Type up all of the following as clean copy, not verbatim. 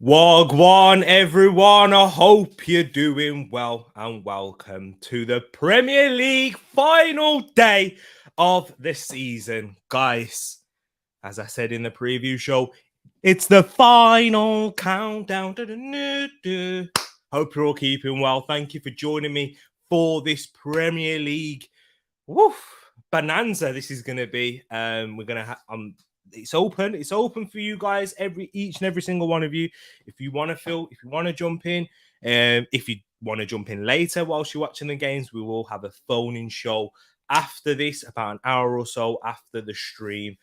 Wagwan, everyone. I hope you're doing well and welcome to the Premier League final day of the season. Guys, as I said in the preview show, it's the final countdown. Hope you're all keeping well. Thank you for joining me for this Premier League bonanza. This is going to be. We're going to have. It's open. It's open for you guys. Each and every single one of you. If you want to jump in, if you want to jump in later whilst you're watching the games, we will have a phone-in show after this, about an hour or so after the stream.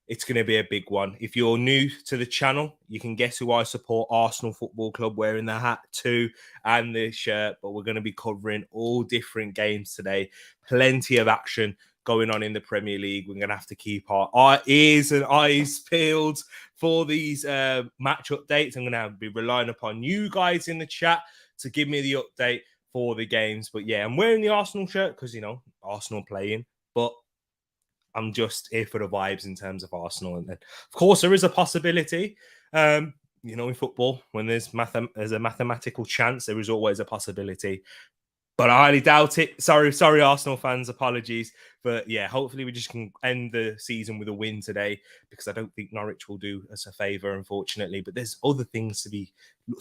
It's going to be a big one. If you're new to the channel, you can guess who I support. Arsenal Football Club, wearing the hat too and the shirt. But we're going to be covering all different games today. Plenty of action going on in the Premier League. We're going to have to keep our ears and eyes peeled for these match updates. I'm going to be relying upon you guys in the chat to give me the update for the games. But yeah, I'm wearing the Arsenal shirt because, Arsenal playing. But I'm just here for the vibes in terms of Arsenal. And of course, there is a possibility, in football, when there's a mathematical chance, there is always a possibility. But I highly doubt it. Sorry, Arsenal fans. Apologies. But yeah, hopefully we just can end the season with a win today, because I don't think Norwich will do us a favour, unfortunately. But there's other things to be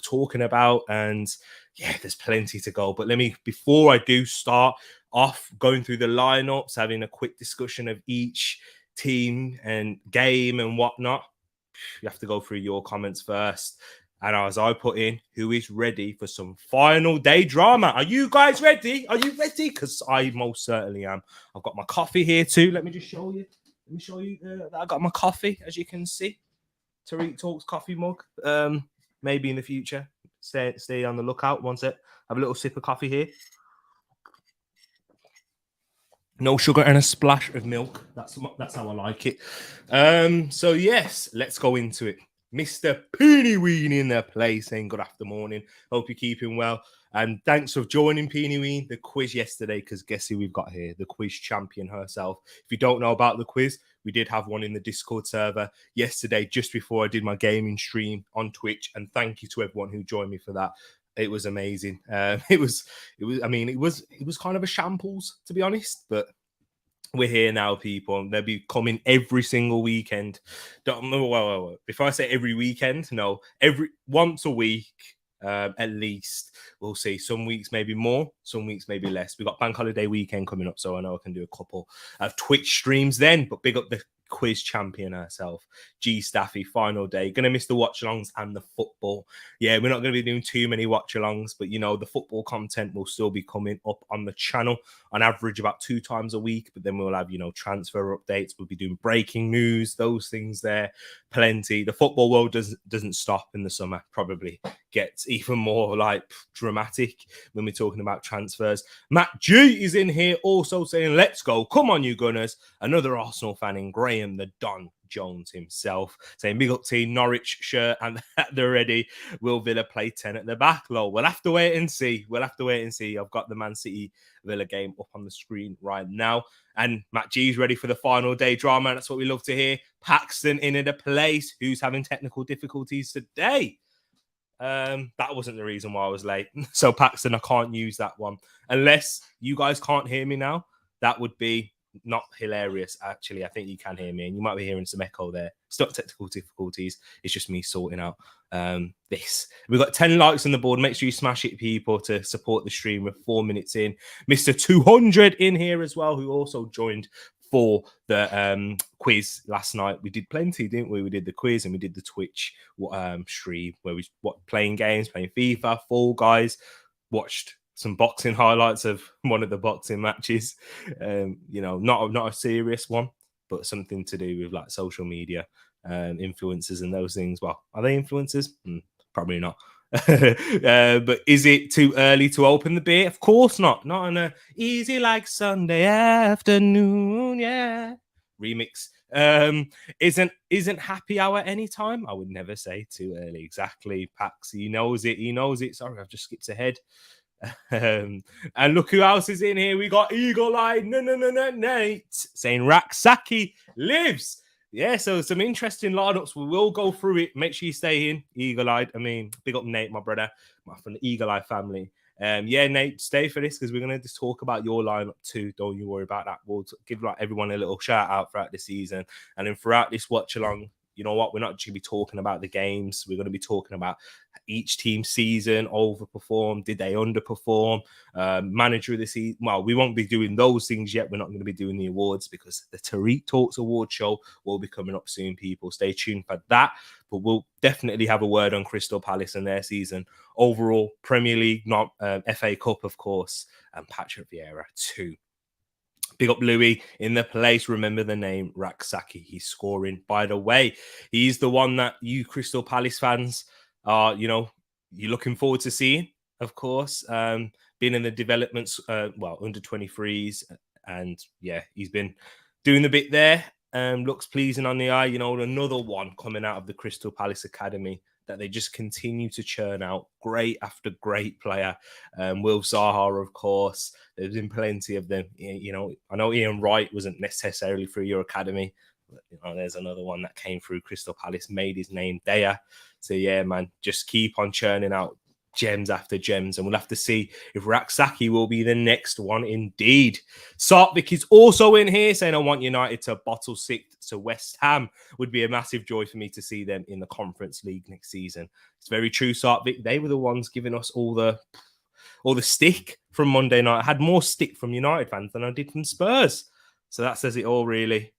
talking about. And yeah, there's plenty to go. But before I do start off going through the lineups, having a quick discussion of each team and game and whatnot, you have to go through your comments first. And as I put in, who is ready for some final day drama? Are you guys ready? Are you ready? Because I most certainly am. I've got my coffee here too. Let me just show you. Let me show you that I got my coffee, as you can see. Tereak Talks coffee mug. Maybe in the future. Stay on the lookout. One sec. Have a little sip of coffee here. No sugar and a splash of milk. That's how I like it. So yes, let's go into it. Mr. Peeny Ween in the place saying good afternoon. Hope you're keeping well. And thanks for joining Peeny Ween, the quiz yesterday, because guess who we've got here? The quiz champion herself. If you don't know about the quiz, we did have one in the Discord server yesterday, just before I did my gaming stream on Twitch. And thank you to everyone who joined me for that. It was amazing. It was kind of a shambles, to be honest, but we're here now, people. They'll be coming every single weekend. Before I say every weekend, no, every once a week, at least. We'll see. Some weeks maybe more, some weeks maybe less. We got bank holiday weekend coming up, so I know I can do a couple of Twitch streams then. But big up the quiz champion herself, G Staffy. Final day, gonna miss the watch-alongs and the football. Yeah, we're not gonna be doing too many watch-alongs, but the football content will still be coming up on the channel on average about 2 times a week. But then we'll have transfer updates. We'll be doing breaking news, those things there, plenty. The football world doesn't stop in the summer. Probably gets even more dramatic when we're talking about transfers. Matt G is in here also saying, let's go, come on you Gunners. Another Arsenal fan in Graham the Don Jones himself saying, big up team, Norwich shirt and they're ready. Will Villa play 10 at the back? Lol. We'll have to wait and see. I've got the Man City Villa game up on the screen right now. And Matt G's ready for the final day drama. That's what we love to hear. Paxton in the place, who's having technical difficulties today. That wasn't the reason why I was late. So Paxton, I can't use that one. Unless you guys can't hear me now, that would be not hilarious. Actually, I think you can hear me, and you might be hearing some echo there. It's not technical difficulties. It's just me sorting out this. We've got 10 likes on the board. Make sure you smash it, people, to support the stream. We're 4 minutes in. Mr. 200 in here as well, who also joined for the quiz last night. We did plenty, didn't we? We did the quiz and we did the Twitch stream where we playing games, playing FIFA, Fall Guys, watched some boxing highlights of one of the boxing matches. Not a serious one, but something to do with social media influencers and those things. Well, are they influencers? Probably not. But is it too early to open the beer? Of course not. Not on a easy like Sunday afternoon, yeah. Remix. Isn't happy hour anytime? I would never say too early. Exactly, Pax. He knows it. Sorry, I've just skipped ahead. And look who else is in here. We got Eagle Eye Nate saying Raksaki lives. Yeah, so some interesting lineups. We will go through it. Make sure you stay in, eagle-eyed. I mean, big up Nate, my brother, from the Eagle-Eye family. Yeah, Nate, stay for this because we're going to just talk about your lineup too. Don't you worry about that. We'll give like everyone a little shout out throughout the season. And then throughout this watch along, you know what? We're not just going to be talking about the games. We're going to be talking about each team's season, overperformed, did they underperform, manager of the season. Well, we won't be doing those things yet. We're not going to be doing the awards because the Tereak Talks award show will be coming up soon, people. Stay tuned for that. But we'll definitely have a word on Crystal Palace and their season. Overall, Premier League, not FA Cup, of course, and Patrick Vieira too. Big up Louis in the place. Remember the name Raksaki. He's scoring. By the way, he's the one that you Crystal Palace fans are, you're looking forward to seeing, of course. Been in the developments, under 23s. And yeah, he's been doing the bit there. Looks pleasing on the eye. Another one coming out of the Crystal Palace Academy that they just continue to churn out. Great after great player. Will Zaha, of course. There's been plenty of them. I know Ian Wright wasn't necessarily through your academy. But, there's another one that came through Crystal Palace, made his name there. So, yeah, man, just keep on churning out gems after gems, and we'll have to see if Raksaki will be the next one indeed. Sartvik is also in here saying, I want United to bottle sixth to West Ham. Would be a massive joy for me to see them in the Conference League next season. It's very true, Sartvik. They were the ones giving us all the stick from Monday night. I had more stick from United fans than I did from Spurs. So that says it all, really.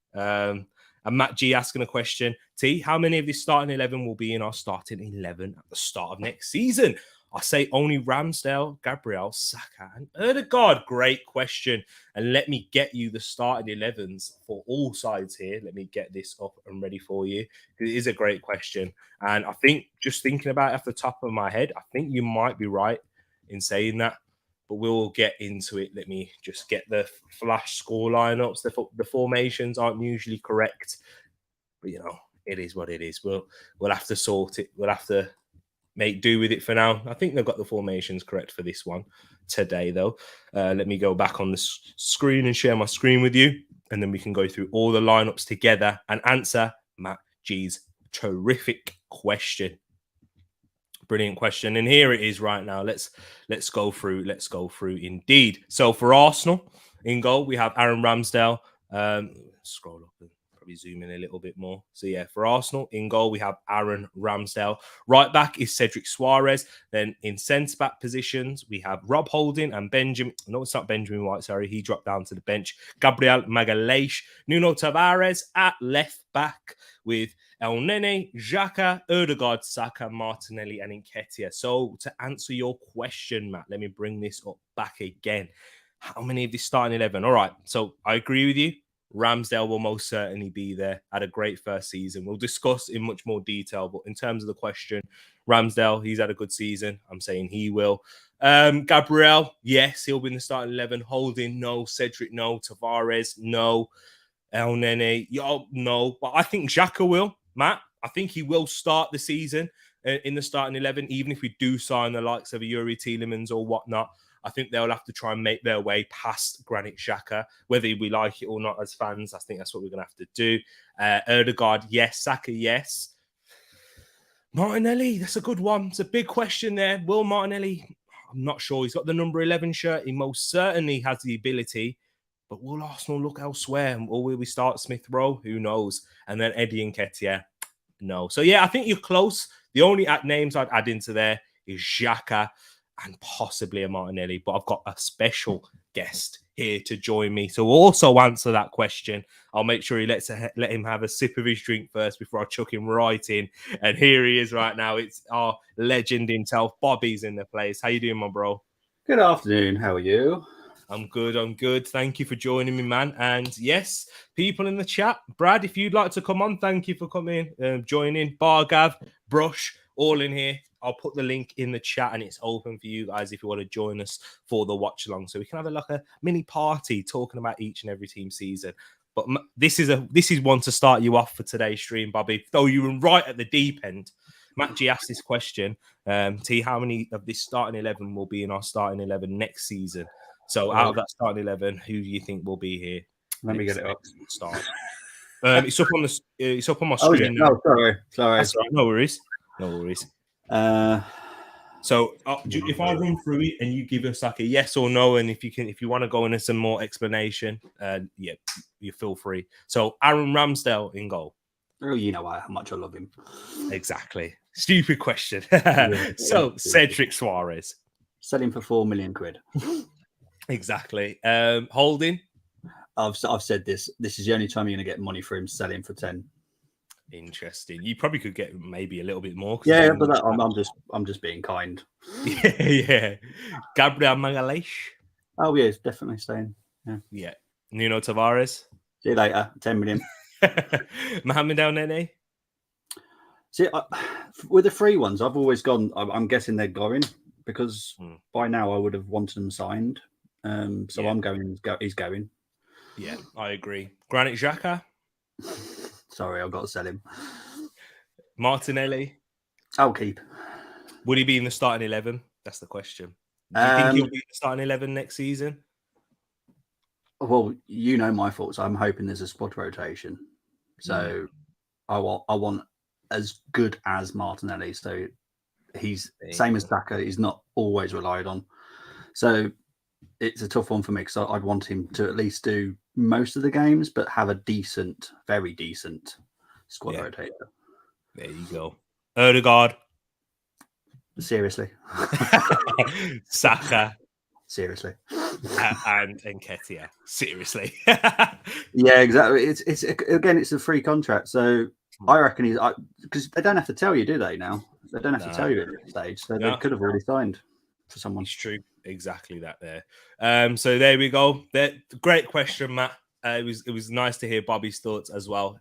And Matt G asking a question. T, how many of this starting 11 will be in our starting 11 at the start of next season? I say only Ramsdale, Gabriel, Saka, and Ødegaard. Great question. And let me get you the starting 11s for all sides here. Let me get this up and ready for you. It is a great question. And I think just thinking about it off the top of my head, I think you might be right in saying that. But we'll get into it. Let me just get the flash score lineups. The formations aren't usually correct. But, it is what it is. We'll have to sort it. We'll have to make do with it for now. I think they've got the formations correct for this one today, though. Let me go back on the screen and share my screen with you, and then we can go through all the lineups together and answer Matt G's terrific question. Brilliant question, and here it is right now. Let's go through. Let's go through indeed. So for Arsenal in goal, we have Aaron Ramsdale. Scroll up and zoom in a little bit more. So yeah, for Arsenal in goal, we have Aaron Ramsdale. Right back is Cedric Suarez. Then in centre-back positions, we have Rob Holding and Benjamin. No, it's not Benjamin White, sorry. He dropped down to the bench. Gabriel Magalhaes. Nuno Tavares at left back with El Nene, Xhaka, Ødegaard, Saka, Martinelli, and Nketiah. So to answer your question, Matt, let me bring this up back again. How many of this starting 11? All right, so I agree with you. Ramsdale will most certainly be there. Had a great first season. We'll discuss in much more detail, but in terms of the question, Ramsdale, he's had a good season. I'm saying he will. Gabriel, yes, he'll be in the starting 11. Holding, no. Cedric, no. Tavares, no. El Nene, no. But I think Xhaka will, Matt. I think he will start the season in the starting 11, even if we do sign the likes of a Yuri Tielemans or whatnot. I think they'll have to try and make their way past Granit Xhaka, whether we like it or not as fans. I think that's what we're going to have to do. Ødegaard, yes. Saka, yes. Martinelli, that's a good one. It's a big question there. Will Martinelli? I'm not sure. He's got the number 11 shirt. He most certainly has the ability. But will Arsenal look elsewhere? Or will we start Smith Rowe? Who knows? And then Eddie Nketiah? No. So, yeah, I think you're close. The only names I'd add into there is Xhaka and possibly a Martinelli. But I've got a special guest here to join me to also answer that question. I'll make sure he let him have a sip of his drink first before I chuck him right in. And here he is right now. It's our legend himself. Bobby's in the place. How you doing, my bro? Good afternoon. How are you? I'm good. Thank you for joining me, man. And yes, people in the chat, Brad, if you'd like to come on, thank you for coming, joining. Bargav, Brush, all in here. I'll put the link in the chat and it's open for you guys if you want to join us for the watch along. So we can have a mini party talking about each and every team season. But this is one to start you off for today's stream, Bobby. Though you were right at the deep end. Matt G asked this question. T, how many of this starting 11 will be in our starting 11 next season? So out of that starting 11, who do you think will be here? Let me get it up. Start. It's up on the. It's up on my Oh, is it? screen now. No, sorry. That's all right. No worries. No worries. Uh, So if I run through it and you give us like a yes or no, and if you want to go into some more explanation, yeah, you feel free. So Aaron Ramsdale in goal. oh, you know how much I love him. Exactly. Stupid question. Yeah. So Cedric Suarez. Sell him for £4 million. Exactly. Holding. I've said this. This is the only time you're going to get money for him. Sell him for 10. Interesting. You probably could get maybe a little bit more. Yeah, but I'm just being kind. Yeah. Gabriel Magalhaes. Oh yeah, it's definitely staying. Yeah. Nuno Tavares. See you later. 10 million. Mohamed El Nene. See, with the free ones, I've always gone. I'm guessing they're going because by now I would have wanted them signed. So I'm going. He's going. Yeah, I agree. Granit Xhaka. Sorry, I've got to sell him. Martinelli. I'll keep. Would he be in the starting 11? That's the question. Do you think he'll be in the starting 11 next season? Well, you know my thoughts. I'm hoping there's a squad rotation. So I want as good as Martinelli. So he's same as Xhaka. He's not always relied on. So it's a tough one for me because I'd want him to at least do most of the games, but have a decent, very decent squad rotator. There you go. Odegaard. Seriously. Saka. Seriously. And Nketiah. Seriously. Yeah, exactly. It's again, it's a free contract. So I reckon he's because they don't have to tell you, do they? Now they don't have to tell you at this stage. So they could have already signed for someone. It's true. Exactly that there. So there we go. Great question, Matt. It was nice to hear Bobby's thoughts as well.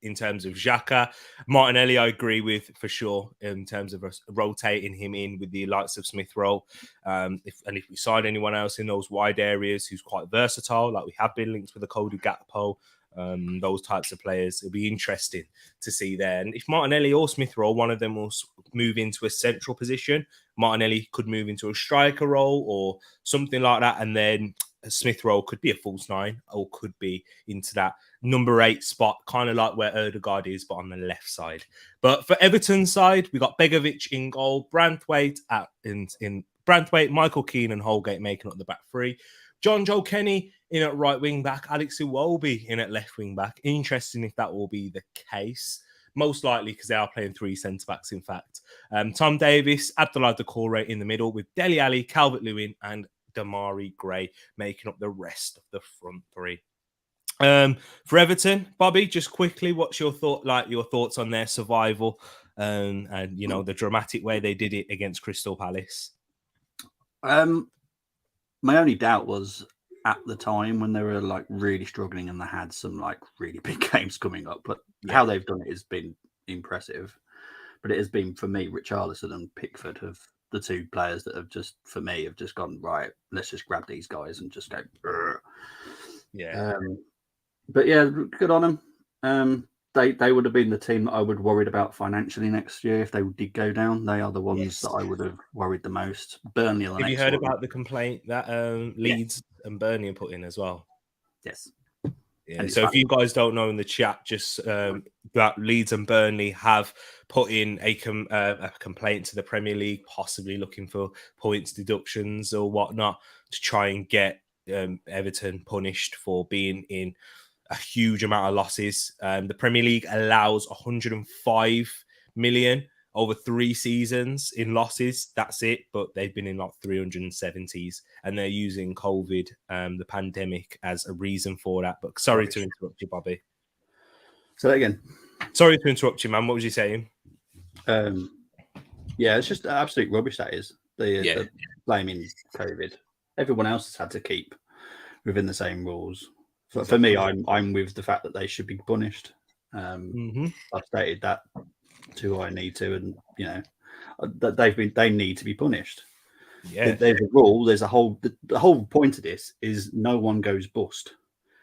In terms of Xhaka, Martinelli, I agree with for sure. In terms of us rotating him in with the likes of Smith Rowe, if we sign anyone else in those wide areas who's quite versatile, like we have been linked with the Cody Gakpo, those types of players, it'll be interesting to see there. And if Martinelli or Smith Rowe, one of them will move into a central position, Martinelli could move into a striker role or something like that, and then Smith Rowe could be a false 9 or could be into that number 8 spot, kind of like where Odegaard is, but on the left side. But for Everton's side, we got Begovic in goal, Branthwaite in Branthwaite, Michael Keane and Holgate making up the back three. John Joe Kenny in at right wing back, Alex Iwobi in at left wing back. Interesting if that will be the case. Most likely because they are playing 3 centre-backs, in fact. Tom Davis, Abdoulaye Doucouré in the middle with Dele Alli, Calvert-Lewin and Damari Gray making up the rest of the front three. For Everton, Bobby, just quickly, what's your thoughts on their survival and the dramatic way they did it against Crystal Palace? My only doubt was at the time when they were like really struggling and they had some like really big games coming up, but how they've done it has been impressive. But it has been, for me, Richarlison and Pickford have the 2 players that have just gone, right, let's just grab these guys and just go. Brr. Yeah. But yeah, good on them. They would have been the team that I would worried about financially next year if they did go down. They are the ones that I would have worried the most. Burnley are the Have you next heard one. about the complaint that Leeds and Burnley are put in as well? Yes. Yeah. So if you guys don't know in the chat, just that Leeds and Burnley have put in a complaint to the Premier League, possibly looking for points deductions or whatnot to try and get Everton punished for being in a huge amount of losses. The Premier League allows 105 million over 3 seasons in losses. That's it. But they've been in like 370s and they're using COVID, the pandemic, as a reason for that. But sorry to interrupt you, Bobby. Say that again. Sorry to interrupt you, man. What was you saying? Yeah, it's just absolute rubbish, that is. The blaming COVID. Everyone else has had to keep within the same rules. For me, I'm with the fact that they should be punished. I've stated that to who I need to, and that they need to be punished. Yeah, there's a rule. There's a whole. The whole point of this is no one goes bust.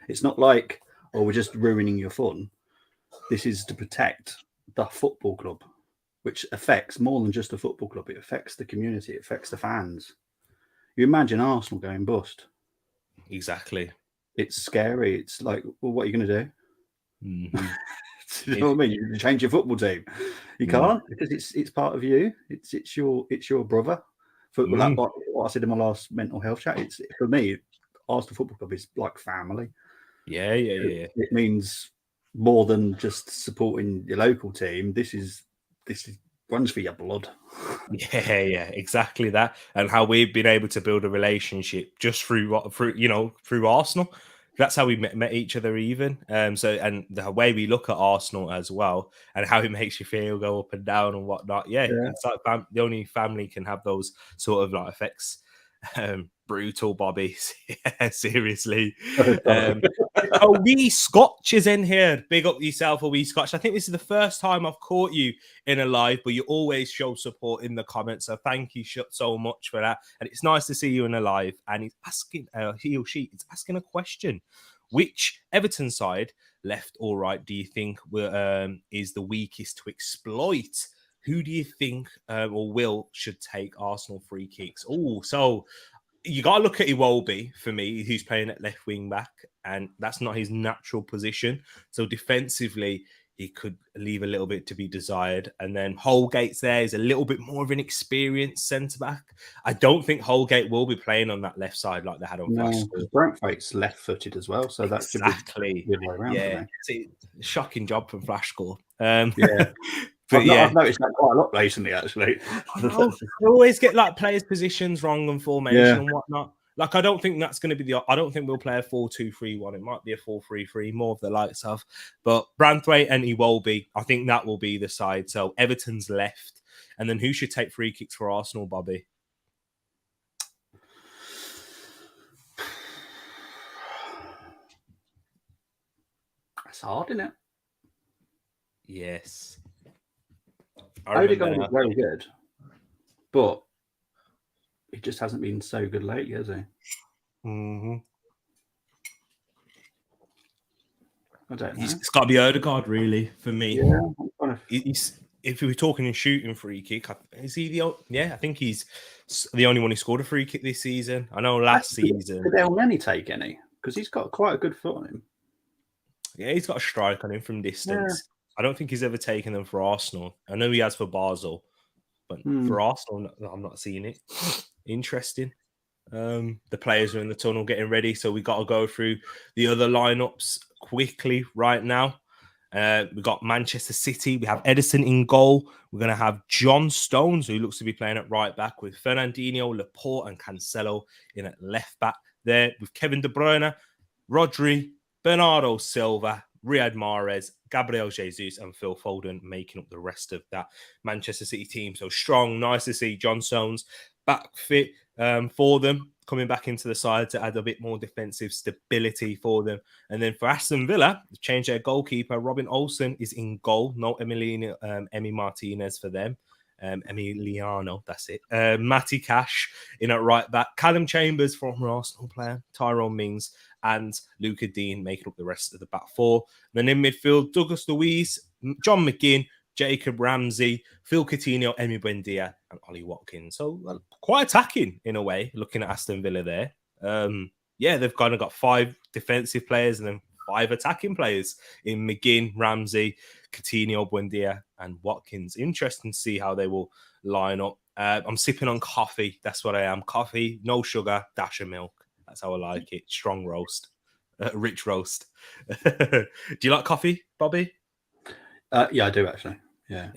It's not like, we're just ruining your fun. This is to protect the football club, which affects more than just the football club. It affects the community. It affects the fans. You imagine Arsenal going bust. Exactly. It's scary. It's like, well, what are you going to do? Mm-hmm. You know what I mean? You change your football team. You can't because it's part of you. It's your brother. Like what I said in my last mental health chat, it's for me, Arsenal Football Club is like family. Yeah. It means more than just supporting your local team. This is runs for your blood. Yeah, exactly that. And how we've been able to build a relationship just through Arsenal. That's how we met each other even. So and the way we look at Arsenal as well, and how it makes you feel, go up and down and whatnot. Yeah. It's like the only family can have those sort of like effects. Brutal, Bobby. Yeah, seriously. Wee Scotch is in here. Big up yourself, a Wee Scotch. I think this is the first time I've caught you in a live, but you always show support in the comments. So thank you so much for that. And it's nice to see you in a live. And he's asking, he or she is asking a question. Which Everton side, left or right, do you think is the weakest to exploit? Who do you think or should take Arsenal free kicks? Oh, so you got to look at Iwobi for me, who's playing at left wing back, and that's not his natural position. So defensively, he could leave a little bit to be desired. And then Holgate's there is a little bit more of an experienced centre back. I don't think Holgate will be playing on that left side like they had on Flash. Because Brentford's left-footed as well, so that should be the way around. Yeah, see, shocking job from Flash Score. But I've noticed that quite a lot recently, actually. I always get like players' positions wrong and formation and whatnot. Like, I don't think that's going to be I don't think we'll play a 4-2-3-1. It might be a 4-3-3, more of the likes of. But Branthwaite and Iwobi, I think that will be the side. So Everton's left. And then who should take free kicks for Arsenal, Bobby? It's hard, isn't it? Yes. Odegaard is very good, but he just hasn't been so good lately, has he? Mm-hmm. I don't know. It's got to be Odegaard, really, for me. Yeah. If we were talking and shooting free kick, is he the? Yeah, I think he's the only one who scored a free kick this season. I know last season. Did Elneny take any? Because he's got quite a good foot on him. Yeah, he's got a strike on him from distance. I don't think he's ever taken them for Arsenal. I know he has for Basel, but for Arsenal, I'm not seeing it. Interesting. The players are in the tunnel getting ready, so we got to go through the other lineups quickly right now. We've got Manchester City. We have Ederson in goal. We're going to have John Stones, who looks to be playing at right back, with Fernandinho, Laporte, and Cancelo in at left back there, with Kevin De Bruyne, Rodri, Bernardo Silva, Riyad Mahrez, Gabriel Jesus, and Phil Foden making up the rest of that Manchester City team. So strong, nice to see John Stones back fit for them, coming back into the side to add a bit more defensive stability for them. And then for Aston Villa, change their goalkeeper. Robin Olsen is in goal. No Emi Martinez for them. Emiliano, that's it. Matty Cash in at right back. Callum Chambers, former Arsenal player. Tyrone Mings and Luca Dean making up the rest of the back four. Then in midfield, Douglas Luiz, John McGinn, Jacob Ramsey, Phil Coutinho, Emi Buendia, and Ollie Watkins. So quite attacking in a way, looking at Aston Villa there. They've kind of got 5 defensive players and then 5 attacking players in McGinn, Ramsey, Coutinho, Buendia, and Watkins. Interesting to see how they will line up. I'm sipping on coffee. That's what I am. Coffee, no sugar, dash of milk. That's how I like it. Strong roast. Rich roast. Do you like coffee, Bobby? Yeah, I do actually. Yeah.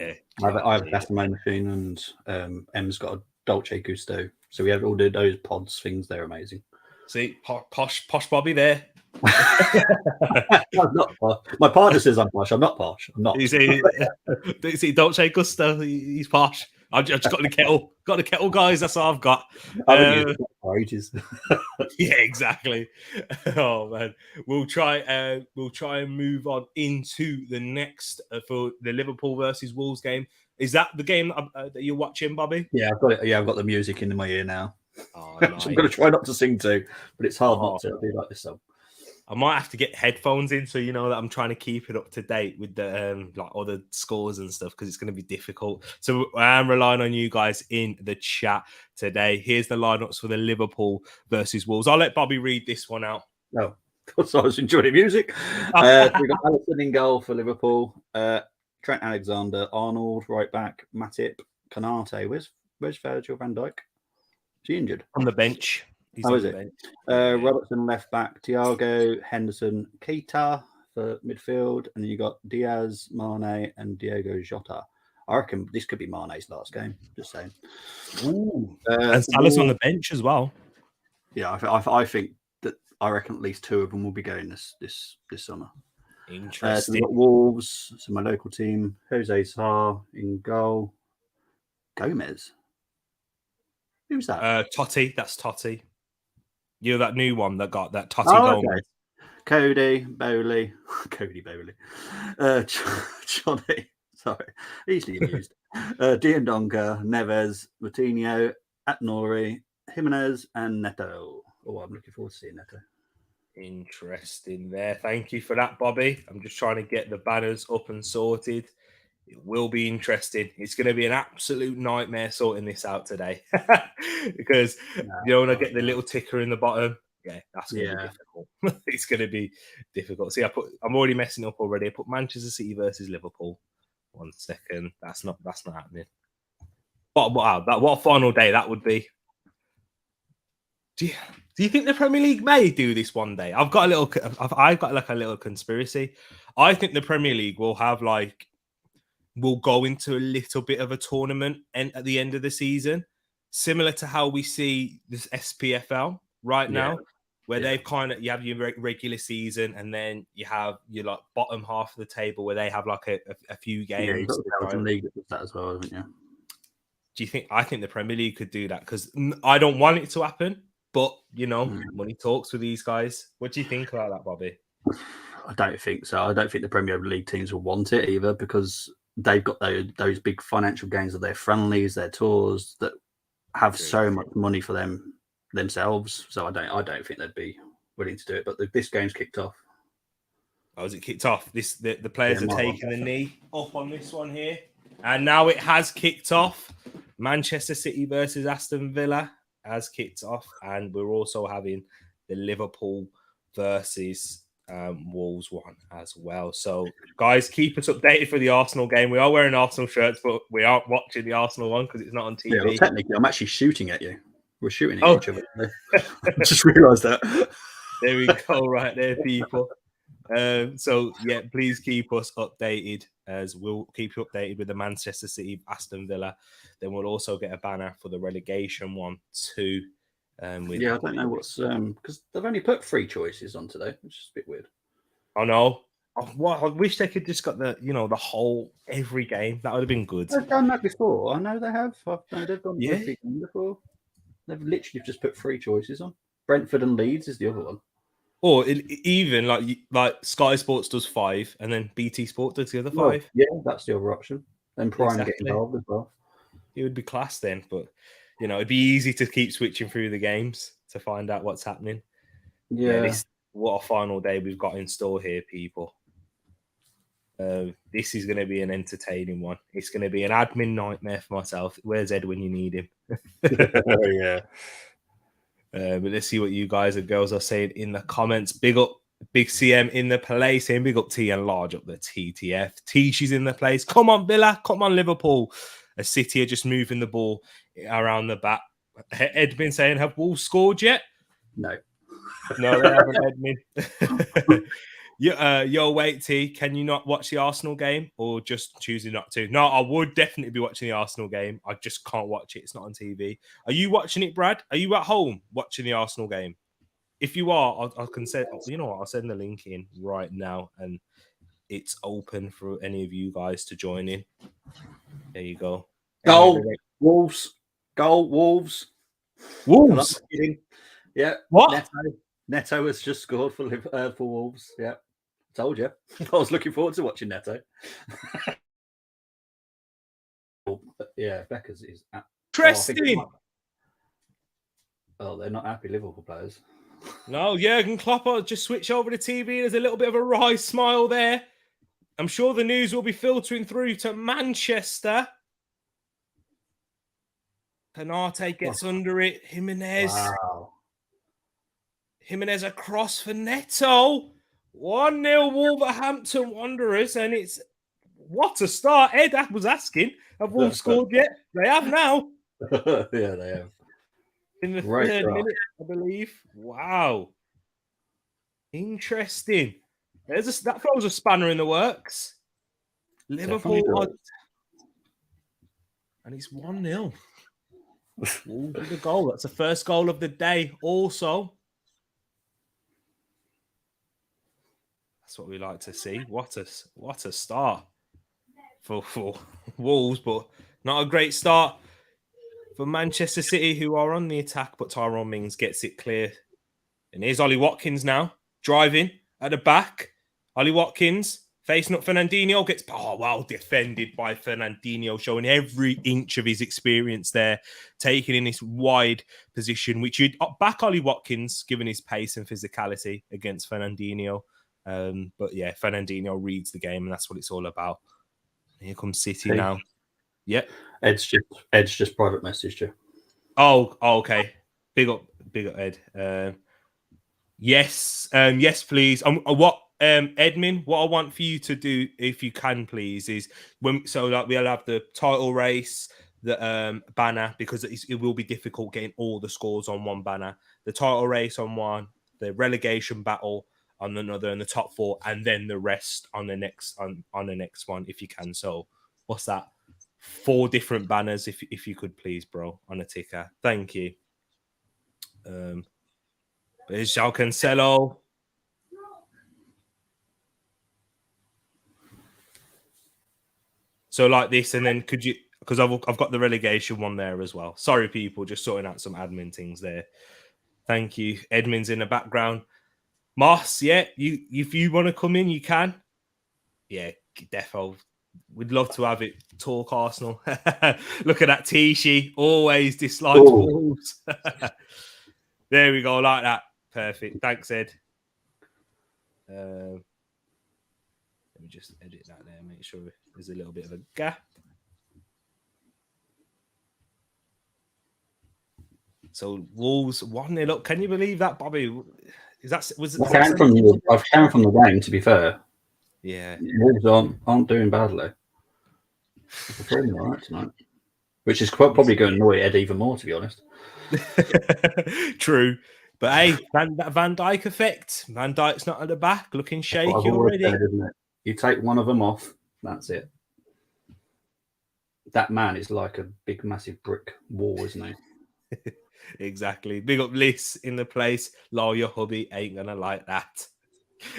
I have a Casamay machine, and Em's got a Dolce Gusto. So we have all those pods things. They're amazing. See, posh Bobby there. I'm not posh. My partner says I'm posh. I'm not posh. I'm not. You see Dolce Gusto. He's posh. I've just got the kettle. Got the kettle, guys. That's all I've got. For ages. Yeah, exactly. Oh man, we'll try and move on into the next for the Liverpool versus Wolves game. Is that the game that you're watching, Bobby? Yeah, I've got it. Yeah, I've got the music in my ear now. Oh, nice. I'm going to try not to sing to, but it's hard not to do like this song. I might have to get headphones in so you know that I'm trying to keep it up to date with the like other scores and stuff, because it's going to be difficult. So I am relying on you guys in the chat today. Here's the lineups for the Liverpool versus Wolves. I'll let Bobby read this one out. Oh, because I was enjoying the music. We got Alisson in goal for Liverpool. Trent Alexander-Arnold, right back. Matip, Konate. Where's Virgil van Dijk? Is he injured? On the bench. He's How on is the it? bench. Robertson left back. Thiago, Henderson, Keita for midfield. And then you got Diaz, Mane, and Diego Jota. I reckon this could be Mane's last game. Just saying. Ooh. And Salah's on the bench as well. Yeah, I think that I reckon at least 2 of them will be going this summer. Interesting. So we've got Wolves, so my local team. Jose Sarr in goal. Gomez. Who's that? Totti. That's Totti. You're that new one that got that Totti Gomez. Okay. Cody Bowley. Johnny. Sorry, easily amused. Diandonga, Neves, Coutinho, Atnori, Jimenez, and Neto. Oh, I'm looking forward to seeing Neto. Interesting there. Thank you for that, Bobby. I'm just trying to get the banners up and sorted. It will be interesting. It's going to be an absolute nightmare sorting this out today because when I get the little ticker in the bottom, that's going to be difficult. It's going to be difficult. See, I'm already messing up already. I put Manchester City versus Liverpool. 1 second. That's not happening. What a final day that would be. Do you think the Premier League may do this one day? I've got like a little conspiracy. I think the Premier League will have we'll go into a little bit of a tournament at the end of the season, similar to how we see this SPFL now, where they've you have your regular season and then you have your bottom half of the table where they have a few games. Yeah, you've got the Belgian League that does that as well, haven't you? Do you think? I think the Premier League could do that because I don't want it to happen, but money talks with these guys. What do you think about that, Bobby? I don't think so. I don't think the Premier League teams will want it either because they've got those big financial gains of their friendlies, their tours that have so much money for themselves. So I don't think they'd be willing to do it. But this game's kicked off. Oh, is it kicked off? The players are taking the knee up on this one here, and now it has kicked off. Manchester City versus Aston Villa has kicked off, and we're also having the Liverpool versus Wolves one as well. So, guys, keep us updated for the Arsenal game. We are wearing Arsenal shirts, but we aren't watching the Arsenal one because it's not on TV. Yeah, well, technically, I'm actually shooting at you. We're shooting at each other. I just realised that. There we go, right there, people. So, please keep us updated as we'll keep you updated with the Manchester City Aston Villa. Then we'll also get a banner for the relegation one too. I don't know what's because they've only put 3 choices on today, which is a bit weird. I know. I wish they could just got the whole every game. That would have been good. They've done that before. I know they have. They've done every game before. They've literally just put 3 choices on. Brentford and Leeds is the other one. Or even like Sky Sports does 5, and then BT Sport does the other 5. Yeah, that's the other option. Then Prime get involved as well. It would be class then, but it'd be easy to keep switching through the games to find out what's happening. Yeah, what a final day we've got in store here, people. This is going to be an entertaining one. It's going to be an admin nightmare for myself. Where's Ed when you need him? Yeah. But let's see what you guys and girls are saying in the comments. Big up, Big CM in the place. Saying big up T and large up the TTF. Tishy's in the place. Come on, Villa. Come on, Liverpool. A City are just moving the ball around the back. Ed been saying, have Wolves scored yet? No, they haven't, Edmin. Yo, wait, T. Can you not watch the Arsenal game or just choosing not to? No, I would definitely be watching the Arsenal game. I just can't watch it. It's not on TV. Are you watching it, Brad? Are you at home watching the Arsenal game? If you are, I can send. You know what? I'll send the link in right now, and it's open for any of you guys to join in. There you go. Goal, Wolves. Goal, Wolves. Wolves. Yeah. What? Neto has just scored for Wolves. Yeah. Told you. I was looking forward to watching Neto. Yeah, Becker's is interesting. They're not happy Liverpool players. No, Jurgen Klopp just switch over the TV. There's a little bit of a wry smile there. I'm sure the news will be filtering through to Manchester. Konate gets under it. Jimenez. Wow. Jimenez across for Neto. 1-0 Wolverhampton Wanderers, and it's what a start. Ed was asking, have Wolves scored yet? They have now. Yeah, they have. In the third minute, I believe. Wow. Interesting. That throws a spanner in the works. Liverpool and it's 1-0. Wolves with a goal. That's the first goal of the day. Also, that's what we like to see. What a start for Wolves, but not a great start for Manchester City, who are on the attack, but Tyrone Mings gets it clear. And here's Ollie Watkins now, driving at the back. Ollie Watkins facing up Fernandinho, gets well defended by Fernandinho, showing every inch of his experience there, taking in this wide position, which you'd back Ollie Watkins, given his pace and physicality against Fernandinho. But yeah, Fernandinho reads the game, and that's what it's all about. Here comes City now. Yep. Ed's just private messaged you. Oh, okay. Big up, Ed. Yes, please. Edmund, what I want for you to do, if you can, please, is we'll have the title race, the banner, because it will be difficult getting all the scores on one banner. The title race on one, the relegation battle on another, and the top four, and then the rest on the next on the next one, if you can. So, what's that? 4 different banners, if you could, please, bro, on a ticker. Thank you. There's João Cancelo. So like this, and then could you? Because I've got the relegation one there as well. Sorry, people, just sorting out some admin things there. Thank you. Edmund's in the background. Moss, yeah, if you want to come in, you can. Yeah, defo. We'd love to have it. Talk Arsenal. Look at that Tishy. Always disliked Wolves. There we go, like that. Perfect. Thanks, Ed. Let me just edit that there. Make sure there's a little bit of a gap. So Wolves 1-0 up. Can you believe that, Bobby? I've come from the game, to be fair. Yeah. Wolves aren't doing badly. They're performing all right tonight. Which is probably going to annoy Ed even more, to be honest. True. But hey, that Van Dijk effect. Van Dijk's not at the back, looking shaky already. Said, isn't it? You take one of them off, that's it. That man is like a big, massive brick wall, isn't he? Exactly. Big up Liz in the place. Lol, your hubby ain't gonna like that.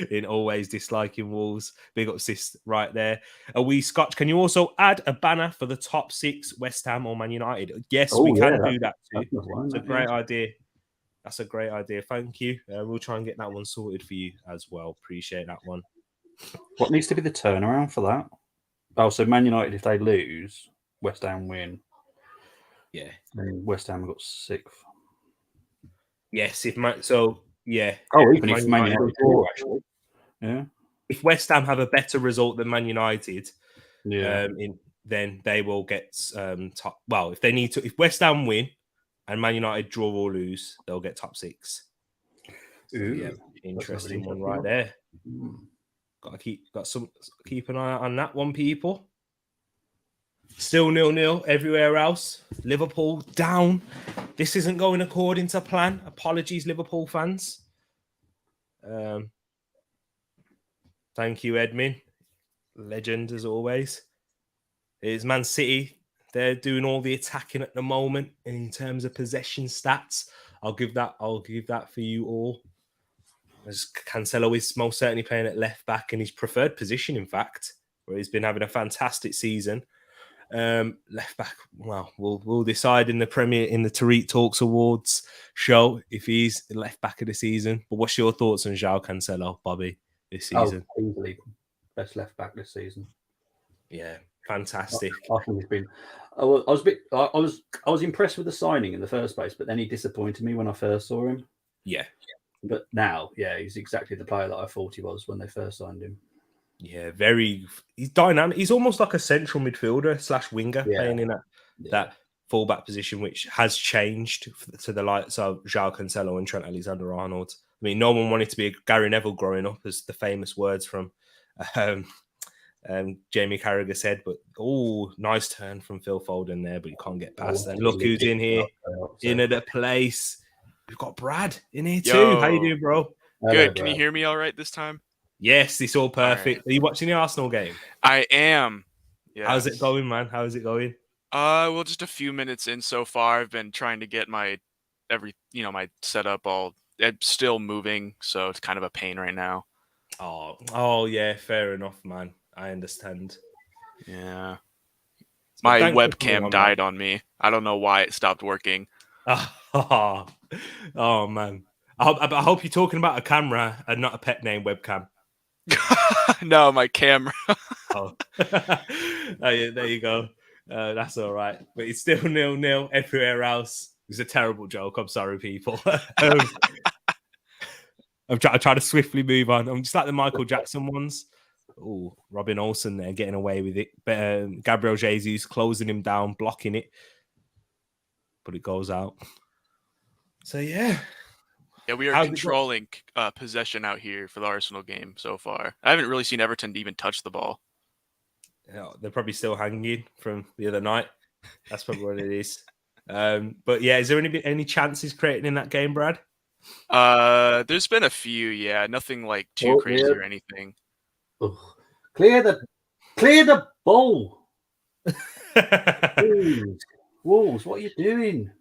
In always disliking Wolves. Big up sis right there. Are we Scotch? Can you also add a banner for the top 6, West Ham or Man United? Yes, we can do that too. It's a great idea. That's a great idea. Thank you. We'll try and get that one sorted for you as well. Appreciate that one. What needs to be the turnaround for that? Oh, so Man United, if they lose, West Ham win. Yeah. And West Ham got 6th. Yes, even if Man United draw, actually. Yeah. If West Ham have a better result than Man United, yeah, then they will get top. Well, if West Ham win and Man United draw or lose, they'll get top 6. So, yeah, interesting one right there. Keep an eye out on that one, people. Still 0-0 everywhere else. Liverpool down. This isn't going according to plan. Apologies, Liverpool fans. Thank you, Edmin. Legend as always. It's Man City. They're doing all the attacking at the moment in terms of possession stats. I'll give that for you all. As Cancelo is most certainly playing at left back in his preferred position, in fact, where he's been having a fantastic season. Left back, well, we'll decide in the Tereak Talks Awards show if he's the left back of the season. But what's your thoughts on João Cancelo, Bobby, this season? Easily best left back this season. Yeah, fantastic. I think he's been. I was impressed with the signing in the first place, but then he disappointed me when I first saw him. Yeah. But now, he's exactly the player that I thought he was when they first signed him. Yeah, he's dynamic. He's almost like a central midfielder / winger playing in that fullback position, which has changed to the likes of João Cancelo and Trent Alexander-Arnold. mean, no one wanted to be a Gary Neville growing up, as the famous words from Jamie Carragher said. But nice turn from Phil Foden there, but you can't get past that. Look who's in here, in at the place. We've got Brad in here too. How you doing, bro? Good. Can you hear me all right this time? Yes, it's all perfect. Are you watching the Arsenal game? I am. Yes. How's it going, man? How's it going? Well, just a few minutes in so far. I've been trying to get my setup all. It's still moving, so it's kind of a pain right now. Oh yeah, fair enough, man. I understand. Yeah. My webcam died on me. I don't know why it stopped working. Oh man. I hope you're talking about a camera and not a pet name webcam. No, my camera. There you go. That's all right. But it's still 0-0 everywhere else. It's a terrible joke. I'm sorry, people. I'm trying to swiftly move on. I'm just like the Michael Jackson ones. Oh, Robin Olsen there getting away with it. But Gabriel Jesus closing him down, blocking it. But it goes out. So, yeah. Yeah, we are controlling possession out here for the Arsenal game so far. I haven't really seen Everton even touch the ball. Yeah, they're probably still hanging from the other night. That's probably what it is. But yeah, is there any chances created in that game, Brad? There's been a few, yeah. Nothing like too crazy or anything. Ugh. Clear the ball. Wolves, what are you doing?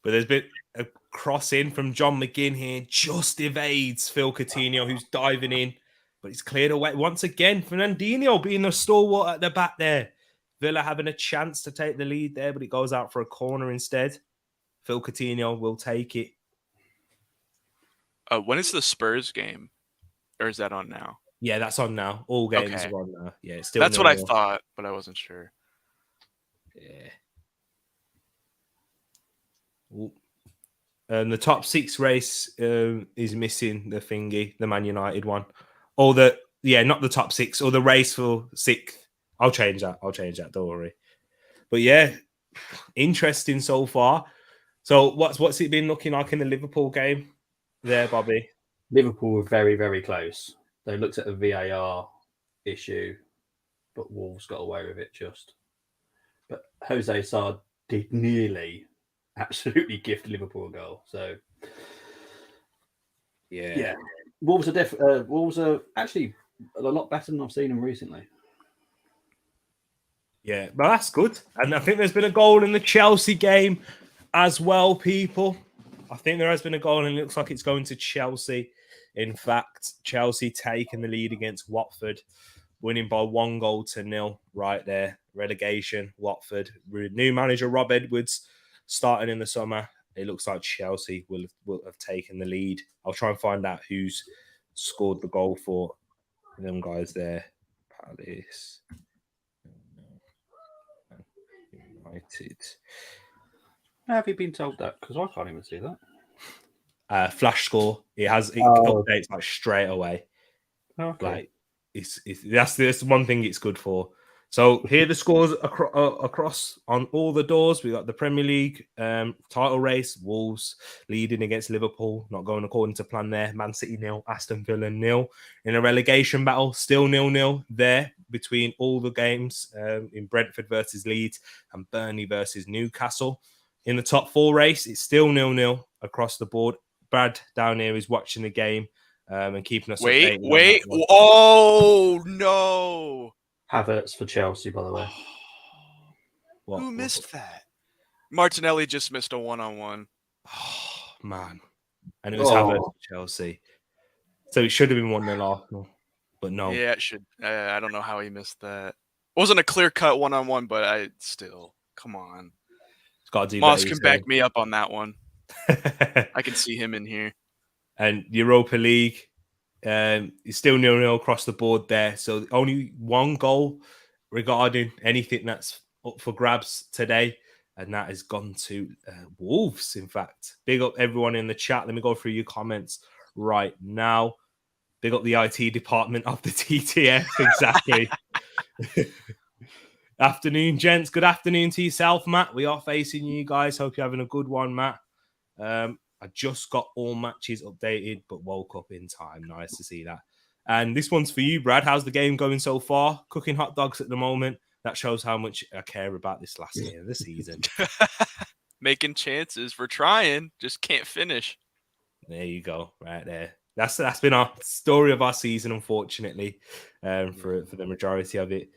But there's been a cross in from John McGinn here, just evades Phil Coutinho, who's diving in, but he's cleared away once again. Fernandinho being the stalwart at the back there. Villa having a chance to take the lead there, but it goes out for a corner instead. Phil Coutinho will take it. When is the Spurs game? Or is that on now? Yeah, that's on now. All games are on now. Yeah, it's still. That's what I thought, but I wasn't sure. Yeah. The top 6 race is missing the thingy, the Man United one. Or not the top 6, or the race for 6th. I'll change that. Don't worry. But yeah, interesting so far. So what's it been looking like in the Liverpool game there, Bobby? Liverpool were very, very close. They looked at a VAR issue, but Wolves got away with it just. But Jose Sarr did nearly absolutely gift Liverpool a goal. So yeah. Wolves are actually a lot better than I've seen them recently. Yeah, but that's good. And I think there's been a goal in the Chelsea game as well, people. I think there has been a goal and it looks like it's going to Chelsea. In fact, Chelsea taking the lead against Watford, winning by 1-0 right there. Relegation, Watford. New manager Rob Edwards starting in the summer. It looks like Chelsea will have taken the lead. I'll try and find out who's scored the goal for them guys there. Palace. United. How have you been told that? Because I can't even see that. Flash score. It updates like straight away. Okay. Like that's one thing it's good for. So here are the scores across on all the doors. We got the Premier League title race. Wolves leading against Liverpool, not going according to plan there. Man City 0, Aston Villa 0. In a relegation battle, still 0-0 there between all the games in Brentford versus Leeds and Burnley versus Newcastle. In the top 4 race, it's still 0-0 across the board. Brad down here is watching the game and keeping us updated. Wait. Oh, no. Havertz for Chelsea, by the way. Who missed that? Martinelli just missed a one-on-one. Oh, man. And it was Havertz for Chelsea. So it should have been 1-0 Arsenal, but no. Yeah, it should. I don't know how he missed that. It wasn't a clear-cut one-on-one, but come on. It's got to do Moss can back me up on that one. I can see him in here. And Europa League, it's still 0-0 across the board there. So only one goal regarding anything that's up for grabs today. And that has gone to Wolves, in fact. Big up everyone in the chat. Let me go through your comments right now. Big up the IT department of the TTF. Exactly. Afternoon, gents. Good afternoon to yourself, Matt. We are facing you guys. Hope you're having a good one, Matt. I just got all matches updated, but woke up in time. Nice to see that. And this one's for you, Brad. How's the game going so far? Cooking hot dogs at the moment. That shows how much I care about this last game of the season. Making chances. We're trying. Just can't finish. There you go. Right there. That's been our story of our season, unfortunately, for the majority of it.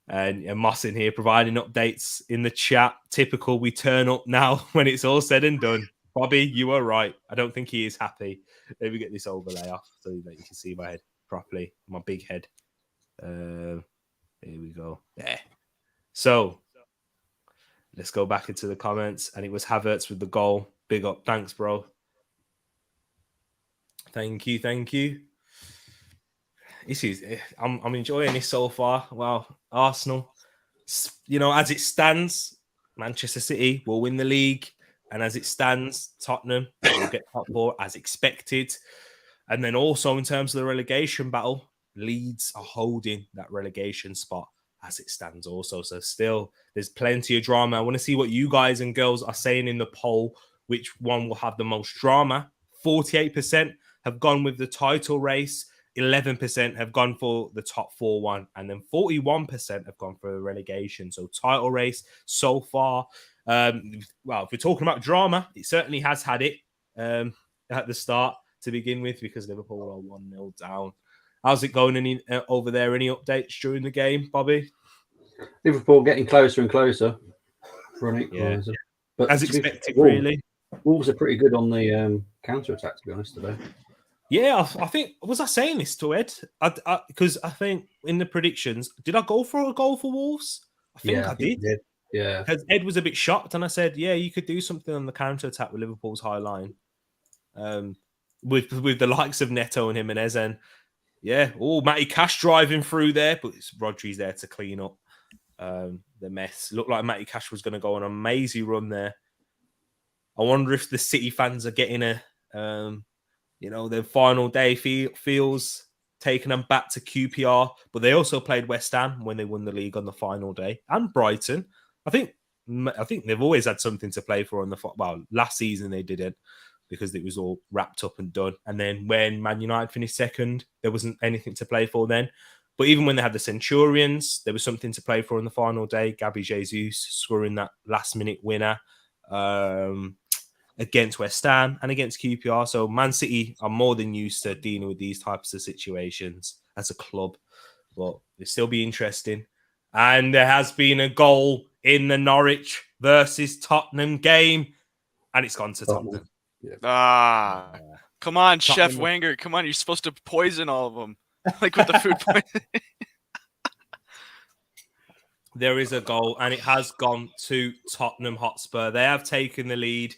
And Moss in here providing updates in the chat. Typical, we turn up now when it's all said and done. Bobby, you are right. I don't think he is happy. Let me get this overlay off so that you can see my head properly. My big head. Here we go. There. So let's go back into the comments. And it was Havertz with the goal. Big up. Thanks, bro. Thank you. I'm enjoying this so far. Well, Arsenal, as it stands, Manchester City will win the league. And as it stands, Tottenham will get top 4 as expected. And then also in terms of the relegation battle, Leeds are holding that relegation spot as it stands also. So still, there's plenty of drama. I want to see what you guys and girls are saying in the poll. Which one will have the most drama? 48% have gone with the title race. 11% have gone for the top 4 one. And then 41% have gone for the relegation. So title race so far. If we're talking about drama, it certainly has had it at the start to begin with because Liverpool are 1-0 down. How's it going over there? Any updates during the game, Bobby? Liverpool getting closer and closer for an equaliser. Yeah. But as expected, really. Wolves are pretty good on the counter-attack, to be honest, today. Yeah, I think, was I saying this to Ed? Because I think in the predictions, did I go for a goal for Wolves? I think I did. Yeah. Because Ed was a bit shocked and I said, yeah, you could do something on the counter-attack with Liverpool's high line. With the likes of Neto and Jimenez. And yeah, Matty Cash driving through there, but it's Rodri's there to clean up the mess. Looked like Matty Cash was going to go on an amazing run there. I wonder if the City fans are getting their final day feels taking them back to QPR, but they also played West Ham when they won the league on the final day, and Brighton. I think they've always had something to play for last season they didn't because it was all wrapped up and done. And then when Man United finished second, there wasn't anything to play for then. But even when they had the Centurions, there was something to play for on the final day. Gabby Jesus scoring that last-minute winner. Against West Ham and against QPR. So Man City are more than used to dealing with these types of situations as a club. But it'll still be interesting. And there has been a goal in the Norwich versus Tottenham game. And it's gone to Tottenham. Yeah. Come on, Tottenham. Chef Wenger. Come on, you're supposed to poison all of them. Like with the food poisoning. There is a goal and it has gone to Tottenham Hotspur. They have taken the lead.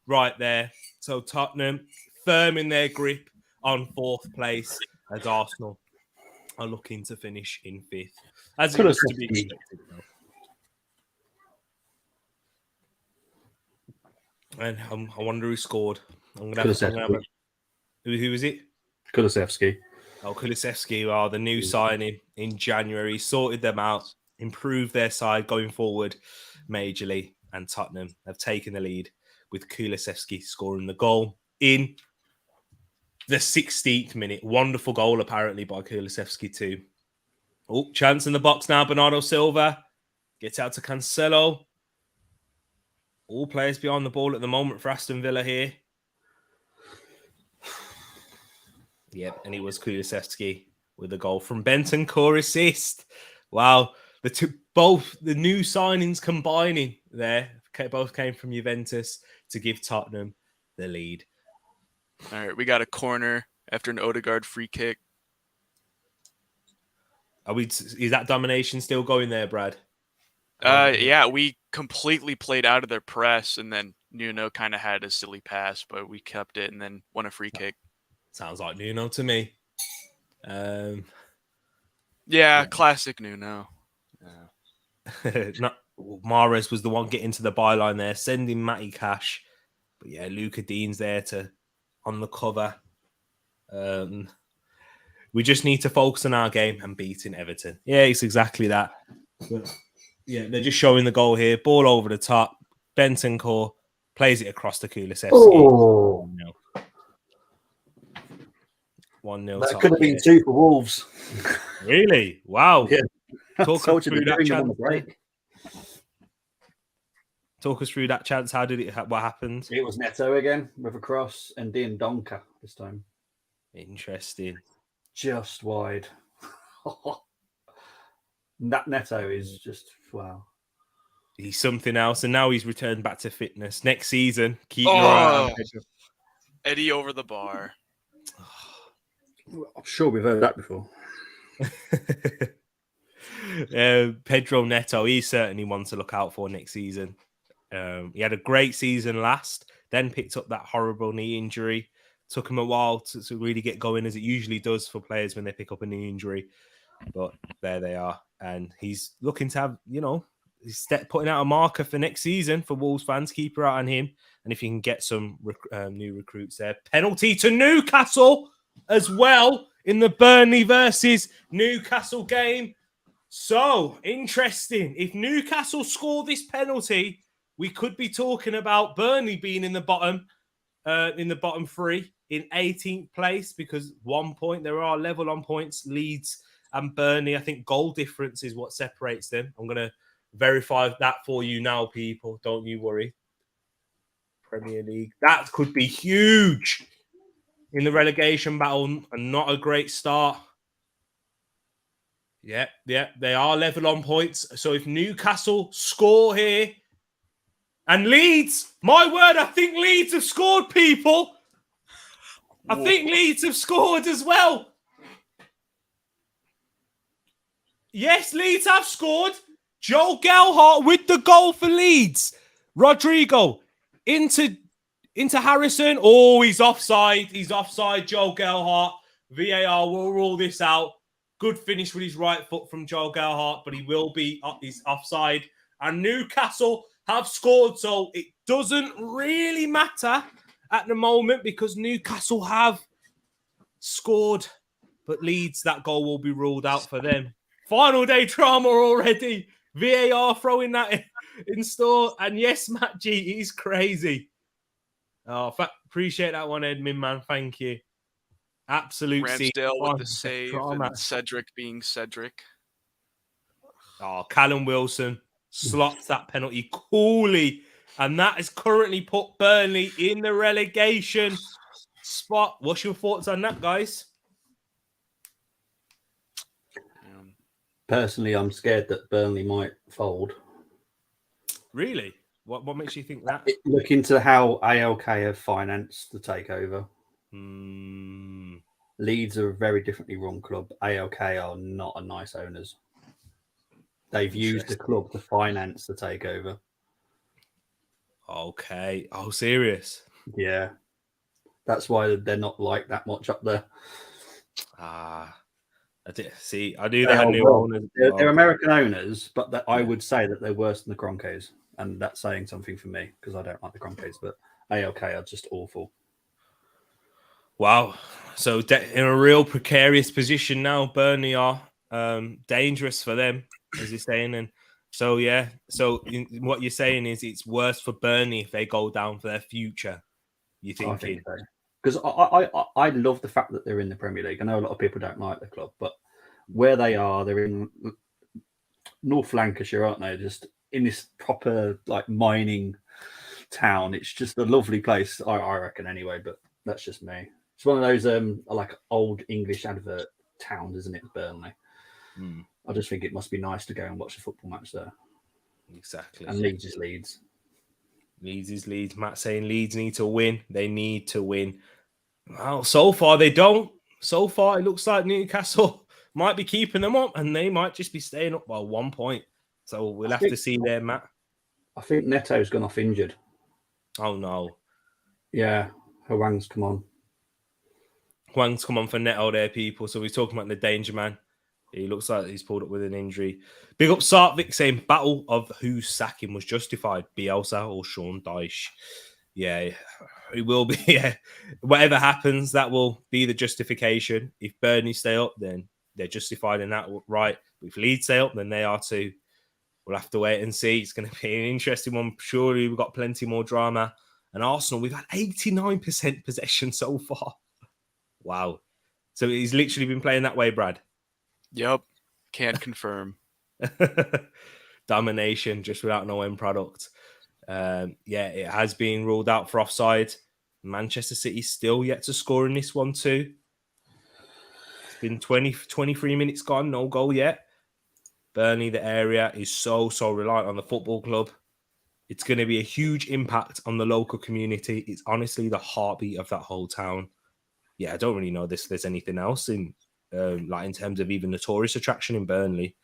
Right there. So Tottenham firm in their grip on 4th place as Arsenal are looking to finish in 5th. As it was to be expected. And I wonder who scored. I'm gonna have who was it? Kulusevski. Oh, Kulusevski are the new signing in January. Sorted them out, improved their side going forward majorly. And Tottenham have taken the lead with Kulusevski scoring the goal in the 16th minute. Wonderful goal, apparently, by Kulusevski too. Oh, chance in the box now. Bernardo Silva gets out to Cancelo. All players behind the ball at the moment for Aston Villa here. Yep, and it was Kulusevski with a goal from Bentancur assist. Wow, both the new signings combining there. Both came from Juventus to give Tottenham the lead. All right, we got a corner after an Odegaard free kick. Is that domination still going there, Brad? Yeah, we completely played out of their press, and then Nuno kind of had a silly pass, but we kept it and then won a free kick. Sounds like Nuno to me. Yeah, classic Nuno. Mahrez was the one getting to the byline there, sending Matty Cash. But yeah, Luca Dean's there on the cover. We just need to focus on our game and beating Everton. Yeah, it's exactly that. But yeah, they're just showing the goal here. Ball over the top. Bentancur Plays it across to Kulusevski. Oh, 1-0. That could have been 2 for Wolves. Really? Wow. Yeah. Talk us through that chance. Break. Talk us through that chance. How did it? What happened? It was Neto again with a cross and Dean Donker this time. Interesting. Just wide. That Neto is just wow. He's something else, and now he's returned back to fitness. Next season, keep your eye on Pedro. Eddie over the bar. I'm sure we've heard that before. Pedro Neto, he's certainly one to look out for next season. He had a great season last, then picked up that horrible knee injury. Took him a while to really get going, as it usually does for players when they pick up a knee injury. But there they are. And he's looking to have, he's putting out a marker for next season for Wolves fans. Keep your eye on him. And if you can get some new recruits there. Penalty to Newcastle as well in the Burnley versus Newcastle game. So interesting. If Newcastle score this penalty, we could be talking about Burnley being in the bottom 3 in 18th place, because 1 point, there are level on points. Leeds and Burnley, I think goal difference is what separates them. I'm going to verify that for you now, people. Don't you worry. Premier League. That could be huge in the relegation battle, and not a great start. Yeah, they are level on points. So if Newcastle score here, and Leeds, my word, I think Leeds have scored, people. I think Leeds have scored as well. Yes, Leeds have scored. Joel Gelhardt with the goal for Leeds. Rodrigo into Harrison. Oh, he's offside. He's offside, Joel Gelhardt. VAR will rule this out. Good finish with his right foot from Joel Gelhardt, but he's offside. And Newcastle have scored, so it doesn't really matter at the moment because Newcastle have scored, but Leeds, that goal will be ruled out for them. Final day drama already. VAR throwing that in store. And yes, Matt G, he's crazy. Oh, appreciate that one, Edmund, man. Thank you. Absolute Ramsdale with the save drama. And Cedric being Cedric. Oh, Callum Wilson slots that penalty coolly. And that has currently put Burnley in the relegation spot. What's your thoughts on that, guys? Personally, I'm scared that Burnley might fold. Really? What makes you think that? Look into how ALK have financed the takeover. Leeds are a very differently run club. ALK are not a nice owners. They've used the club to finance the takeover. Okay. Oh, serious? Yeah. That's why they're not like that much up there. I do that. They're American owners, but I would say that they're worse than the Kroenkes. And that's saying something for me because I don't like the Kroenkes, but ALK are just awful. Wow. So in a real precarious position now, Burnley are dangerous for them, as you're saying. And so, yeah. So what you're saying is it's worse for Burnley if they go down for their future, you thinking? Because I love the fact that they're in the Premier League. I know a lot of people don't like the club, but where they are, they're in North Lancashire, aren't they? Just in this proper like mining town. It's just a lovely place, I reckon anyway, but that's just me. It's one of those like old English advert towns, isn't it, Burnley? I just think it must be nice to go and watch a football match there. Exactly. And Leeds is Leeds. Leeds is Leeds. Matt saying Leeds need to win. They need to win. Well, so far they don't. So far it looks like Newcastle might be keeping them up and they might just be staying up by 1 point. So we'll have to see there, Matt. I think Neto's gone off injured. Oh, no. Yeah. Hwang's come on. Hwang's come on for Neto there, people. So we're talking about the danger man. He looks like he's pulled up with an injury. Big up Sartvik saying battle of whose sacking was justified, Bielsa or Sean Dyche. Yeah, it will be. Yeah. Whatever happens, that will be the justification. If Burnley stay up, then they're justified in that, right? If Leeds stay up, then they are too. We'll have to wait and see. It's going to be an interesting one. Surely we've got plenty more drama And Arsenal, we've had 89% possession so far. Wow. So he's literally been playing that way, Brad. Yep. Can confirm. Domination just without no end product. It has been ruled out for offside. Manchester City still yet to score in this one too. It's been 23 minutes gone, no goal yet. Burnley, the area, is so reliant on the football club. It's going to be a huge impact on the local community. It's honestly the heartbeat of that whole town. Yeah, I don't really know if there's anything else in terms of even the tourist attraction in Burnley.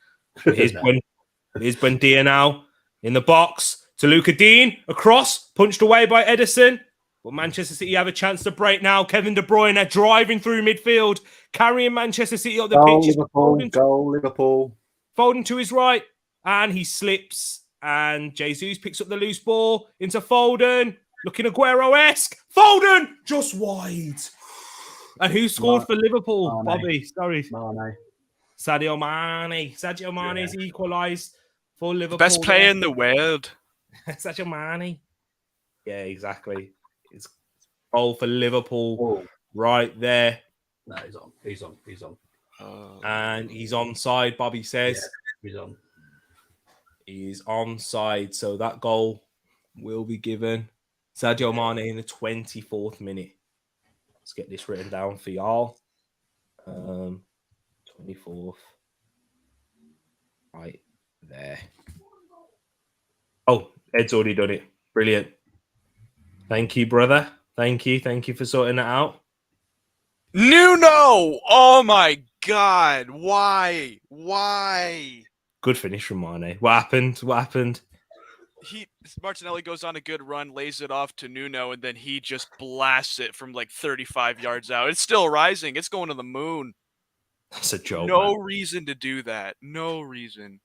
Here's Buendia now in the box to Luca Dean, across, punched away by Edison. But Manchester City have a chance to break now. Kevin De Bruyne driving through midfield, carrying Manchester City up the pitch. Liverpool. Foden to his right, and he slips. And Jesus picks up the loose ball into Foden, looking Aguero-esque. Foden just wide. And who scored for Liverpool? Mane. Bobby, sorry. Mane. Sadio Mane is equalised for Liverpool. Best player in the world. Sadio Mane. Yeah, exactly. It's goal for Liverpool right there. No, he's on. And he's onside, Bobby says. Yeah, he's on. He's onside, so that goal will be given. Sadio Mane in the 24th minute. Let's get this written down for y'all. 24th. Right there. Oh, Ed's already done it. Brilliant. Thank you, brother. Thank you for sorting that out. Nuno! Oh my God! Why? Good finish from Mane. What happened? Martinelli goes on a good run, lays it off to Nuno, and then he just blasts it from like 35 yards out. It's still rising. It's going to the moon. That's a joke. No reason to do that. No reason.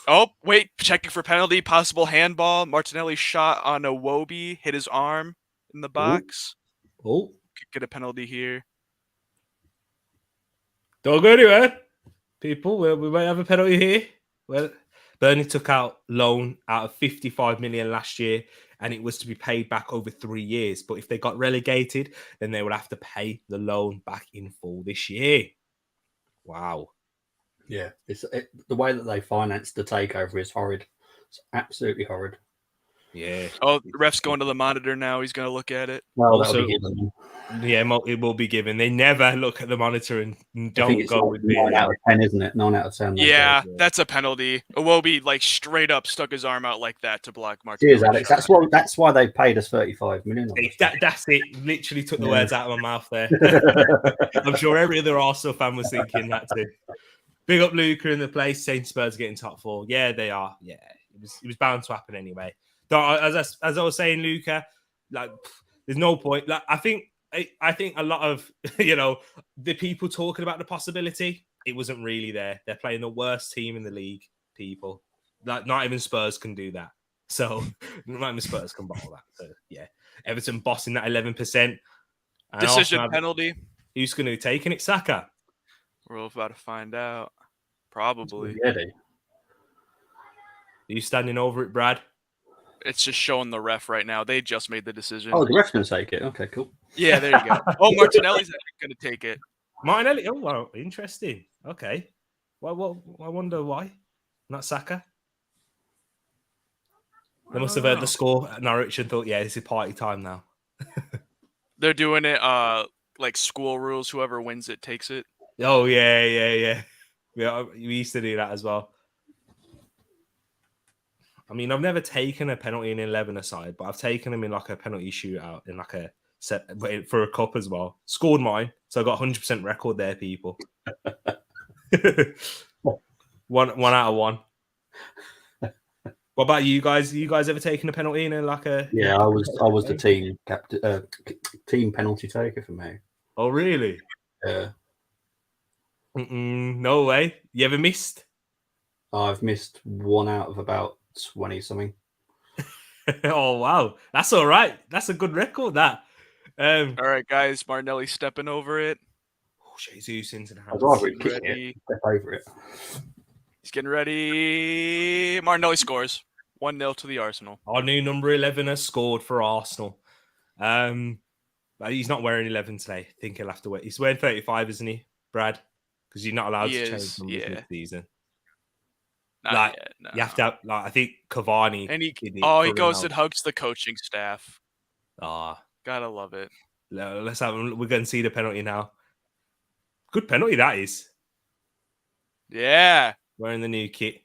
Oh, wait. Checking for penalty. Possible handball. Martinelli shot on Iwobi. Hit his arm in the box. Oh. Could get a penalty here. Don't go anywhere. People, we might have a penalty here. Well, Burnley took out loan out of 55 million last year, and it was to be paid back over 3 years. But if they got relegated, then they would have to pay the loan back in full this year. Wow. Yeah, the way that they financed the takeover is horrid. It's absolutely horrid. Yeah. Oh, the ref's going to the monitor now. He's going to look at it. Well, also, it will be given. They never look at the monitor and don't go with 9 out of 10, isn't it? 9 out of 10. Yeah, that's a penalty. Iwobi straight up stuck his arm out like that to block Martin. Cheers, Alex. That's why they paid us 35 million. That's it. Literally took the words out of my mouth there. I'm sure every other Arsenal fan was thinking that too. Big up Luca in the place, saying Spurs getting top 4. Yeah, they are. Yeah, it was bound to happen anyway. As I was saying, Luca, there's no point. I think a lot of the people talking about the possibility, it wasn't really there. They're playing the worst team in the league. People, not even Spurs can do that. So not even Spurs can bottle that. So yeah, Everton bossing that 11%. Decision penalty. Who's going to take it? Saka. We're all about to find out. Probably. Yeah, Are you standing over it, Brad? It's just showing the ref right now. They just made the decision. Oh, the ref's going to take it. Okay, cool. Yeah, there you go. Oh, Martinelli's going to take it. Martinelli. Oh, wow, interesting. Okay. Well, I wonder why. Not Saka. They must have heard the score at Norwich and thought, yeah, this is party time now. They're doing it like school rules. Whoever wins it takes it. Oh, yeah. We used to do that as well. I mean, I've never taken a penalty in 11-a-side, but I've taken them in a penalty shootout in a set for a cup as well. Scored mine, so I got 100% record there, people. one out of 1. What about you guys? You guys ever taken a penalty in a? Yeah, I was the team captain, team penalty taker for me. Oh, really? Yeah. No way. You ever missed? I've missed 1 out of about 20 something. Oh wow, that's all right. That's a good record. That. All right, guys. Martinelli stepping over it. Oh, Jesus into the house. I'd rather it step over it. He's getting ready. Martinelli scores 1-0 to the Arsenal. Our new number 11 has scored for Arsenal. But he's not wearing 11 today. I think he'll have to wait. He's wearing 35, isn't he, Brad? Because you're not allowed to change numbers mid-season. Not yet, no. You have to have, I think Cavani. And he goes and hugs the coaching staff. Gotta love it. We're going to see the penalty now. Good penalty that is. Yeah. Wearing the new kit.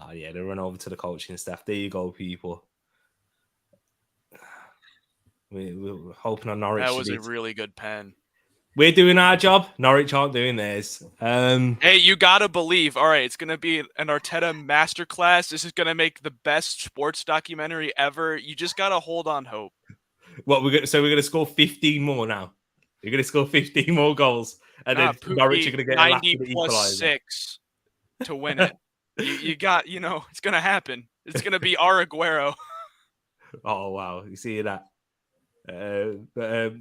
Oh, yeah, they run over to the coaching staff. There you go, people. We're hoping on Norwich. That was a really good pen. We're doing our job. Norwich aren't doing theirs. Hey, you gotta believe. All right, it's gonna be an Arteta masterclass. This is gonna make the best sports documentary ever. You just gotta hold on hope. What we're gonna score 15 more now. You're gonna score 15 more goals, and then Norwich are gonna get 90 plus 6 to win it. you got, it's gonna happen. It's gonna be our Aguero. Oh wow, you see that?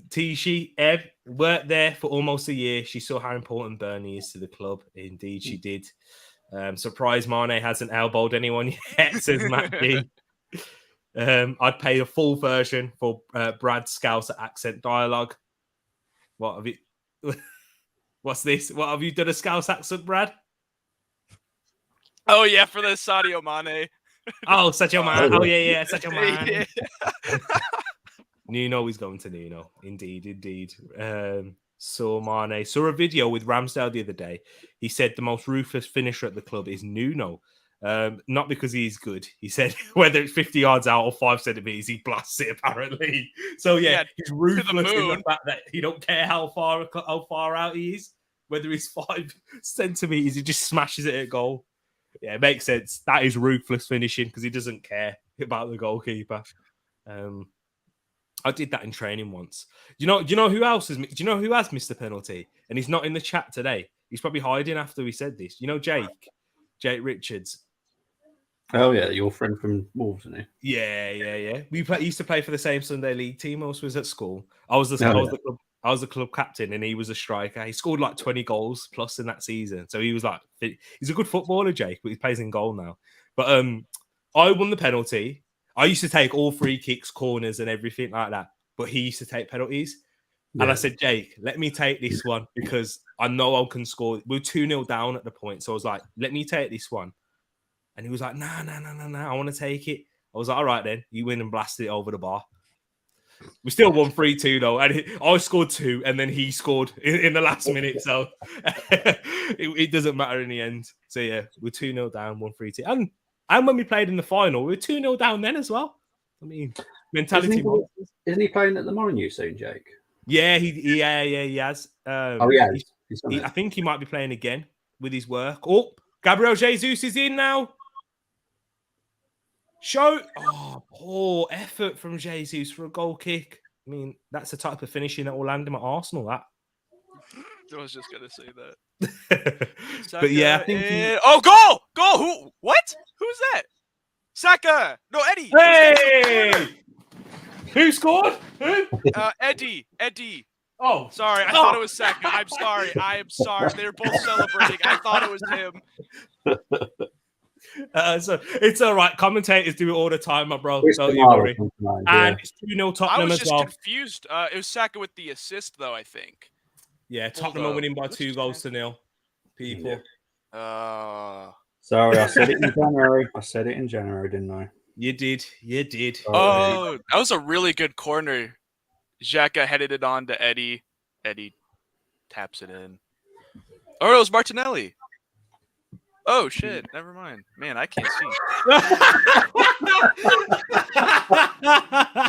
Tishy Ev worked there for almost a year. She saw how important Burnley is to the club. Indeed, she did. Surprised Mane hasn't elbowed anyone yet, says Matt G. I'd pay a full version for Brad's Scouse accent dialogue. What have you? What's this? What have you done a Scouse accent, Brad? Oh yeah, for the Sadio Mane. Oh, Sadio Mane. Oh yeah, Sadio Mane. Yeah. Nuno is going to Nuno. Indeed. Saw Mane. Saw a video with Ramsdale the other day. He said the most ruthless finisher at the club is Nuno. Not because he's good. He said whether it's 50 yards out or 5 centimeters, he blasts it apparently. So yeah, he's ruthless in the fact that he don't care how far out he is. Whether he's 5 centimeters, he just smashes it at goal. Yeah, it makes sense. That is ruthless finishing because he doesn't care about the goalkeeper. I did that in training once. Do you know who else is? Do you know who has missed a penalty? And he's not in the chat today. He's probably hiding after we said this. You know, Jake Richards. Oh yeah, your friend from Wolves, isn't he? Yeah. We used to play for the same Sunday League team. I was at school. I was the club captain, and he was a striker. He scored like 20 goals plus in that season. So he was like, he's a good footballer, Jake, but he plays in goal now. But I won the penalty. I used to take all free kicks, corners, and everything like that. But he used to take penalties. Yeah. And I said, Jake, let me take this one because I know I can score. We were 2-0 down at the point. So I was like, let me take this one. And he was like, no, I want to take it. I was like, all right, then. You win and blasted it over the bar. We still won 3-2, though. And I scored 2, and then he scored in the last minute. So it doesn't matter in the end. So, yeah, we're 2-0 down, 1-3-2. And when we played in the final, we were 2-0 down then as well. I mean, mentality. Isn't he playing at the Molineux soon, Jake? Yeah, he has. He has. I think he might be playing again with his work. Oh, Gabriel Jesus is in now. Poor effort from Jesus for a goal kick. I mean, that's the type of finishing that will land him at Arsenal, that. I was just going to say that. But yeah, I think... Goal! Who? What? Who's that? Saka! No, Eddie! Hey! Who scored? Who? Eddie. Oh. Sorry, I thought it was Saka. I'm sorry. They were both celebrating. I thought it was him. So it's all right. Commentators do it all the time, my bro. Don't you worry. And it's 2-0 Tottenham as well. I was just confused. It was Saka with the assist, though, I think. Yeah, Tottenham are winning by 2-0. People. Sorry, I said it in January. Didn't I? You did. Oh, that was a really good corner. Xhaka headed it on to Eddie. Eddie taps it in. Oh, it was Martinelli. Oh, shit. Never mind. Man, I can't see.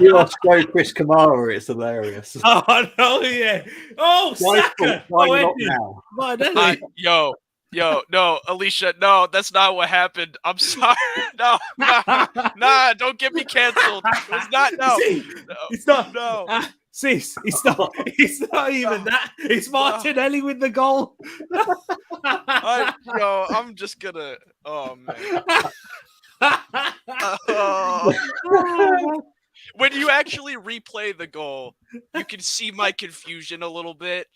You are so Chris Kamara. It's hilarious. Oh, no, yeah. Oh, Saka. No, Alicia, no, that's not what happened. I'm sorry. No, nah, don't get me canceled. It's not, no. It's not. No. Sis, it's not even that. It's Martinelli with the goal. I'm just gonna. Oh man. When you actually replay the goal, you can see my confusion a little bit.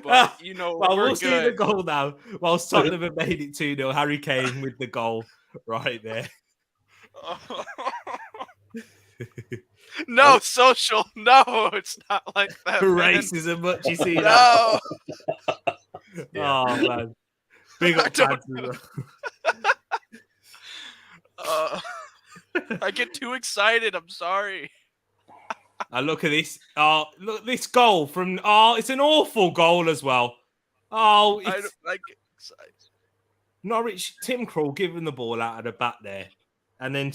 But we'll see the goal now. Whilst Tottenham have made it 2-0, Harry Kane with the goal right there. No, social. No, it's not like that. Racism, much you see that. No. Yeah. Oh man, big up don't fans as well. I get too excited. I'm sorry. And look at this. Oh, look at this goal from. Oh, it's an awful goal as well. Oh, I it's get excited. Norwich. Tim Krul giving the ball out of the back there, and then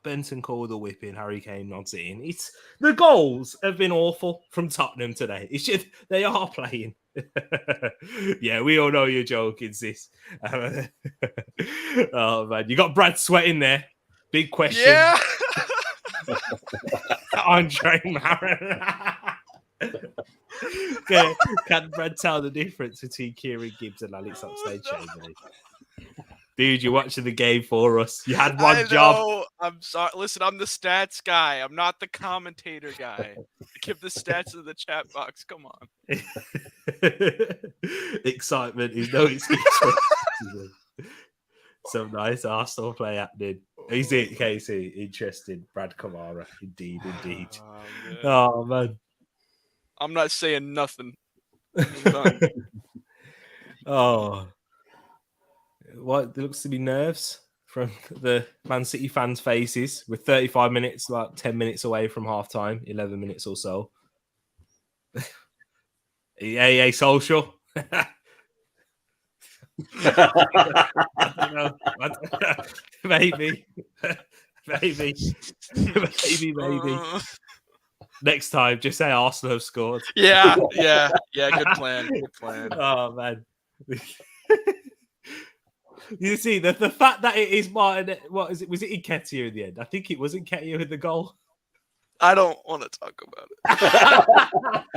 Benson called the whipping. Harry Kane nods it in. It's the goals have been awful from Tottenham today. It's just they are playing. Yeah, we all know you're joking, sis. Oh man, you got Brad sweating there. Big question. Yeah. Andre Marin. Can Brad tell the difference between Kieran Gibbs and Alex Oxlade-Chamberlain? Dude, you're watching the game for us. You had one job. I'm sorry. Listen, I'm the stats guy. I'm not the commentator guy. Give the stats in the chat box. Come on. Excitement is no excuse. Some nice Arsenal play happening. Is it, Casey? Interesting. Brad Kamara. Indeed. Oh, man. I'm not saying nothing. I'm done. Oh. What? There looks to be nerves from the Man City fans' faces with 35 minutes, like 10 minutes away from half time, 11 minutes or so. EA social. I don't know. Maybe. Next time, just say Arsenal have scored. Yeah. Good plan. Oh man. You see the fact that it is Martin. What is it? Was it Nketiah in the end? I think it was Nketiah with the goal. I don't want to talk about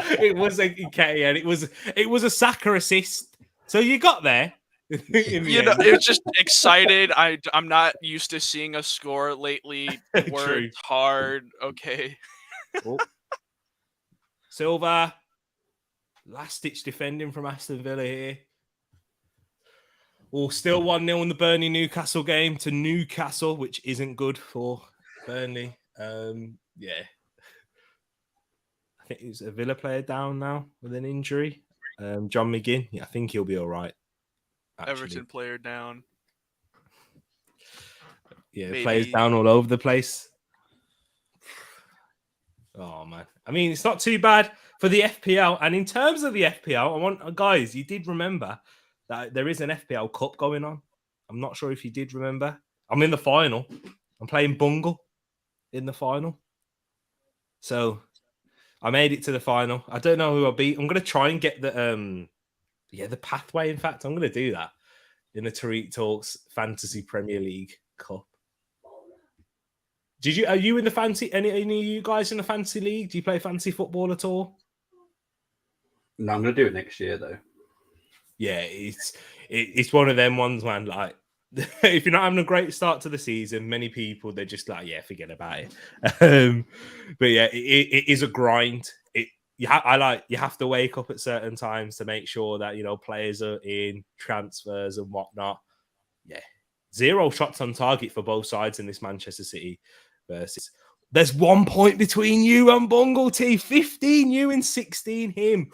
it. It was Nketiah, and it was a Saka assist. So you got there. It was just excited. I'm not used to seeing a score lately. Worked hard. Okay. Oh. Silva, last ditch defending from Aston Villa here. Oh, still 1-0 in the Burnley Newcastle game to Newcastle, which isn't good for Burnley. Yeah. I think it's a Villa player down now with an injury. John McGinn. Yeah, I think he'll be all right. Actually. Everton player down. Yeah, maybe. Players down all over the place. Oh, man. I mean, it's not too bad for the FPL. And in terms of the FPL, guys, you did remember that there is an FPL Cup going on. I'm not sure if you did remember. I'm in the final. I'm playing Bungle in the final. So I made it to the final. I don't know who I'll beat. I'm going to try and get the pathway. In fact, I'm going to do that in the Tereak Talks Fantasy Premier League Cup. Are you in the fancy? Any of you guys in the fantasy league? Do you play fantasy football at all? No, I'm going to do it next year though. Yeah, it's one of them ones, man. Like, if you're not having a great start to the season, many people they're just like, yeah, forget about it. But yeah, it is a grind. You have to wake up at certain times to make sure that players are in transfers and whatnot. Yeah, 0 shots on target for both sides in this Manchester City versus. There's 1 point between you and Bungle T. 15 you and 16 him.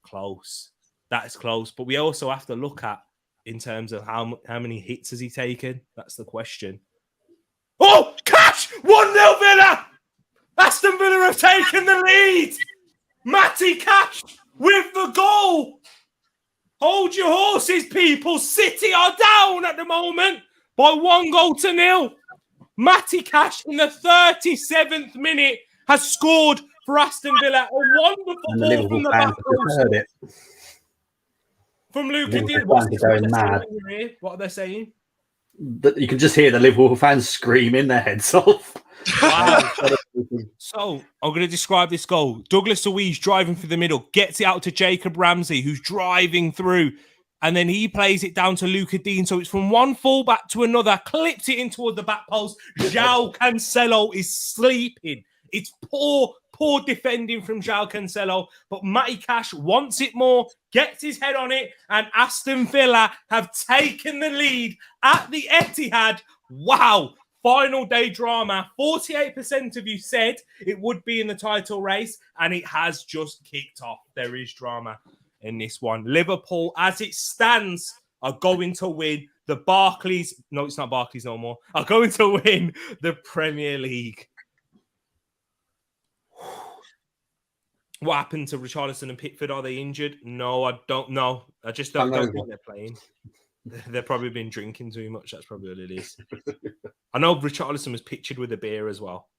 Close. That is close. But we also have to look at in terms of how many hits has he taken. That's the question. Oh, catch! 1-0 Villa! Aston Villa have taken the lead! Matty Cash with the goal! Hold your horses, people. City are down at the moment by 1-0. Matty Cash in the 37th minute has scored for Aston Villa. A wonderful ball from the back post. From Luca Dean. What are they saying? You can just hear the Liverpool fans screaming their heads off. Wow. So I'm going to describe this goal. Douglas Luiz driving through the middle, gets it out to Jacob Ramsey, who's driving through, and then he plays it down to Luca Dean. So it's from one fullback to another, clips it in toward the back post. João Cancelo is sleeping. It's poor defending from João Cancelo, but Matty Cash wants it more, gets his head on it, and Aston Villa have taken the lead at the Etihad Wow. Final day drama. 48% of you said it would be in the title race, and it has just kicked off. There is drama in this one. Liverpool, as it stands, are going to win the Barclays. No, it's not Barclays no more. Are going to win the Premier League. What happened to Richarlison and Pickford? Are they injured? No, I don't know. I just don't think they're playing. They've probably been drinking too much. That's probably what it is. I know Richarlison was pictured with a beer as well.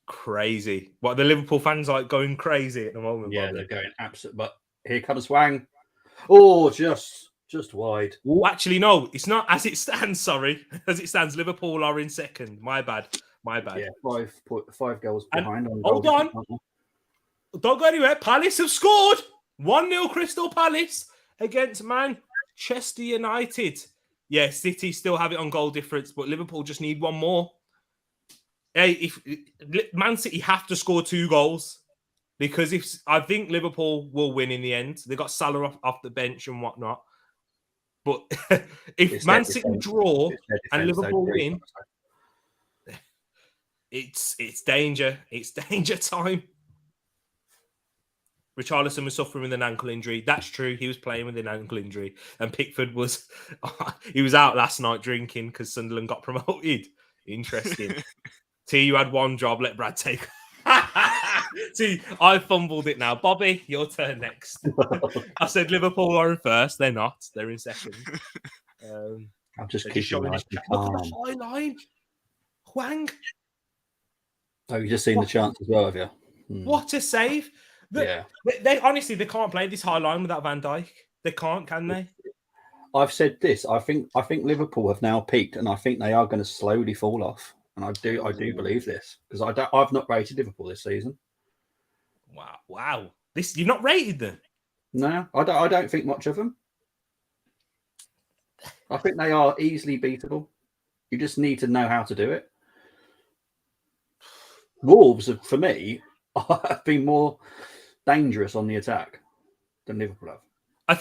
Crazy. What, the Liverpool fans like going crazy at the moment? Yeah, Bobby? they're going absolute. But here comes Wang. Oh, just wide. Well, actually, no, it's not as it stands. Sorry, as it stands, Liverpool are in second. My bad. Yeah, 5 goals behind. Hold on. Don't go anywhere. Palace have scored 1-0. Crystal Palace against Manchester United. Yeah, City still have it on goal difference, but Liverpool just need one more. Hey, if Man City have to score 2 goals, because I think Liverpool will win in the end. They got Salah off the bench and whatnot. But if Man City draw and Liverpool win, it's danger. It's danger time. Richarlison was suffering with an ankle injury. That's true. He was playing with an ankle injury. And Pickford was out last night drinking because Sunderland got promoted. Interesting. T, you had one job. Let Brad take. See, I fumbled it now. Bobby, your turn next. I said Liverpool are in first. They're not. They're in second. I'm just keeping Look at the high line. Huang. Oh, you've just seen the chance as well, have you? What a save. They honestly, they can't play this high line without Van Dijk. They can't, can they? I've said this. I think Liverpool have now peaked, and I think they are going to slowly fall off. And I do believe this because I've not rated Liverpool this season. Wow. This you've not rated them? No, I don't think much of them. I think they are easily beatable. You just need to know how to do it. Wolves, for me, have been more dangerous on the attack than Liverpool have. I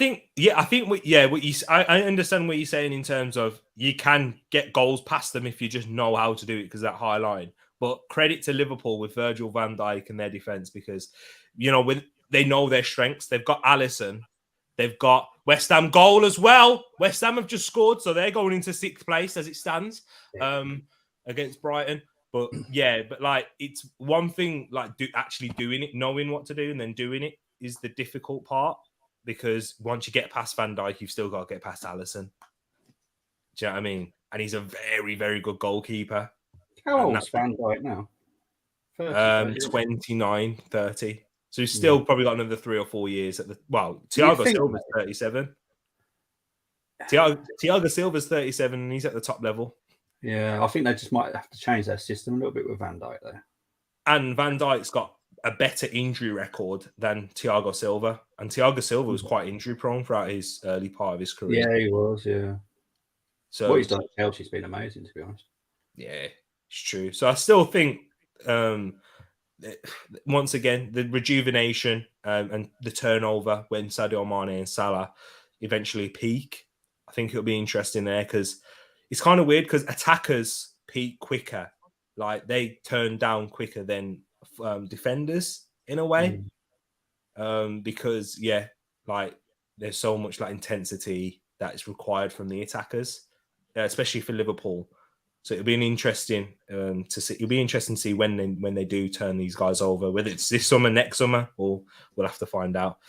understand what you're saying in terms of you can get goals past them if you just know how to do it because that high line. But credit to Liverpool with Virgil van Dijk and their defense because, they know their strengths. They've got Alisson. They've got West Ham goal as well. West Ham have just scored, so they're going into 6th place as it stands against Brighton. But it's one thing actually doing it, knowing what to do, and then doing it is the difficult part. Because once you get past Van Dijk, you've still got to get past Alisson. Do you know what I mean? And he's a very, very good goalkeeper. How old is Van Dijk now? 29, 30. So he's still probably got another 3 or 4 years at the... Well, Thiago Silva's 37. Thiago Silva's 37 and he's at the top level. Yeah, I think they just might have to change their system a little bit with Van Dijk there. And Van Dijk's got a better injury record than Thiago Silva. And Thiago Silva was quite injury prone throughout his early part of his career. Yeah, he was, yeah. So what he's done at Chelsea's been amazing, to be honest. Yeah, it's true. So I still think, once again, the rejuvenation and the turnover when Sadio Mane and Salah eventually peak, I think it'll be interesting there because it's kind of weird because attackers peak quicker. Like they turn down quicker than defenders in a way, because there's so much intensity that is required from the attackers, especially for Liverpool. So it'll be interesting to see. It'll be interesting to see when they do turn these guys over, whether it's this summer, next summer, or we'll have to find out.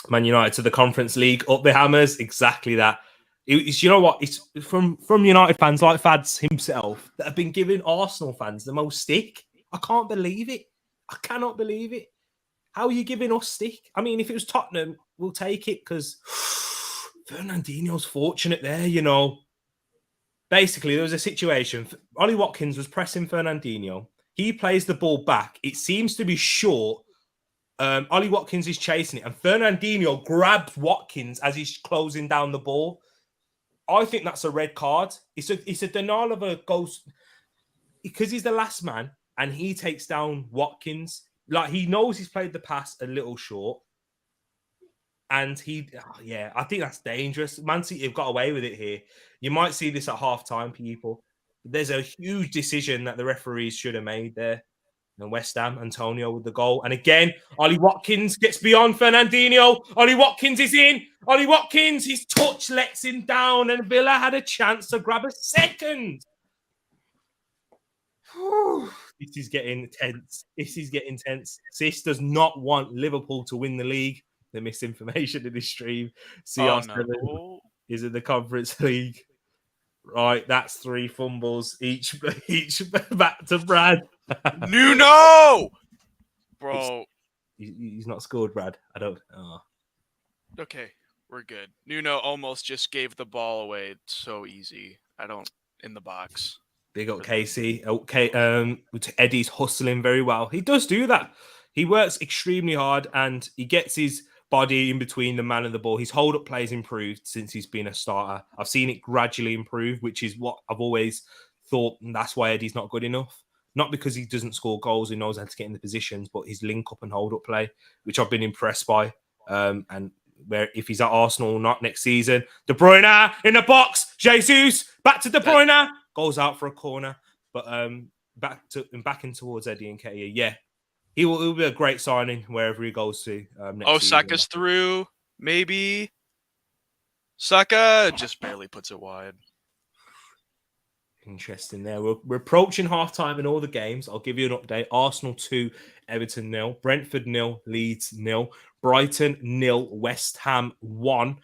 Man United to the Conference League, up the hammers, exactly that. It's it's from United fans like Fads himself that have been giving Arsenal fans the most stick. I can't believe it. I cannot believe it. How are you giving us stick? I mean, if it was Tottenham, we'll take it because Fernandinho's fortunate there, Basically, there was a situation. Ollie Watkins was pressing Fernandinho. He plays the ball back. It seems to be short. Ollie Watkins is chasing it, and Fernandinho grabs Watkins as he's closing down the ball. I think that's a red card. It's a denial of a goal because he's the last man and he takes down Watkins. Like he knows he's played the pass a little short. And I think that's dangerous. Man City have got away with it here. You might see this at half-time, people. There's a huge decision that the referees should have made there. And West Ham, Antonio with the goal. And again, Ollie Watkins gets beyond Fernandinho. Ollie Watkins is in. Ollie Watkins, his touch lets him down. And Villa had a chance to grab a second. This is getting tense. Sis does not want Liverpool to win the league. The misinformation in this stream. CR7 is in the Conference League. Right, that's 3 fumbles each back to Brad. Nuno! Bro. He's not scored, Brad. I don't. Oh. Okay, we're good. Nuno almost just gave the ball away so easy. In the box. Big up Casey. Okay, Eddie's hustling very well. He does do that. He works extremely hard and he gets his body in between the man and the ball. His hold-up play has improved since he's been a starter. I've seen it gradually improve, which is what I've always thought, and that's why Eddie's not good enough. Not because he doesn't score goals, he knows how to get in the positions, but his link-up and hold-up play, which I've been impressed by. And where if he's at Arsenal or not next season, De Bruyne in the box, Jesus, back to De Bruyne, goes out for a corner, but back in towards Eddie and Nketiah. Yeah, he'll be a great signing wherever he goes to. Next Saka's through, maybe. Saka just barely puts it wide. Interesting there. We're approaching half-time in all the games. I'll give you an update. Arsenal 2, Everton 0, Brentford 0, Leeds 0, Brighton 0, West Ham 1,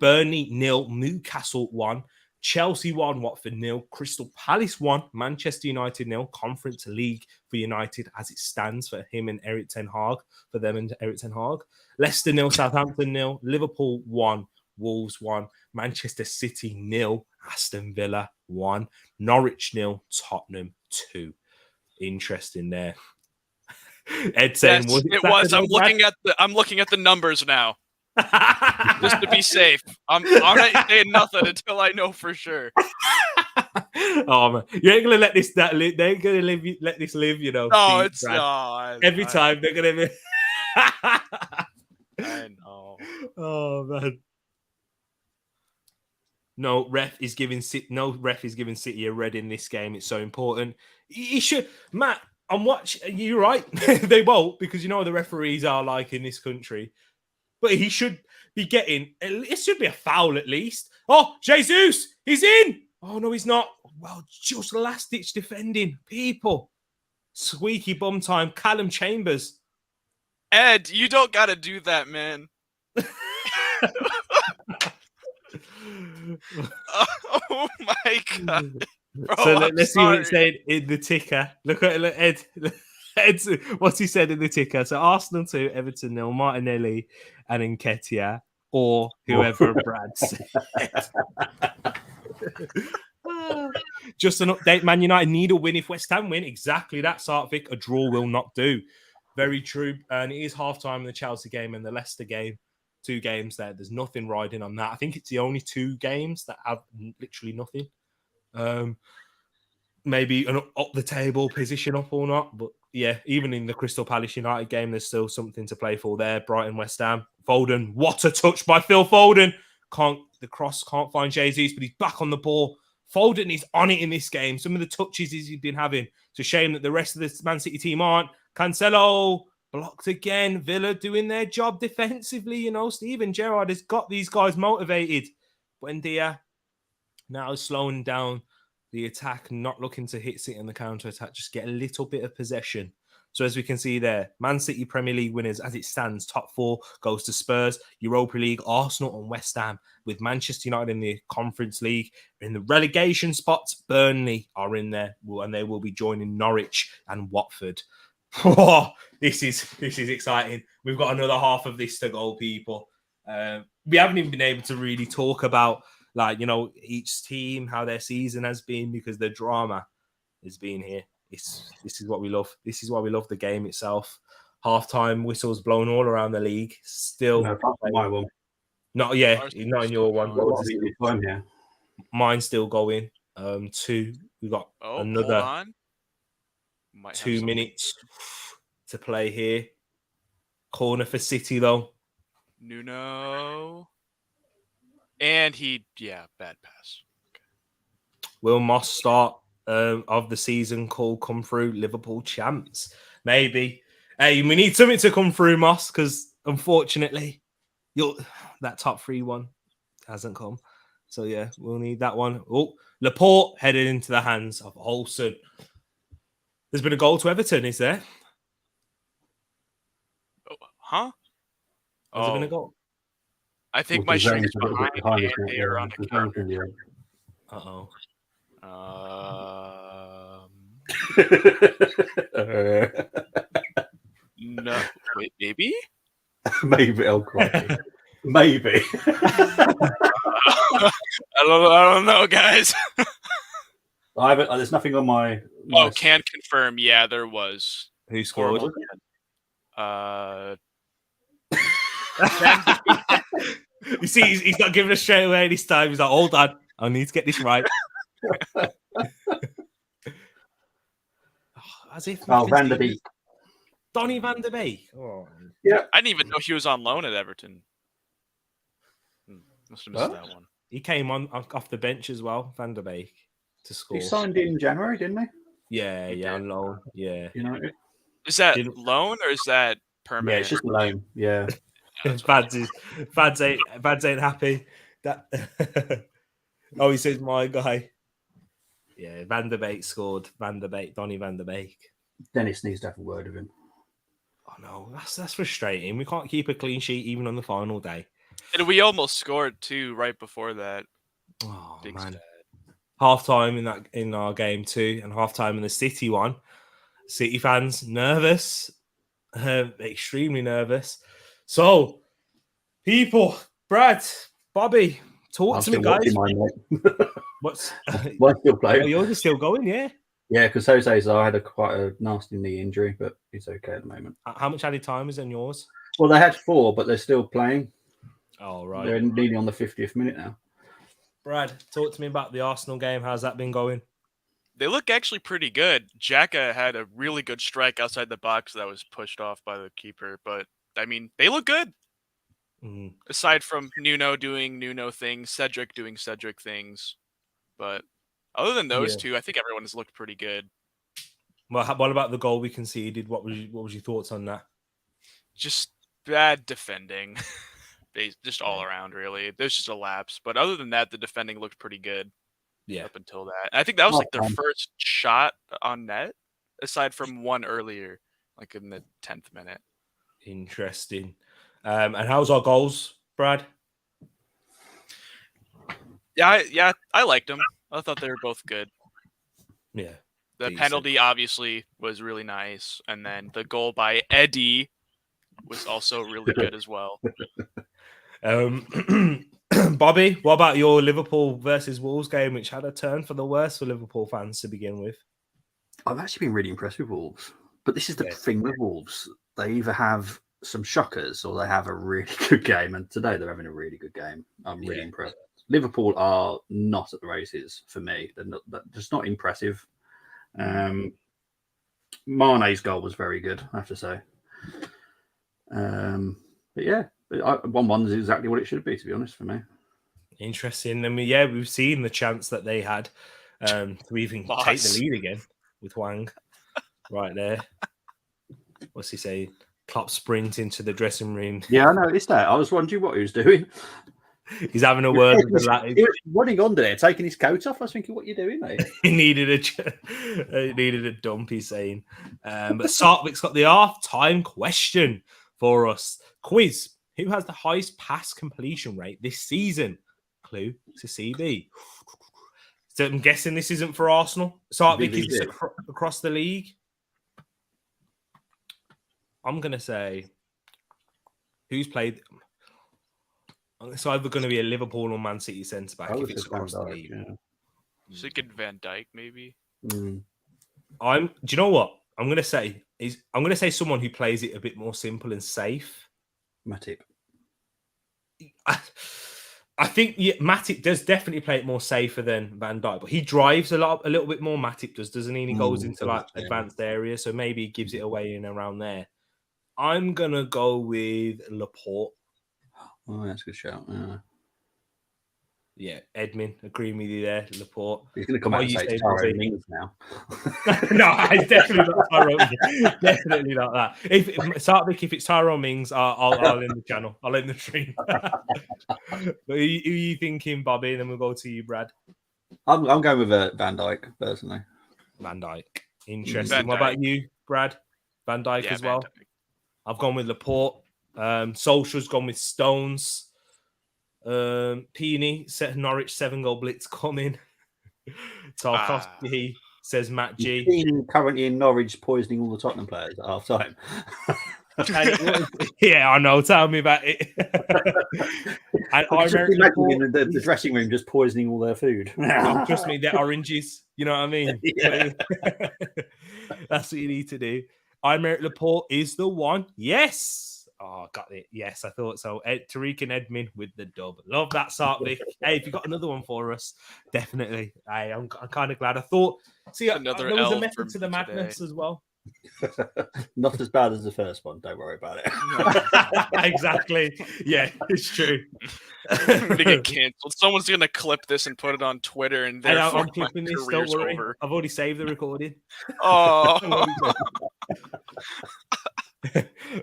Burnley 0, Newcastle 1, Chelsea 1, Watford 0, Crystal Palace 1, Manchester United 0, Conference League for United as it stands for him and Eric Ten Hag, for them and Eric Ten Hag. Leicester 0, Southampton 0, Liverpool 1, Wolves 1, Manchester City 0, Aston Villa 1, Norwich 0, Tottenham 2. Interesting there. Ed saying, yes, it was. I'm looking at the numbers now. Just to be safe. I'm not saying nothing until I know for sure. Oh man, you ain't gonna let this live. They ain't gonna let this live. You know. No, it's not. Every time they're gonna be. I know. Oh man. No ref is giving City a red in this game. It's so important. He should, Matt. I'm watching. You're right. They won't, because you know what the referees are like in this country. But he should be getting. It should be a foul at least. Oh, Jesus, he's in. Oh no, he's not. Well, just last ditch defending, people. Squeaky bum time. Callum Chambers. Ed, you don't gotta do that, man. Oh my god. Bro, so let's see what it said in the ticker. Look at Ed. Ed's, what's he said in the ticker? So Arsenal 2, Everton 0, Martinelli and Nketiah, or whoever Brad said. Just an update. Man United need a win if West Ham win. Exactly that, Sartvik. A draw will not do. Very true. And it is half-time in the Chelsea game and the Leicester game. 2 games there. There's nothing riding on that. I think it's the only 2 games that have literally nothing. Maybe an up the table position up or not, but yeah, even in the Crystal Palace United game, there's still something to play for there. Brighton, West Ham, Foden, what a touch by Phil Foden! The cross can't find Jesus, but he's back on the ball. Foden is on it in this game. Some of the touches he's been having. It's a shame that the rest of the Man City team aren't. Cancelo blocked again. Villa doing their job defensively. You know, Steven Gerrard has got these guys motivated. Buendia now slowing down the attack, not looking to hit City on the counter-attack, just get a little bit of possession. So as we can see there, Man City Premier League winners as it stands, top 4 goes to Spurs, Europa League, Arsenal and West Ham, with Manchester United in the Conference League. In the relegation spots, Burnley are in there, and they will be joining Norwich and Watford. Oh, this is exciting. We've got another half of this to go, people. We haven't even been able to really talk about, like, you know, each team, how their season has been, because the drama has been here. This is what we love. This is why we love the game itself. Halftime whistles blown all around the league. Still, no, my one. Not in your one. Yeah. Mine's still going. 2. We got another 2 minutes to play here. Corner for City though. Nuno. And bad pass. Will Moss start of the season call come through? Liverpool champs? Maybe. Hey, we need something to come through, Moss, because unfortunately, that top 3 one hasn't come. So yeah, we'll need that one. Oh, Laporte headed into the hands of Olsen. There's been a goal to Everton, is there? Huh? Has there been a goal? I think my screen is behind and they are on the camera. counter. Uh-oh. No, wait, maybe? Maybe, oh crikey. Maybe. I don't know, guys. I haven't. There's nothing on my. Can confirm. Yeah, there was. Who scored? You see, he's not giving us straight away this time. He's like, hold on, I need to get this right. As if Van der Beek. Donny Van der Beek. Oh. Yeah. I didn't even know he was on loan at Everton. Must have missed that one. He came on off the bench as well, Van der Beek, to score. He signed in January, didn't he? Yeah, on loan. Yeah. Is that loan or is that permanent? Yeah, it's just a loan. Yeah. Fads ain't happy. He says my guy. Yeah, Van der Beek scored. Donny Van der Beek. Dennis needs to have a word with him. Oh no, that's frustrating. We can't keep a clean sheet even on the final day. And we almost scored too right before that. Oh man. Half time in our game 2 and half time in the City one. City fans nervous. Extremely nervous. So, people, Brad, Bobby, talk to me, guys. What's still playing? Oh, yours is still going, yeah? Yeah, because Jose's I had quite a nasty knee injury, but he's okay at the moment. How much added time is in yours? Well, they had 4, but they're still playing. Oh, right. They're nearly on the 50th minute now. Brad, talk to me about the Arsenal game. How's that been going? They look actually pretty good. Xhaka had a really good strike outside the box that was pushed off by the keeper, but I mean, they look good. Mm. Aside from Nuno doing Nuno things, Cedric doing Cedric things, but other than those two, I think everyone has looked pretty good. Well, what about the goal we conceded? What was your thoughts on that? Just bad defending, just all around. Really, there's just a lapse, but other than that, the defending looked pretty good. Yeah, up until that, I think that was like their first shot on net, aside from one earlier, like in the 10th minute. Interesting. And how's our goals, Brad? Yeah, I liked them. I thought they were both good. Yeah. The penalty obviously was really nice, and then the goal by Eddie was also really good as well. Bobby, what about your Liverpool versus Wolves game, which had a turn for the worse for Liverpool fans to begin with? I've actually been really impressed with Wolves, but this is the thing with Wolves. They either have some shockers or they have a really good game, and today they're having a really good game. I'm really impressed. Liverpool are not at the races for me. They're just not impressive. Mane's goal was very good, I have to say. But yeah, 1-1 is exactly what it should be, to be honest, for me. Interesting. I mean, we've seen the chance that they had to even take the lead again with Wang right there. What's he saying? Klopp sprint into the dressing room. Yeah, I noticed that. I was wondering what he was doing. He's having a word with the lad. He was running on there, taking his coat off. I was thinking, what are you doing, mate? He needed a dump, he's saying. But Sartwick's got the half-time question for us. Quiz. Who has the highest pass completion rate this season? Clue to CB. So I'm guessing this isn't for Arsenal. Sartwick is across the league. I'm going to say who's played. It's either going to be a Liverpool or Man City centre back if it's across the league. Yeah. Thinking Van Dijk, maybe. Do you know what I'm going to say? I'm going to say someone who plays it a bit more simple and safe. Matip. I think Matip does definitely play it more safer than Van Dijk, but he drives a little bit more. Matip doesn't he? And he goes into advanced areas, so maybe he gives it away in around there. I'm gonna go with Laporte. Oh, that's a good shout. Yeah, Edmund, agreeing with you there. Laporte. He's going to come What out are and you say it's saying, Tyrone Bobby? Mings now. No, it's definitely not Tyrone Mings. Definitely not that. If it's Tyrone Mings, I'll end the channel. I'll end the stream. But who are you thinking, Bobby? And then we'll go to you, Brad. I'm going with Van Dijk, personally. Van Dijk. Interesting. Van What about Dijk. you, Brad? Van Dijk Yeah, as Van well? Dijk. I've gone with Laporte. Solskjaer's gone with Stones. Peony said Norwich 7-goal blitz coming. Tarkovsky says Matt G. He's currently in Norwich poisoning all the Tottenham players at half time. Yeah, I know. Tell me about it. And I just imagine in the dressing room just poisoning all their food. No, trust me, they're oranges. You know what I mean? Yeah. That's what you need to do. Aymeric Laporte is the one. Yes. Oh, got it. Yes, I thought so. Tereak and Edmund with the dub. Love that, Sartvic. Hey, if you got another one for us, definitely. Hey, I'm kind of glad. I thought, see, there was a method to the madness as well. Not as bad as the first one. Don't worry about it. Exactly. Yeah, it's true. I'm gonna get canceled. Someone's gonna clip this and put it on Twitter, and therefore I'm clipping this. Don't worry. Over. I've already saved the recording. Oh,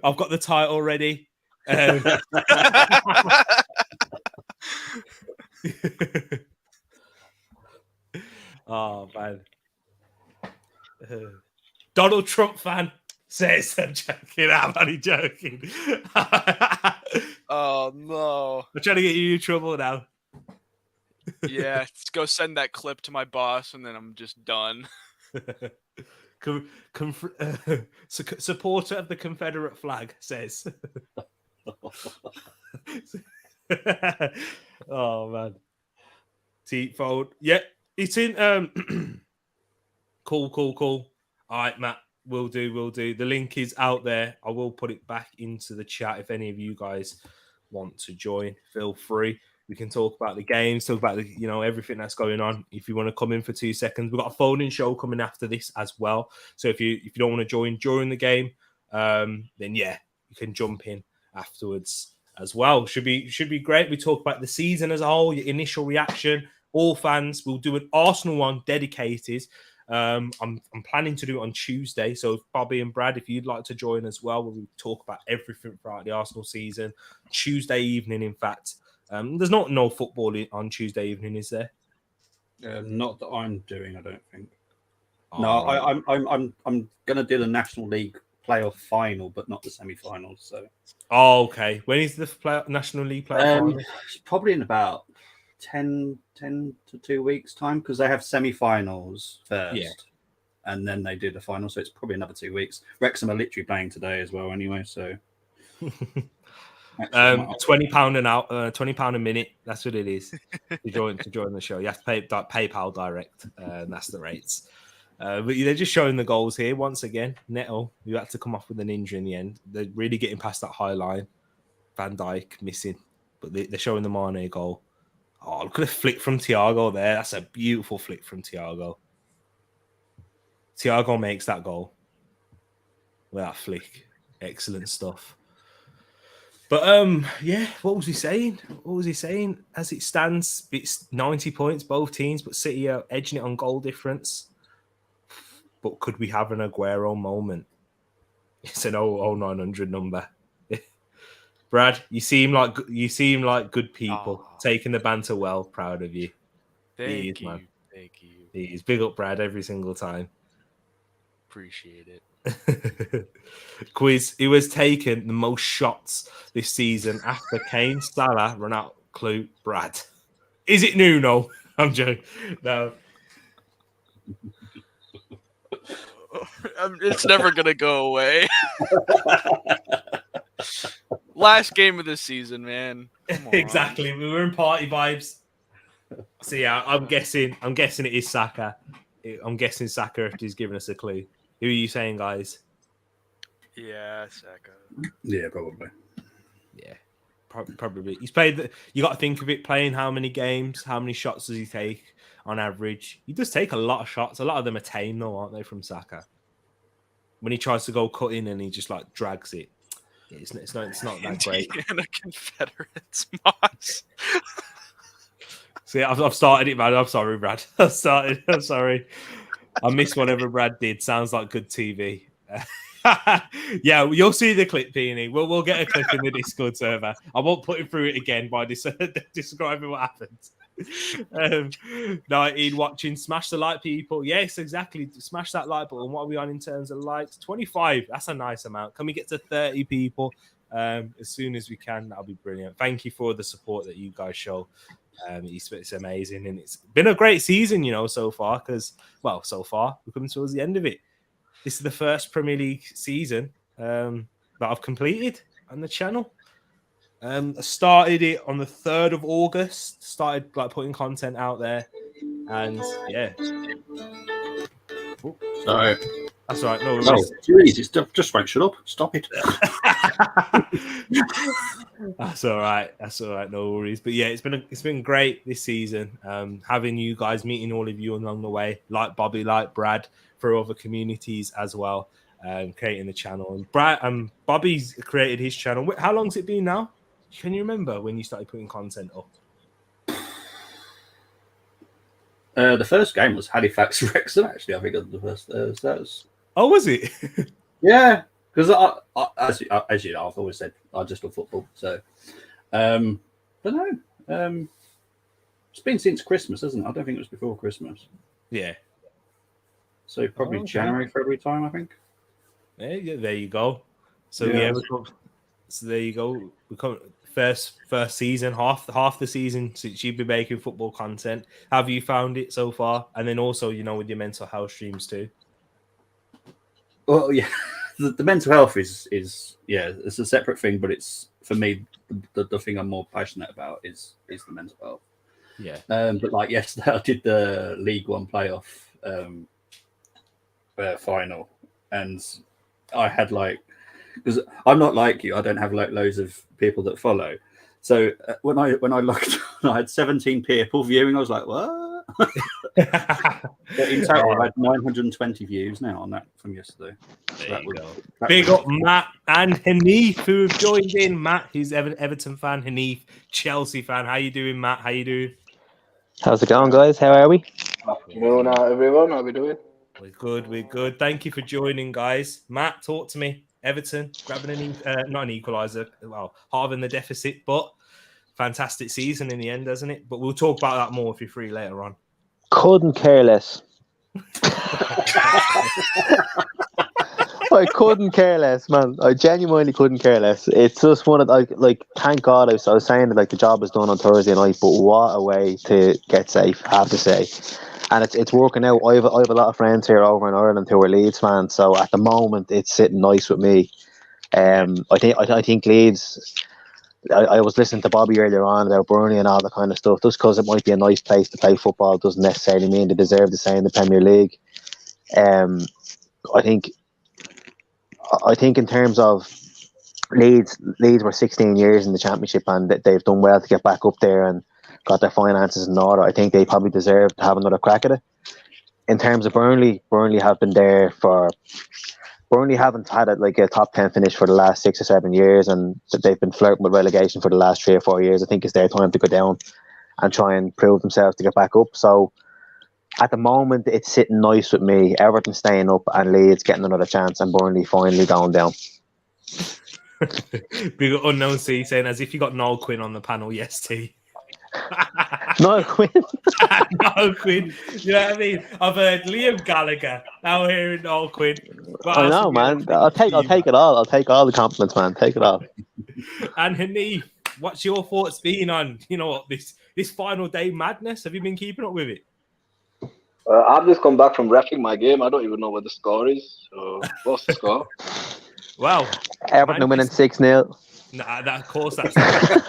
I've got the title ready. Oh man. Donald Trump fan says I'm joking. I'm only joking. Oh no! I'm trying to get you in trouble now. Yeah, let's go send that clip to my boss, and then I'm just done. Supporter of the Confederate flag says. Oh man. T-fold. Yeah, it's in. Cool. All right, Matt. We'll do. The link is out there. I will put it back into the chat if any of you guys want to join. Feel free. We can talk about the games, talk about the, everything that's going on. If you want to come in for 2 seconds, we've got a phone-in show coming after this as well. So if you don't want to join during the game, then yeah, you can jump in afterwards as well. Should be great. We talk about the season as a whole, your initial reaction. All fans. We'll do an Arsenal one dedicated. I'm planning to do it on Tuesday. So Bobby and Brad, if you'd like to join as well, we'll talk about everything throughout the Arsenal season. Tuesday evening, in fact. There's no football on Tuesday evening, is there? Not that I'm doing, I don't think. Oh, No, right. I'm gonna do the National League playoff final, but not the semi-finals. So. Oh, okay. When is the National League playoff final? It's probably in about 10 to 2 weeks time, because they have semi-finals first, and then they do the final. So it's probably another 2 weeks. Wrexham are literally playing today as well, anyway. So £20 an hour, £20 a minute. That's what it is to join the show. You have to pay PayPal direct, and that's the rates. But they're just showing the goals here once again. Neto, who had to come off with an injury in the end. They're really getting past that high line. Van Dijk missing, but they're showing the Mane goal. Oh, look at the flick from Thiago there. That's a beautiful flick from Thiago. Thiago makes that goal with that flick. Excellent stuff. But yeah, what was he saying? As it stands, it's 90 points, both teams, but City are edging it on goal difference. But could we have an Aguero moment? It's an 0900 number. Brad, you seem like good people, taking the banter well. Proud of you. Thank you. He's big up Brad every single time. Appreciate it. Quiz. Who has taken the most shots this season after Kane, Salah, Ronaldo, Clue, Brad? Is it Nuno? I'm joking. No. It's never gonna go away. Last game of the season, man. Exactly. We were in party vibes. So yeah, I'm guessing it is Saka. I'm guessing Saka if he's giving us a clue. Who are you saying, guys? Yeah, Saka. Yeah, probably. Yeah, probably. He's played. You got to think of it. Playing how many games? How many shots does he take on average? He does take a lot of shots. A lot of them are tame, though, aren't they, from Saka? When he tries to go cut in and he just like drags it. It's not that great. Indiana Confederates, Moss. See, I've started it, man. I'm sorry, Brad. I'm sorry. I missed whatever Brad did. Sounds like good TV. Yeah, you'll see the clip, Beanie. We'll get a clip in the Discord server. I won't put it through it again by describing what happened. 19 watching. Smash the like, people. Yes, exactly. Smash that like button. What are we on in terms of likes? 25. That's a nice amount. Can we get to 30 people as soon as we can? That'll be brilliant. Thank you for the support that you guys show. It's amazing, and it's been a great season, so far. So far we're coming towards the end of it. This is the first Premier League season that I've completed on the channel. I started it on the 3rd of August. Started putting content out there, and yeah. Sorry. That's all right. No worries. Oh, geez, it's just won't shut up. Stop it. That's all right. No worries. But yeah, it's been great this season. Having you guys, meeting all of you along the way, like Bobby, like Brad, for other communities as well. Creating the channel, and Bobby's created his channel. How long's it been now? Can you remember when you started putting content up? The first game was Halifax Wrexham. Actually, I think the first. That was. Oh, was it? Yeah, because as you know, I've always said I just love football. So, but no, it's been since Christmas, hasn't it? I don't think it was before Christmas. Yeah. So probably January, February time, I think. Yeah, there you go. So so there you go. We come first season, half the season since you've been making football content. How have you found it so far? And then also, with your mental health streams too. Well, yeah, the mental health is it's a separate thing, but it's for me the thing I'm more passionate about is the mental health. Yeah. But yesterday, I did the League One playoff final, and I had because I'm not like you, I don't have loads of people that follow. So when I looked, I had 17 people viewing. I was like, what? In total, I had 920 views now on that from yesterday. There you go. Big up Matt and Hanif who have joined in. Matt, he's Everton fan. Hanif, Chelsea fan. How you doing, Matt? How you doing? How's it going, guys? How are we? Afternoon, everyone. How are we doing? We're good. Thank you for joining, guys. Matt, talk to me. Everton grabbing not an equaliser, halving the deficit, but fantastic season in the end, hasn't it? But we'll talk about that more if you're free later on. Couldn't care less. I couldn't care less, man. I genuinely couldn't care less. It's just one of thank God I was saying that the job was done on Thursday night, but what a way to get safe, I have to say. And it's working out. I have a lot of friends here over in Ireland who are Leeds fans, so at the moment it's sitting nice with me. I think Leeds. I was listening to Bobby earlier on about Burnley and all that kind of stuff. Just because it might be a nice place to play football doesn't necessarily mean they deserve to stay in the Premier League. I think in terms of Leeds were 16 years in the Championship, and they've done well to get back up there and got their finances in order. I think they probably deserve to have another crack at it. In terms of Burnley have been there for. Burnley haven't had a top 10 finish for the last 6 or 7 years, and they've been flirting with relegation for the last 3 or 4 years. I think it's their time to go down and try and prove themselves to get back up. So at the moment, it's sitting nice with me. Everton staying up and Leeds getting another chance, and Burnley finally going down. Big unknown C saying, as if you got Noel Quinn on the panel, yes, T. Noel Quinn. Noel Quinn. You know what I mean? I've heard Liam Gallagher. Now hearing Noel Quinn. I know, man. I'll take it all. I'll take all the compliments, man. Take it all. And Hanif, what's your thoughts been on this final day madness? Have you been keeping up with it? I've just come back from refing my game. I don't even know what the score is. So what's the score? Well, Everton winning 6-0. Nah, of course that's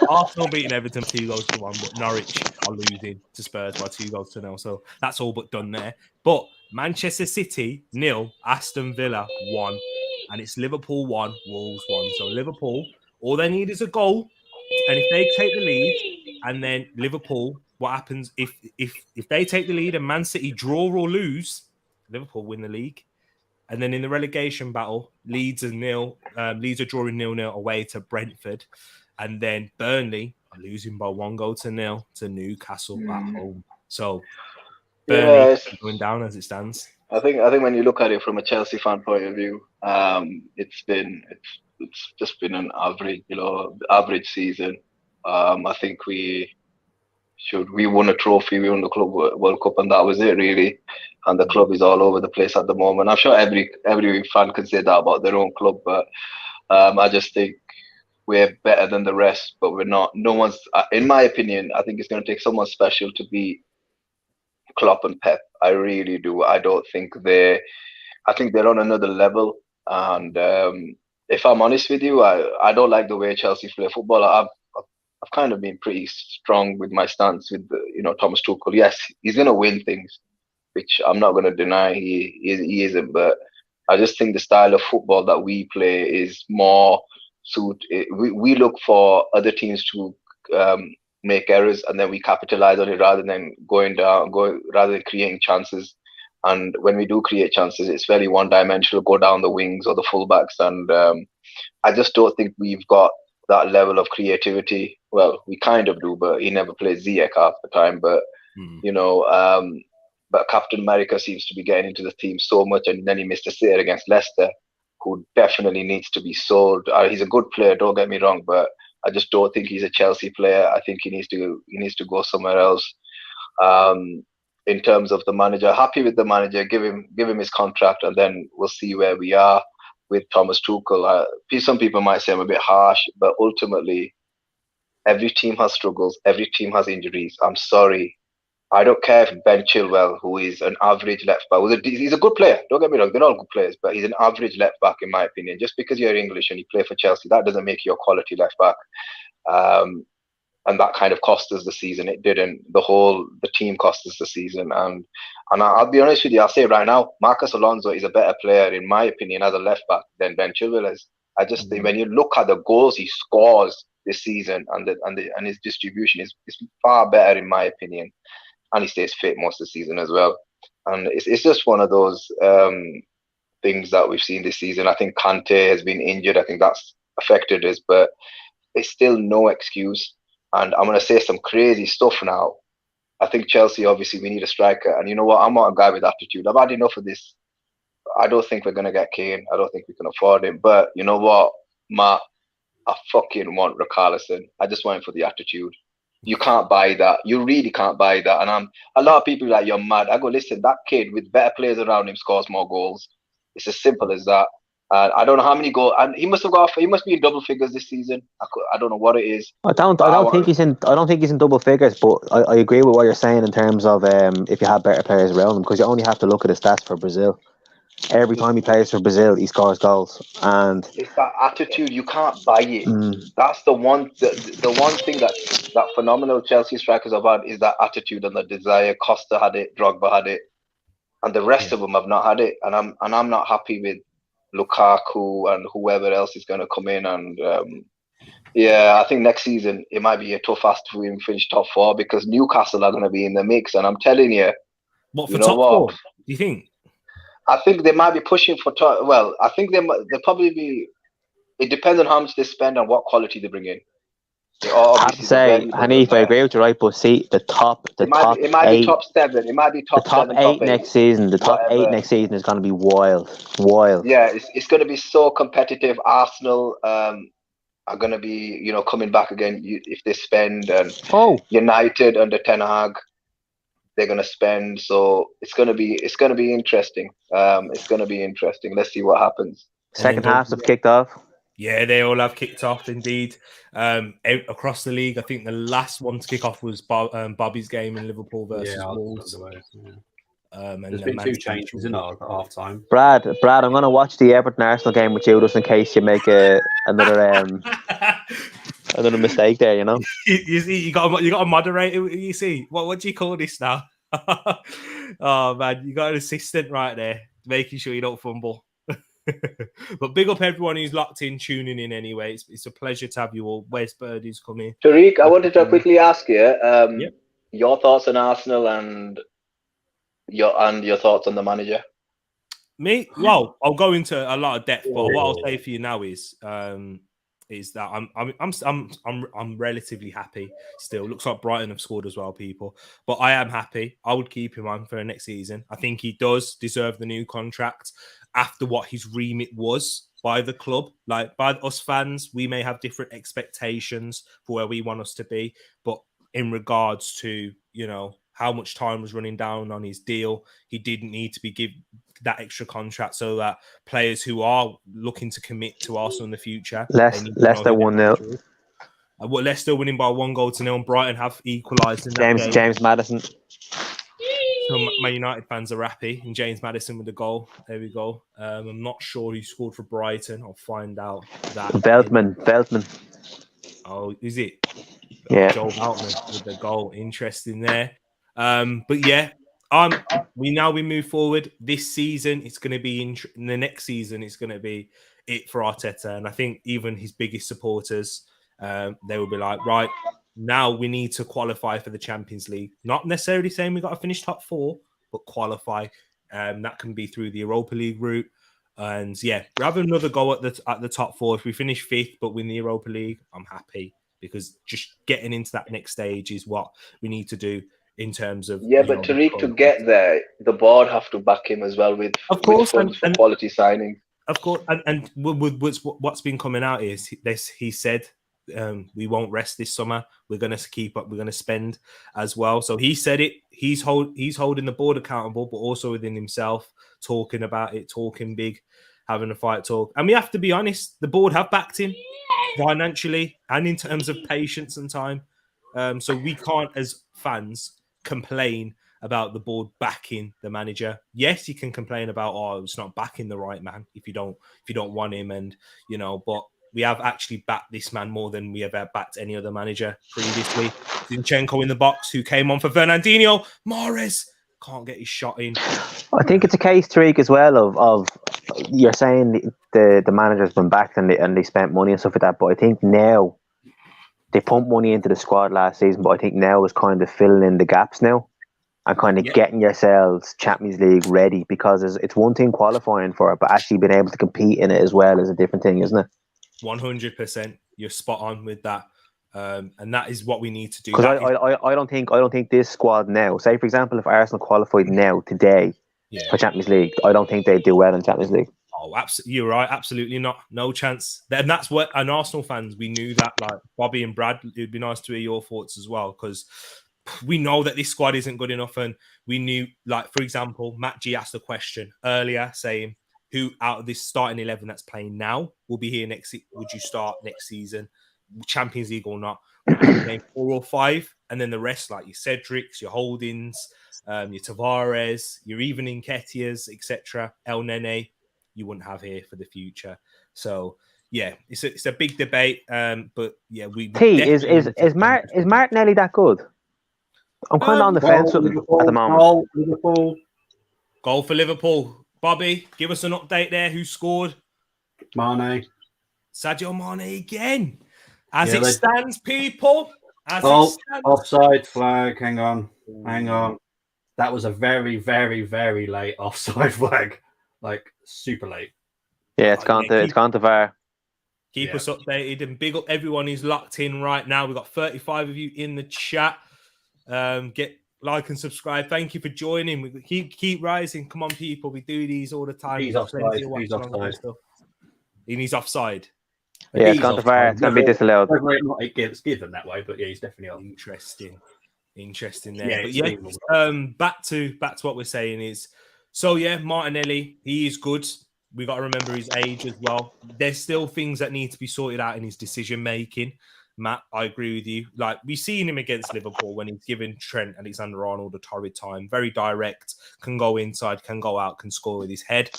Arsenal beating Everton 2-1, but Norwich are losing to Spurs by 2-0. So that's all but done there. But Manchester City 0, Aston Villa 1, and it's Liverpool 1, Wolves 1. So Liverpool, all they need is a goal, and if they take the lead, and then Liverpool, what happens if they take the lead and Man City draw or lose, Liverpool win the league. And then in the relegation battle, Leeds are drawing 0-0 away to Brentford. And then Burnley are losing by 1-0 to Newcastle at home. So Burnley going down as it stands. I think when you look at it from a Chelsea fan point of view, it's just been an average season. I think we won a trophy, we won the Club World Cup, and that was it really. And the club is all over the place at the moment. I'm sure every fan can say that about their own club, but I just think we're better than the rest, but we're not. No one's, in my opinion, I think it's going to take someone special to beat Klopp and Pep. I really do. I think they're on another level. And if I'm honest with you, I don't like the way Chelsea play football. I've kind of been pretty strong with my stance with Thomas Tuchel. Yes, he's going to win things, which I'm not going to deny he isn't. But I just think the style of football that we play is more we look for other teams to make errors, and then we capitalize on it rather than rather than creating chances. And when we do create chances, it's very one-dimensional, go down the wings or the fullbacks. And I just don't think we've got that level of creativity. Well, we kind of do, but he never plays Ziyech half the time. But but Captain America seems to be getting into the team so much, and then he missed a sitter against Leicester, who definitely needs to be sold. He's a good player, don't get me wrong, but I just don't think he's a Chelsea player. I think he needs to go somewhere else. In terms of the manager, happy with the manager. Give him his contract, and then we'll see where we are with Thomas Tuchel. Some people might say I'm a bit harsh, but ultimately, every team has struggles. Every team has injuries. I'm sorry. I don't care if Ben Chilwell, who is an average left back, he's a good player. Don't get me wrong, they're all good players, but he's an average left back in my opinion. Just because you're English and you play for Chelsea, that doesn't make you a quality left back. And that kind of cost us the season. It didn't. The team cost us the season. And I'll be honest with you, I'll say right now, Marcus Alonso is a better player in my opinion as a left back than Ben Chilwell is. I just think when you look at the goals he scores this season and his distribution is far better in my opinion. And he stays fit most of the season as well. And it's just one of those things that we've seen this season. I think Kante has been injured. I think that's affected us, but it's still no excuse. And I'm going to say some crazy stuff now. I think Chelsea, obviously, we need a striker. And you know what? I'm not a guy with attitude. I've had enough of this. I don't think we're going to get Kane. I don't think we can afford him. But you know what, Matt? I fucking want Richarlison. I just want him for the attitude. You can't buy that. You really can't buy that. And a lot of people are like, you're mad. I go, listen, that kid with better players around him scores more goals. It's as simple as that. I don't know how many goals, and he must be in double figures this season. I don't know what it is. I don't think he's in double figures, but I agree with what you're saying in terms of if you have better players around him, because you only have to look at the stats for Brazil. Every time he plays for Brazil, he scores goals, and it's that attitude. You can't buy it. That's the one thing that phenomenal Chelsea strikers have had is that attitude and the desire. Costa had it, Drogba had it, and the rest of them have not had it. And I'm not happy with Lukaku and whoever else is going to come in. And I think next season it might be a tough ask to even finish top 4 because Newcastle are going to be in the mix. And I'm telling you, top 4? Do you think? I think they might be pushing for top. Well, I think they'll probably be. It depends on how much they spend and what quality they bring in. I have to say, Hanif, I agree with you, right? But see, it might be top 7. It might be top 7, 8 next season. The top 8 next season is going to be wild. Yeah, it's going to be so competitive. Arsenal are going to be, coming back again if they spend. And United under Ten Hag, they're going to spend. So it's going to be interesting. It's going to be interesting. Let's see what happens. Second halves have kicked off. Yeah, they all have kicked off indeed. Across the league, I think the last one to kick off was Bobby's game in Liverpool versus Wolves. There's been 2 changes in at half time. Brad, I'm going to watch the Everton Arsenal game with you just in case you make another mistake there. You see, you got a moderator. You see, what do you call this now? Oh man, you got an assistant right there, making sure you don't fumble. But big up everyone who's locked in, tuning in anyway. It's a pleasure to have you all. Where's Birdie's coming? Tereak, I wanted to quickly ask you your thoughts on Arsenal and your thoughts on the manager. Well, I'll go into a lot of depth, but what I'll say for you now is that I'm relatively happy still. Looks like Brighton have scored as well, people. But I am happy. I would keep him on for the next season. I think he does deserve the new contract after what his remit was by the club. Like, by us fans, we may have different expectations for where we want us to be. But in regards to, how much time was running down on his deal, he didn't need to be given that extra contract so that players who are looking to commit to Arsenal in the future. Leicester 1-0. Leicester winning by 1-0, and Brighton have equalised in that game. James Maddison. So my United fans are happy, and James Maddison with the goal. There we go. I'm not sure who scored for Brighton. I'll find out that. Veltman. Oh, is it? Yeah. Joel Veltman with the goal. Interesting there. But yeah, we move forward. This season, it's going to be in the next season. It's going to be it for Arteta, and I think even his biggest supporters, they will be like, right now we need to qualify for the Champions League. Not necessarily saying we got to finish top 4, but qualify. That can be through the Europa League route, and yeah, have another go at the top 4. If we finish 5th but win the Europa League, I'm happy, because just getting into that next stage is what we need to do. In terms of but Tereak, to get there, the board have to back him as well with funds for quality signing. Of course, and what's been coming out is he said we won't rest this summer. We're going to keep up. We're going to spend as well. So he said it. He's holding the board accountable, but also within himself, talking about it, talking big, having a fight talk. And we have to be honest. The board have backed him financially and in terms of patience and time. So we can't, as fans, complain about the board backing the manager. Yes, you can complain about, it's not backing the right man if you don't want him, and but we have actually backed this man more than we ever backed any other manager previously. Zinchenko in the box, who came on for Fernandinho. Mahrez can't get his shot in. I think it's a case, Tereak, as well of you're saying the manager's been backed and they spent money and stuff like that, but I think now they pumped money into the squad last season, but I think now is kind of filling in the gaps now and kind of getting yourselves Champions League ready, because it's one thing qualifying for it, but actually being able to compete in it as well is a different thing, isn't it? 100%. You're spot on with that. And that is what we need to do. Because I don't think this squad now, say for example, if Arsenal qualified now today for Champions League, I don't think they'd do well in Champions League. Oh, absolutely, you're right. Absolutely not. No chance. And that's what, and Arsenal fans, we knew that. Like Bobby and Brad, it'd be nice to hear your thoughts as well, because we know that this squad isn't good enough. And we knew, like, for example, Matt G asked a question earlier saying, who out of this starting 11 that's playing now will be here next? Would you start next season, Champions League or not? Would you name 4 or 5? And then the rest, like your Cedrics, your Holdings, your Tavares, your even Nketiahs, etc., El Nene, you wouldn't have here for the future. So yeah, it's a big debate. But yeah, is Martinelli that good? I'm kind of on the fence with him at the moment. Goal for Liverpool. Bobby, give us an update there. Who scored? Mane. Sadio Mane again. As it stands, people. It stands. Offside flag. Hang on. That was a very, very, very late offside flag. Like super late. Yeah, it's gone to VAR. Keep us updated and big up everyone who's locked in right now. We've got 35 of you in the chat. Get like and subscribe. Thank you for joining. We keep rising. Come on, people. We do these all the time. He's offside. He's offside. Yeah, it's gone to VAR. It's going to be disallowed. It's given that way, but yeah, he's definitely off. Interesting there. Yeah, but back to what we're saying is, so yeah, Martinelli, he is good. We got to remember his age as well. There's still things that need to be sorted out in his decision making. Matt, I agree with you. Like, we've seen him against Liverpool when he's given Trent Alexander-Arnold a torrid time. Very direct, can go inside, can go out, can score with his head,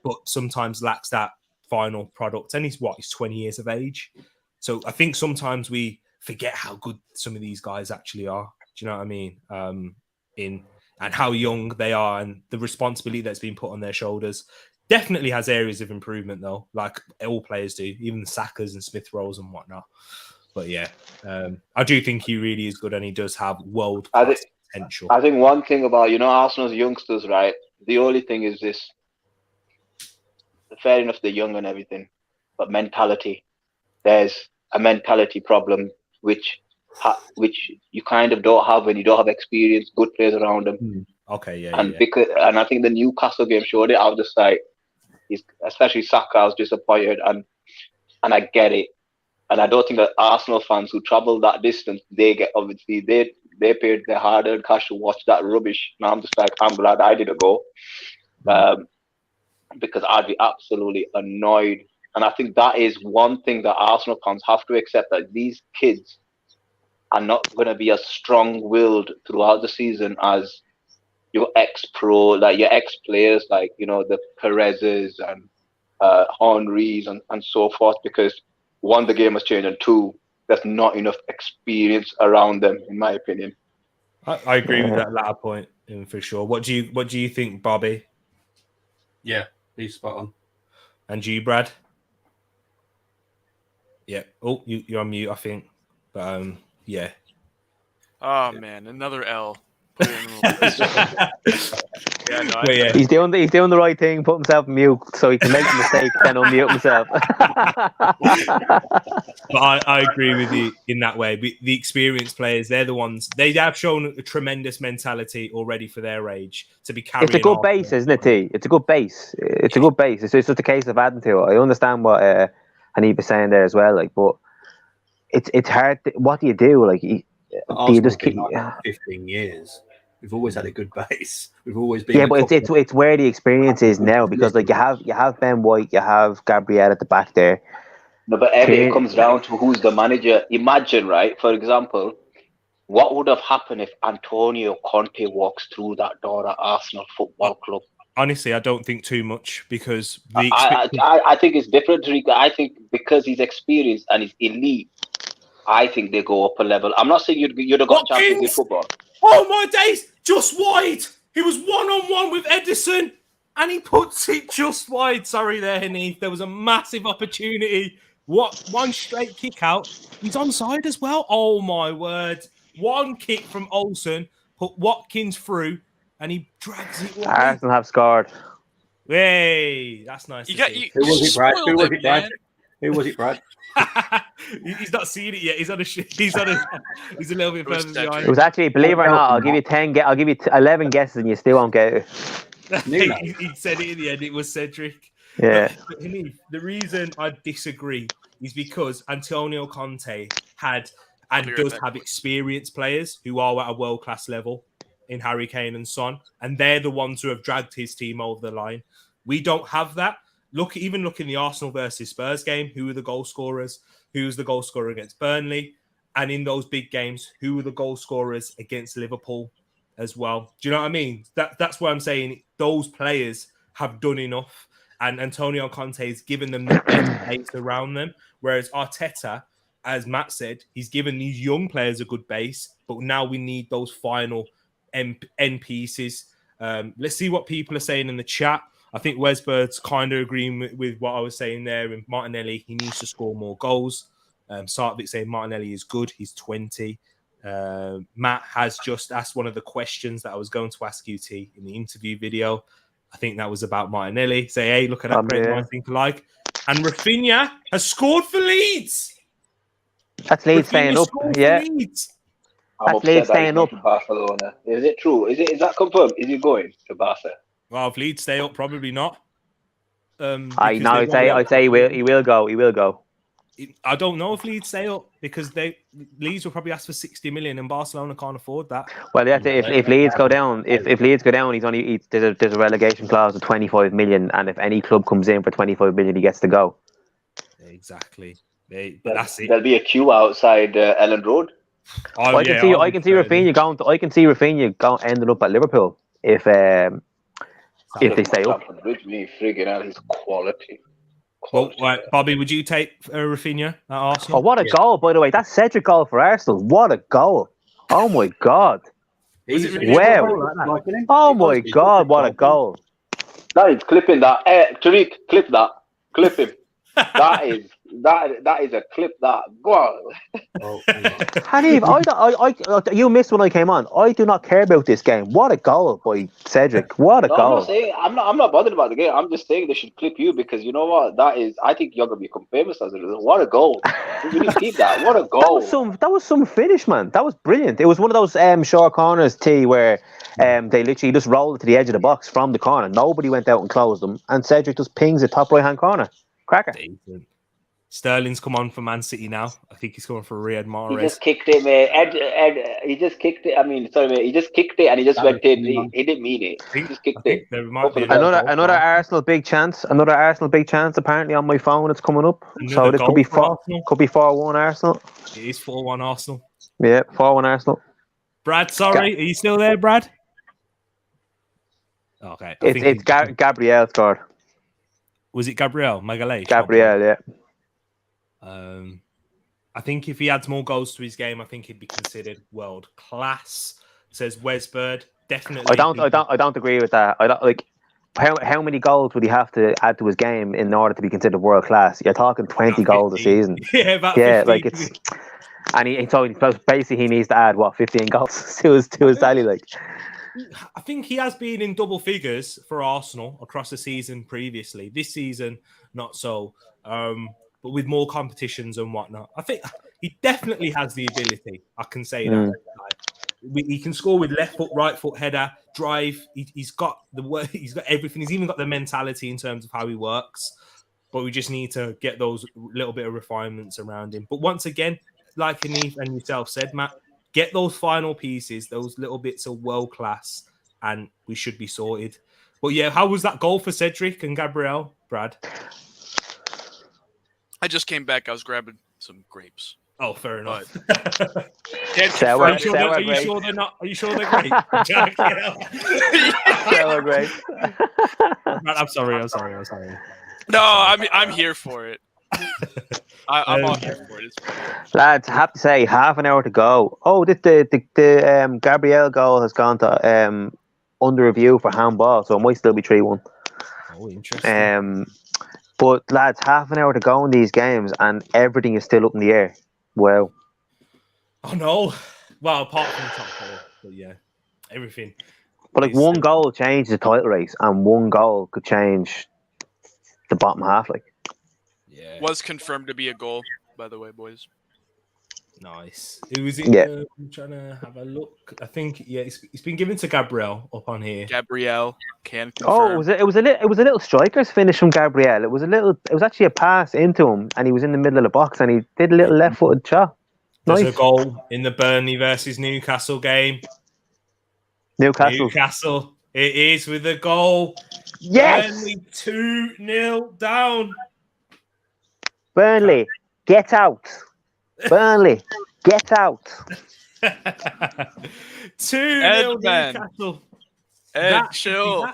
but sometimes lacks that final product. And he's 20 years of age. So I think sometimes we forget how good some of these guys actually are. Do you know what I mean? And how young they are and the responsibility that's been put on their shoulders. Definitely has areas of improvement, though, like all players do, even the Sakas and Smith Rowes and whatnot. But yeah, I do think he really is good and he does have world-class potential. I think one thing about, Arsenal's youngsters, right? The only thing is this. fair enough, they're young and everything, but mentality. There's a mentality problem which you kind of don't have when you don't have experience, good players around them. Okay, and I think the Newcastle game showed it. I was just like, especially Saka, I was disappointed, and I get it. And I don't think that Arsenal fans who travel that distance, they paid their hard-earned cash to watch that rubbish. And I'm just like, I'm glad I didn't go, because I'd be absolutely annoyed. And I think that is one thing that Arsenal fans have to accept, that these kids are not going to be as strong-willed throughout the season as your ex-pro, like your ex-players, like, you know, the Perez's and Henry's and so forth, because one, the game has changed, and two, there's not enough experience around them, in my opinion. I agree with that latter point, for sure. What do you think, Bobby? Yeah, he's spot on. And you, Brad? Yeah. Oh, you're on mute, I think. But yeah. Oh man, another L. He's doing the right thing, put himself on mute so he can make the mistake, then unmute himself. But I agree with you in that way. The experienced players, they're the ones, they have shown a tremendous mentality already for their age to be carrying. It's a good base, isn't it, T? It's a good base. It's a good base. It's just a case of adding to it. I understand what Hanif was saying there as well, like, but it's hard. What do you do? Like, do you just keep 15 years? We've always had a good base. We've always been. Yeah, but it's where the experience is now, because like you have Ben White, you have Gabriel at the back there. No, but it comes down to who's the manager. Imagine, right? For example, what would have happened if Antonio Conte walks through that door at Arsenal Football Club? Honestly, I don't think too much, because I think it's different. I think because he's experienced and he's elite, I think they go up a level. I'm not saying you'd have got Champions League football. Oh my days! Just wide. He was 1-on-1 with Edison, and he puts it just wide. Sorry there, Hanif. There was a massive opportunity. One straight kick out. He's onside as well. Oh my word! One kick from Olsen put Watkins through, and he drags it wide. Arsenal have scored. Hey, that's nice. Who was it, Brad? Who was it, Brad? He's not seen it yet. He's a little bit further behind. It was actually, believe it or not, I'll give you 10. I'll give you 11 guesses, and you still won't get it. He said it in the end. It was Cedric. Yeah. But the reason I disagree is because Antonio Conte had and does have experienced players who are at a world-class level in Harry Kane and Son, and they're the ones who have dragged his team over the line. We don't have that. Look in the Arsenal versus Spurs game, who were the goal scorers? Who was the goal scorer against Burnley? And in those big games, who were the goal scorers against Liverpool as well? Do you know what I mean? That's what I'm saying. Those players have done enough, and Antonio Conte has given them the best base around them. Whereas Arteta, as Matt said, he's given these young players a good base, but now we need those final end pieces. Let's see what people are saying in the chat. I think Wesbird's kind of agreeing with what I was saying there. And Martinelli, he needs to score more goals. Sartvik saying Martinelli is good. He's 20. Matt has just asked one of the questions that I was going to ask you, T, in the interview video. I think that was about Martinelli. Say, hey, look at that great I think alike. And Rafinha has scored for Leeds. That's Leeds staying up. Yeah. That's Leeds staying up. Barcelona. Is it true? Is that confirmed? Is he going to Barca? Well, if Leeds stay up, probably not. I'd say he will go. He will go. I don't know if Leeds stay up, because Leeds will probably ask for 60 million, and Barcelona can't afford that. Well, if Leeds go down, if Leeds go down, there's a relegation clause of 25 million, and if any club comes in for 25 million, he gets to go. Exactly. That's it. There'll be a queue outside Ellen Road. I can see Rafinha ending up at Liverpool if they stay up. His quality. Well, right, Bobby, would you take Rafinha at Arsenal? Oh, what a goal, by the way. That's Cedric goal for Arsenal. What a goal. Oh, my God. Wow. Oh, my God, what a goal. That is clipping that. Tereak, clip that. Clip him. That is that is a clip that go on. Oh, Hanif, you missed when I came on. I do not care about this game. What a goal by Cedric! What a No, I'm goal! not saying I'm not bothered about the game. I'm just saying they should clip you because you know what? That is, I think you're gonna become famous as a result. What a goal! We need to keep that. What a goal! That was some finish, man. That was brilliant. It was one of those short corners, where they literally just rolled it to the edge of the box from the corner. Nobody went out and closed them, and Cedric just pings it top right hand corner. Cracker. decent. Sterling's come on for Man City now. I think he's coming for Riyad He Mahrez. just kicked it, man. Ed, he just kicked it. I mean, sorry, man. He just kicked it and he just went in. He didn't mean it. He just kicked it. There might be Another Arsenal big chance. Another Arsenal big chance. Apparently on my phone, it's coming up. So this could be 4-1 Arsenal. It is 4-1 Arsenal. Yeah, 4-1 Arsenal. Brad, sorry, are you still there, Brad? Okay. It's Gabriel scored. Was it Gabriel Magalhaes? Gabriel, yeah. I think if he adds more goals to his game, I think he'd be considered world class. Says Wesbird. Definitely. I don't agree with that. I don't like how many goals would he have to add to his game in order to be considered world class? You're talking 20 goals a season. Yeah, about 15. Like it's, and he basically he needs to add 15 goals to his tally. Like, I think he has been in double figures for Arsenal across the season previously. This season, not so. But with more competitions and whatnot, I think he definitely has the ability. I can say that. He can score with left foot, right foot, header, drive. He's got the work. He's got everything. He's even got the mentality in terms of how he works. But we just need to get those little bit of refinements around him. But once again, like Hanif and yourself said, Matt, get those final pieces, those little bits of world class, and we should be sorted. But yeah, how was that goal for Cedric and Gabriel, Brad? I just came back. I was grabbing some grapes. Oh, fair enough. Sour Are you sure they're not? Are you sure they're great? Jack, Sour grapes. I'm sorry. No, I'm here for it. I'm all here for it. It's funny. Lads, I have to say, half an hour to go. Oh, the Gabriel goal has gone to under review for handball, so it might still be 3-1. Oh, interesting. But lads, half an hour to go in these games, and everything is still up in the air. Wow. Oh no. Well, apart from the top four, but yeah, everything. But like one goal changed the title race, and one goal could change the bottom half. Like, yeah, was confirmed to be a goal, by the way, boys. Nice. Who was it? Yeah. I'm trying to have a look. I think it's been given to Gabriel up on here. Gabriel can confirm. Oh, it was a little striker's finish from Gabriel. It was actually a pass into him, and he was in the middle of the box, and he did a little left-footed shot. There's Nice. a goal in the Burnley versus Newcastle game. Newcastle. It is with a goal. Yes. Burnley 2-0 down. Burnley, get out. Burnley, get out. 2-0 Newcastle. Ed, chill.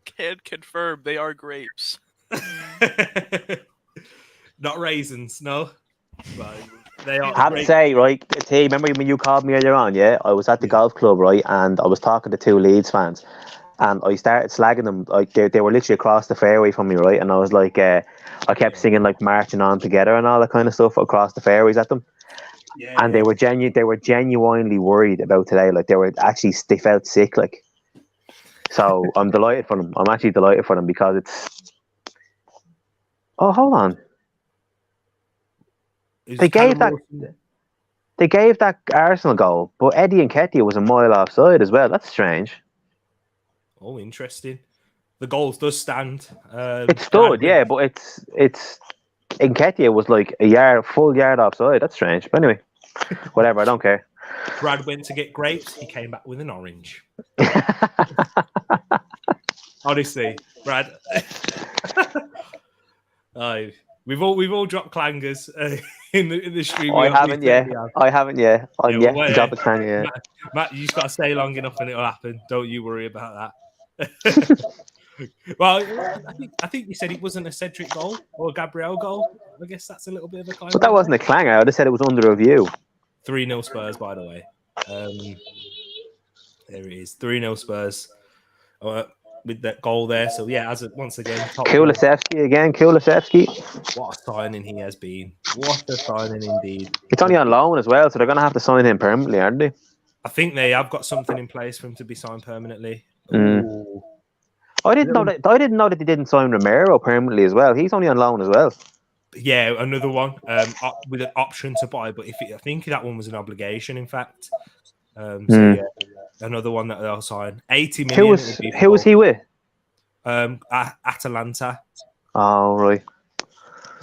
Can confirm they are grapes. Not raisins, no. But they are. I have to say, right, T, remember when you called me earlier on, yeah? I was at the golf club, right, and I was talking to two Leeds fans, and I started slagging them. Like they were literally across the fairway from me, right? And I was like, I kept singing like "Marching On Together" and all that kind of stuff across the fairways at them. Yeah, and they were genuinely worried about today. Like they felt sick. Like, so I'm delighted for them. I'm actually delighted for them because it's. Oh, hold on. They gave that Arsenal goal, but Eddie Nketiah was a mile offside as well. That's strange. Oh, interesting. The goals does stand. It stood, yeah, but it's Nketiah was like full yard offside. That's strange. But anyway, whatever. I don't care. Brad went to get grapes. He came back with an orange. Honestly, Brad. We've all dropped clangers in the stream. I haven't yet. I'm yet to drop a clanger. Matt, you just got to stay long enough and it'll happen. Don't you worry about that. Well, I think you said it wasn't a Cedric goal or a Gabriel goal. I guess that's a little bit of a clanger. But that wasn't a clanger. I just said it was under review. 3-0 Spurs, by the way. There it is. 3-0 Spurs. with that goal there. So yeah, once again, Kulusevski. What a signing he has been. What a signing indeed. It's only on loan as well, so they're going to have to sign him permanently, aren't they? I think they have got something in place for him to be signed permanently. Mm. I didn't know that they didn't sign Romero permanently as well. He's only on loan as well. Yeah, another one with an option to buy, but I think that one was an obligation, in fact. So yeah, another one that they'll sign. 80 million. Who was he with? Atalanta. Oh, right.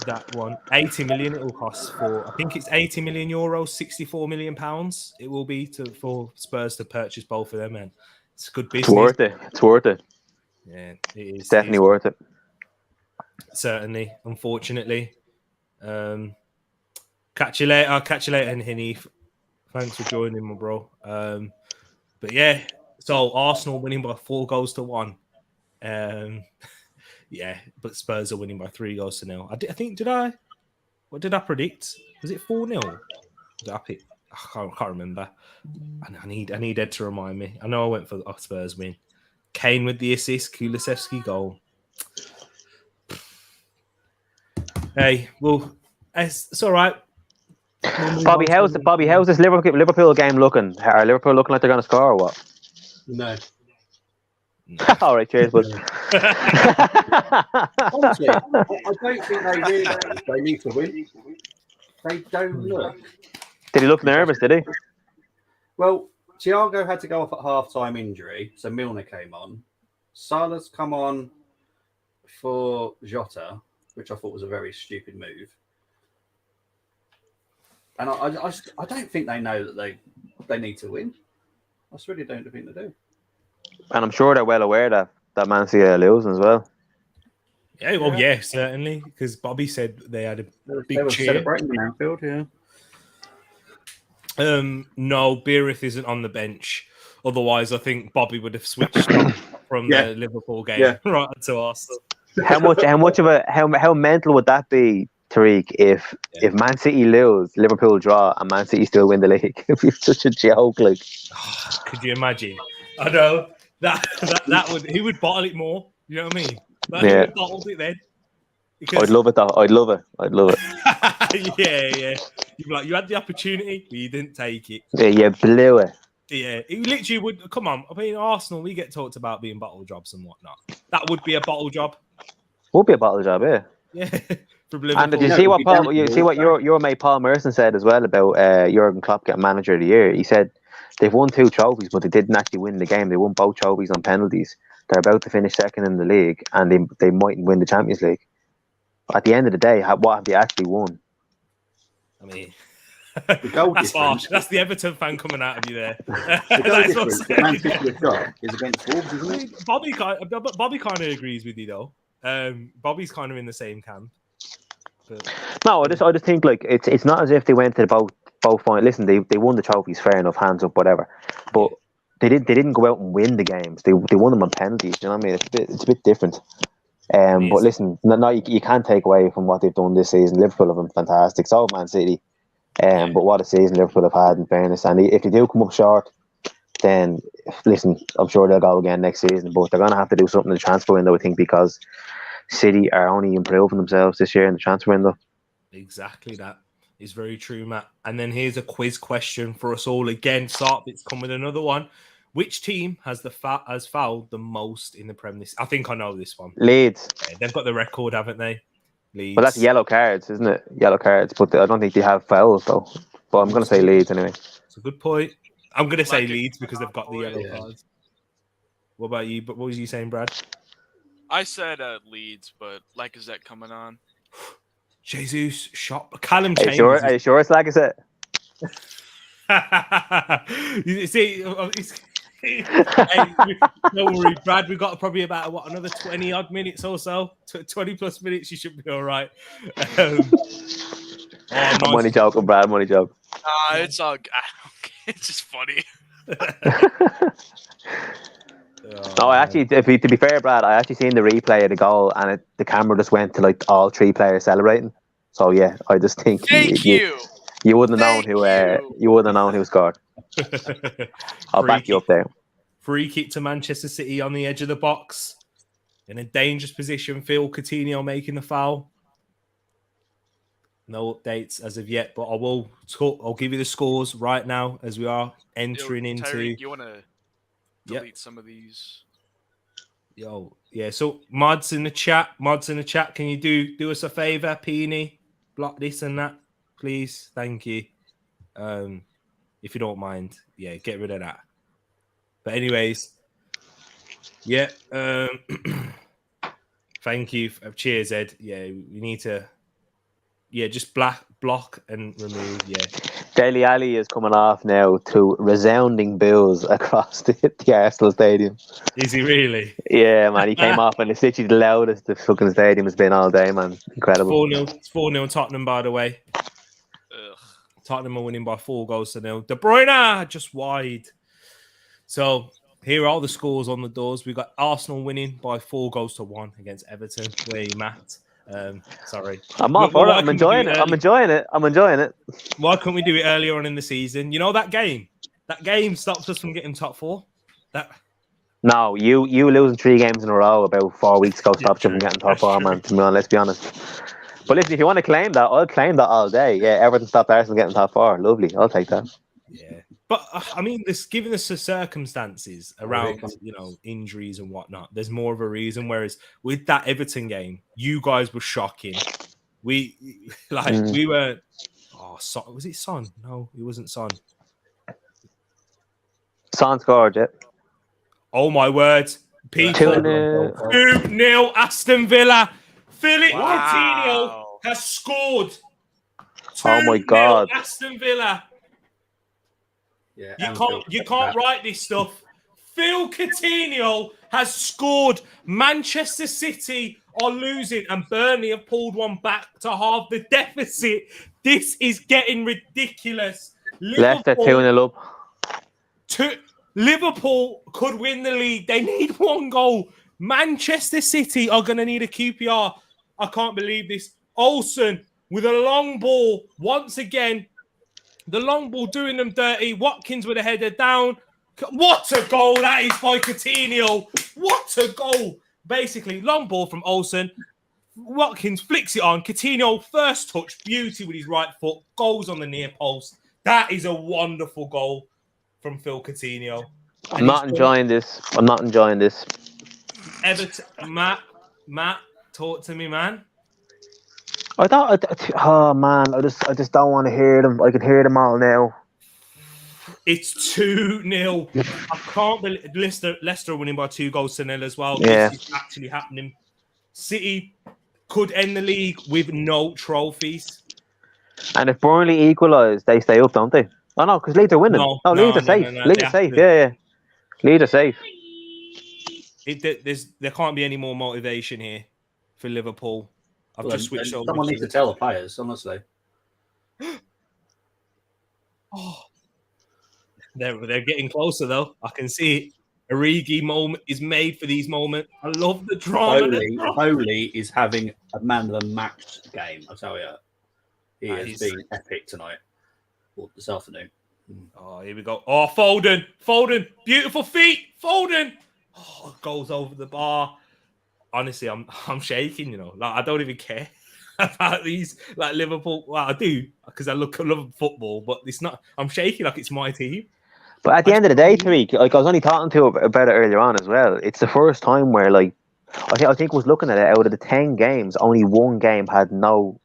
That one. 80 million it will cost for, I think it's 80 million euros, 64 million pounds. It will be for Spurs to purchase both of them, and it's good business. It's worth it. Yeah, it is. It's definitely worth it. Certainly, unfortunately. Catch you later, Henny. Thanks for joining, my bro. But yeah, so Arsenal winning by 4-1. Yeah, but Spurs are winning by 3-0. What did I predict? Was it 4-0? Did I pick? I can't remember. I need Ed to remind me. I know I went for the Spurs win. Kane with the assist, Kulusevski goal. Hey, well, it's all right. Bobby, how's this Liverpool game looking? Are Liverpool looking like they're going to score or what? No. All right, cheers, bud. Honestly, I don't think they realise they need to win. They don't look. Did he look nervous, did he? Well, Thiago had to go off at half-time injury, so Milner came on. Salah's come on for Jota, which I thought was a very stupid move. And I don't think they know that they need to win. I just really don't think they do. And I'm sure they're well aware that Man City are losing as well. Yeah, well, yeah, certainly, because Bobby said they had a big were cheer. Celebrating in Anfield, yeah. No, Beerith isn't on the bench. Otherwise, I think Bobby would have switched from the Liverpool game right to Arsenal. How mental would that be, Tereak, if Man City lose, Liverpool draw, and Man City still win the league? It'd be such a joke. Like, could you imagine? I know that would, he would bottle it more. You know what I mean? He would bottle it then. Because... I'd love it though. I'd love it. Yeah. You'd be like, you had the opportunity, but you didn't take it. Yeah, you blew it. Yeah, he literally would. Come on, I mean, Arsenal, we get talked about being bottle jobs and whatnot. That would be a bottle job. Would be a bottle job, yeah. Yeah. And did you see what your mate Paul Merson said as well about Jurgen Klopp getting Manager of the Year? He said they've won 2 trophies, but they didn't actually win the game. They won both trophies on penalties. They're about to finish second in the league, and they mightn't win the Champions League. At the end of the day, what have they actually won? I mean, that's harsh. That's the Everton fan coming out of you there. The goal difference that Man City have got is against Wolves, isn't it? Bobby kind of agrees with you though. Bobby's kind of in the same camp. But... No, I just think like it's not as if they went to both final. Listen, they won the trophies, fair enough, hands up, whatever. But they didn't go out and win the games. They won them on penalties. Do you know what I mean? It's a bit different. But listen, no, you can't take away from what they've done this season. Liverpool have been fantastic. So have Man City. But what a season Liverpool have had, in fairness. And if they do come up short, then listen, I'm sure they'll go again next season. But they're going to have to do something in the transfer window, I think, because City are only improving themselves this year in the transfer window. Exactly, that is very true, Matt. And then here's a quiz question for us all again. Sartbit's come with another one. Which team has fouled the most in the Premier League? I think I know this one. Leeds. Yeah, they've got the record, haven't they? Leeds. Well, that's yellow cards, isn't it? Yellow cards, but I don't think they have fouls though. But I'm going to say Leeds anyway. It's a good point. I'm going to say Leeds because they've got the yellow cards. What about you? But what was you saying, Brad? I said Leeds, but Lacazette coming on. Jesus, shot. Callum Chambers. Are you sure it's Lacazette? You see, hey, don't worry, Brad. We've got probably about another 20 odd minutes or so. 20 plus minutes. You should be all right. Nice. I'm only joking, Brad. I'm only joking. It's all. It's just funny. No, actually, to be fair, Brad, I actually seen the replay of the goal, and the camera just went to like all 3 players celebrating. So yeah, I just think you wouldn't have known who you wouldn't have known who scored. I'll back you up there. Free kick to Manchester City on the edge of the box. In a dangerous position, Phil Coutinho making the foul. No updates as of yet, but I'll give you the scores right now as we are entering into. Tereak, you want to delete some of these? Yeah. So mods in the chat. Can you do us a favor, Peony? Block this and that, please. Thank you. If you don't mind, get rid of that. But anyways, thank you. Cheers, Ed. Yeah, we need to. Yeah, just block and remove. Yeah. Dele Alli is coming off now to resounding boos across the Arsenal stadium. Is he really? Yeah, man. He came off and it's literally the loudest the fucking stadium has been all day, man. Incredible. It's 4-0 Tottenham, by the way. Ugh. Tottenham are winning by 4-0. De Bruyne just wide. So here are all the scores on the doors. We've got Arsenal winning by 4-1 against Everton. Where are you, Matt? Sorry. I'm all for it. I'm enjoying it. Why couldn't we do it earlier on in the season? You know that game? That game stops us from getting top 4. No, you losing 3 games in a row about 4 weeks ago stopped you from getting top 4, man. Let's be honest. But listen, if you want to claim that, I'll claim that all day. Yeah, Everton stopped Arsenal getting top 4. Lovely. I'll take that. Yeah. But, I mean, given the circumstances around, injuries and whatnot, there's more of a reason. Whereas with that Everton game, you guys were shocking. We were... Oh, was it Son? No, it wasn't Son. Son scored, yeah. Oh, my word. 2-0 Aston Villa. Philip Coutinho has scored. Oh, my God. Aston Villa. Yeah, you can't write this stuff. Phil Coutinho has scored. Manchester City are losing and Burnley have pulled one back to halve the deficit. This is getting ridiculous. Leicester 2-0 up. Liverpool could win the league. They need 1 goal. Manchester City are going to need a QPR. I can't believe this. Olsen with a long ball once again. The long ball doing them dirty. Watkins with a header down. What a goal that is by Coutinho. What a goal. Basically, long ball from Olsen. Watkins flicks it on. Coutinho, first touch, beauty with his right foot. Goals on the near post. That is a wonderful goal from Phil Coutinho. I'm not enjoying this. Everton, Matt, talk to me, man. I just don't want to hear them. I can hear them all now. It's 2-0. I can't believe Leicester winning by 2-0 as well. Yeah. This is actually happening. City could end the league with no trophies. And if Burnley equalise, they stay up, don't they? Oh no, because Leeds are winning. Leeds are safe. Leeds are safe. Yeah. Leeds are safe. There can't be any more motivation here for Liverpool. I've just switched over. Someone needs to tell the players, honestly. They're getting closer though. I can see it. Origi moment is made for these moments. I love the drama. Foley is having a man of the match game. I tell you, he has been epic tonight or this afternoon. Oh, here we go. Oh, Foden, beautiful feet, Foden. Oh, goes over the bar. Honestly, I'm shaking. I don't even care about these Liverpool. Well, I do because I love football, but it's not. I'm shaking like it's my team. But at the end of the day, Tereak, I was only talking to you about it earlier on as well. It's the first time where, I think was looking at it, out of the 10 games, only 1 game had no.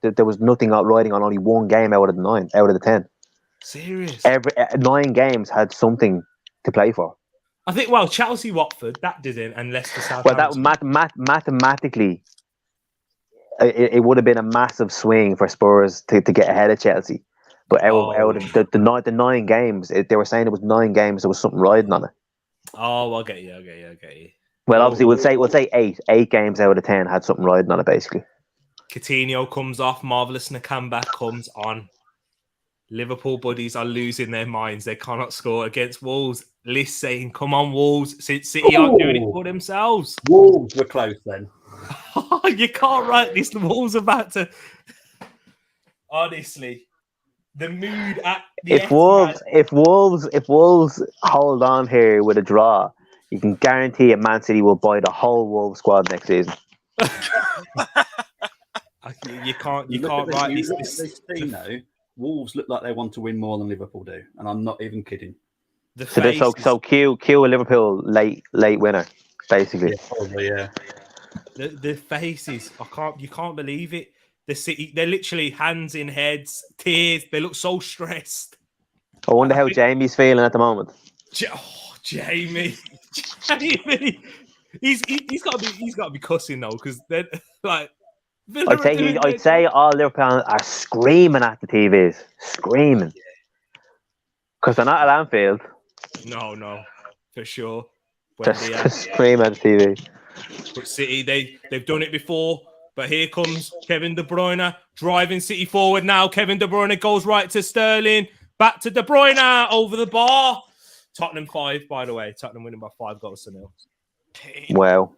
There was nothing riding on only 1 game out of the 10. Serious. Every 9 games had something to play for. I think. Well, Chelsea, Watford, that didn't, and Leicester, Southampton. Well, that mathematically, it would have been a massive swing for Spurs to get ahead of Chelsea. But out of the 9 games, they were saying it was 9 games. There was something riding on it. Oh, I'll get you. Well, obviously, we'll say 8. 8 games out of 10 had something riding on it, basically. Coutinho comes off. Marvelous Nakamba comes on. Liverpool buddies are losing their minds. They cannot score against Wolves. List saying, "Come on, Wolves!" Since City aren't doing it for themselves. Wolves were close then. You can't write this. The Wolves are about to. Honestly, The mood at the If Wolves hold on here with a draw, you can guarantee Man City will buy the whole Wolves squad next season. You can't write this. This team though. Wolves look like they want to win more than Liverpool do, and I'm not even kidding. So Q a Liverpool late winner, basically. Yeah, probably, yeah. The faces, you can't believe it. The City, they're literally hands in heads, tears. They look so stressed. I wonder how Jamie's feeling at the moment. Jamie, he's got to be cussing though, because they're like. I'd say all Liverpool are screaming at the TVs, screaming, because they're not at Anfield. No, for sure. They're screaming at the TV. But City, they've done it before. But here comes Kevin De Bruyne driving City forward now. Kevin De Bruyne goes right to Sterling. Back to De Bruyne over the bar. Tottenham 5, by the way. Tottenham winning by 5-0. Wow.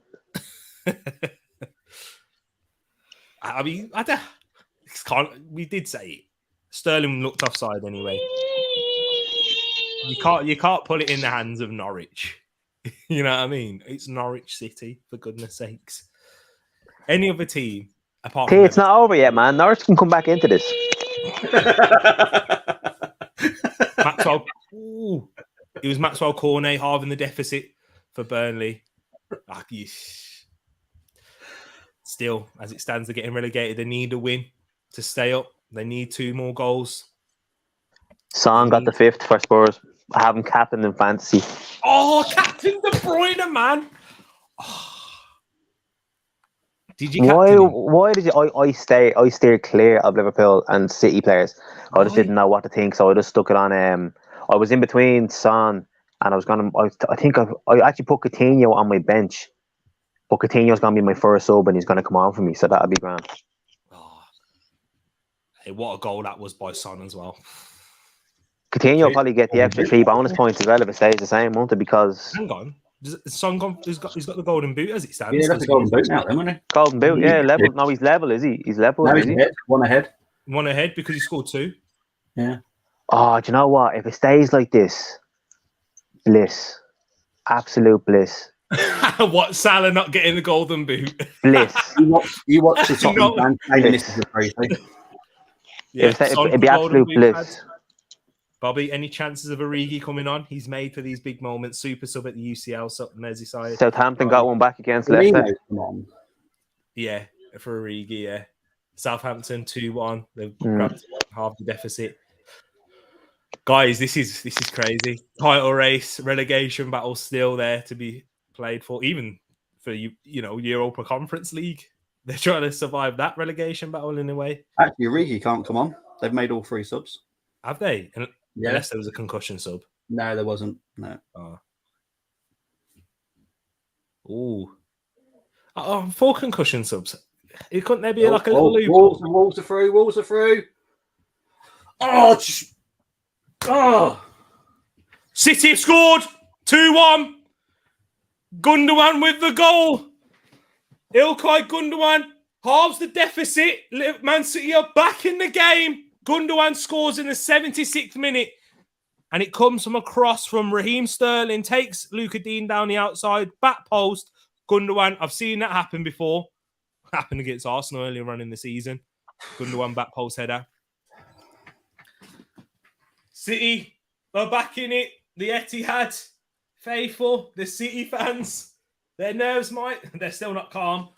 I mean, we did say it. Sterling looked offside anyway. You can't put it in the hands of Norwich. You know what I mean? It's Norwich City, for goodness sakes. Any other team apart from it's not over yet, man. Norwich can come back into this. Maxwell. It was Maxwell Cornet halving the deficit for Burnley. Still, as it stands, they're getting relegated. They need a win to stay up. They need 2 more goals. Son got the 5th for Spurs. I have him captain in fantasy. Oh, Captain De Bruyne, man. Oh. Did you why did you I steer clear of Liverpool and City players? I just didn't know what to think, so I just stuck it on. I was in between Son and I actually put Coutinho on my bench, but Coutinho's gonna be my first sub and he's gonna come on for me, so that'll be grand. Oh. Hey, what a goal that was by Son as well. Coutinho will probably get the extra 3 bonus points as well if it stays the same, won't it? Because hang on. Son he's got the golden boot as it stands. Yeah, that's the golden boot now, isn't he? Golden boot, yeah, level. No, he's level, is he? He's level, no, is he? One ahead because he scored 2. Yeah. Oh, do you know what? If it stays like this, bliss, absolute bliss. What, Salah not getting the golden boot? Bliss. You watch the Tottenham band, and this is the crazy. Yeah, it'd be absolute bliss. Bobby, any chances of Origi coming on? He's made for these big moments. Super sub at the UCL, Merseyside. Southampton got one back against Leicester. Yeah, for Origi, yeah. Southampton 2-1. They've grabbed half the deficit. Guys, this is crazy. Title race, relegation battle still there to be played for, even for Europa Conference League. They're trying to survive that relegation battle in a way. Actually, Origi can't come on. They've made all 3 subs. Have they? Yeah. Unless there was a concussion sub. No, there wasn't. No. Oh, 4 concussion subs. Couldn't there be like a little loophole? Walls are through. City have scored 2-1. Gundogan with the goal. Ilkay Gundogan halves the deficit. Man City are back in the game. Gundogan scores in the 76th minute. And it comes from a cross from Raheem Sterling. Takes Luka Dean down the outside. Back post. Gundogan. I've seen that happen before. Happened against Arsenal earlier on in the season. Gundogan back post header. City are back in it. The Etihad. Faithful. The City fans. Their nerves they're still not calm.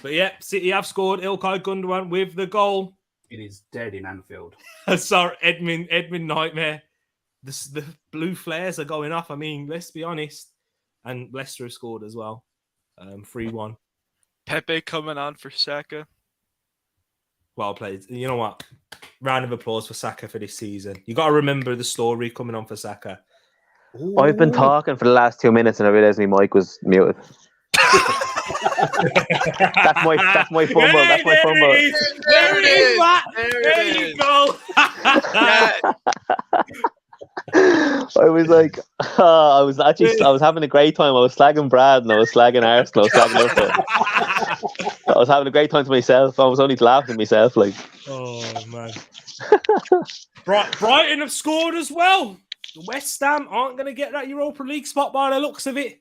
But yeah, City have scored. Ilkay Gundogan with the goal. It is dead in Anfield. Sorry, Edmund Nightmare. The blue flares are going off. I mean, let's be honest. And Leicester have scored as well. 3-1. Pepe coming on for Saka. Well played. You know what? Round of applause for Saka for this season. You got to remember the story coming on for Saka. Ooh. I've been talking for the last 2 minutes and I realised my mic was muted. That's my fumble. That's my fumble. There it is, Matt. There you go. I was like, I was having a great time. I was slagging Brad and I was slagging Arsenal. I was slagging Liverpool. I was having a great time to myself. I was only laughing at myself, like. Oh man. Brighton have scored as well. The West Ham aren't going to get that Europa League spot by the looks of it.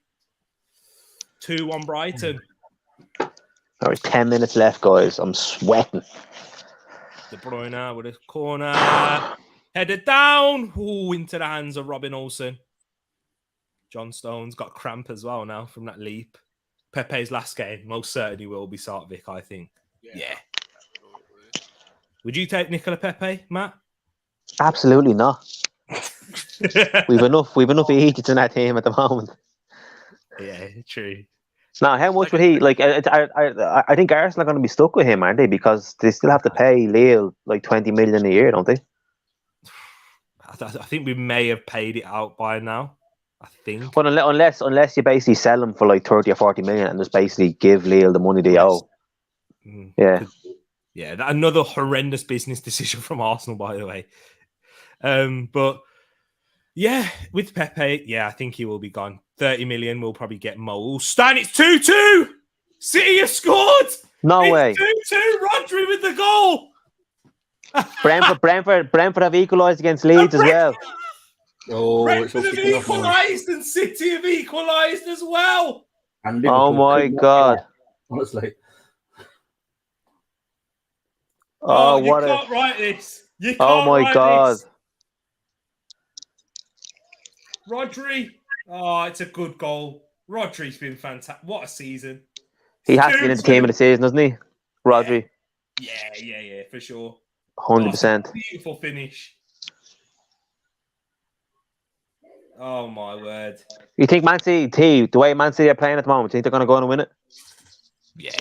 2-1 Brighton. All right, 10 minutes left, guys. I'm sweating. De Bruyne with a corner. Headed down. Ooh, into the hands of Robin Olsen. John Stone's got cramp as well now from that leap. Pepe's last game most certainly will be Sartvic, I think. Yeah. Absolutely. Would you take Nicola Pepe, Matt? Absolutely not. We've enough idiots in that team at the moment. Yeah, true. Now, how much would he like? I think Arsenal are going to be stuck with him, aren't they? Because they still have to pay Lille like 20 million a year, don't they? I think we may have paid it out by now. I think. But unless you basically sell them for like 30 or 40 million and just basically give Lille the money they owe. Yeah. Yeah, another horrendous business decision from Arsenal, by the way. But yeah, with Pepe, yeah, I think he will be gone. 30 million will probably get Mo. Stan, it's 2-2. City have scored. No way. 2-2. Rodri with the goal. Brentford have equalised against Leeds as well. Oh, Brentford have equalised and City have equalised as well. And oh my God. Honestly. Oh, you can't write this. You can't my God. This. Rodri. Oh, it's a good goal. Rodri's been fantastic. What a season. He has to be in the team of the season, doesn't he? Rodri. Yeah, for sure. 100%. Beautiful finish. Oh, my word. You think Man City, the way Man City are playing at the moment, do you think they're going to go on and win it? Yeah.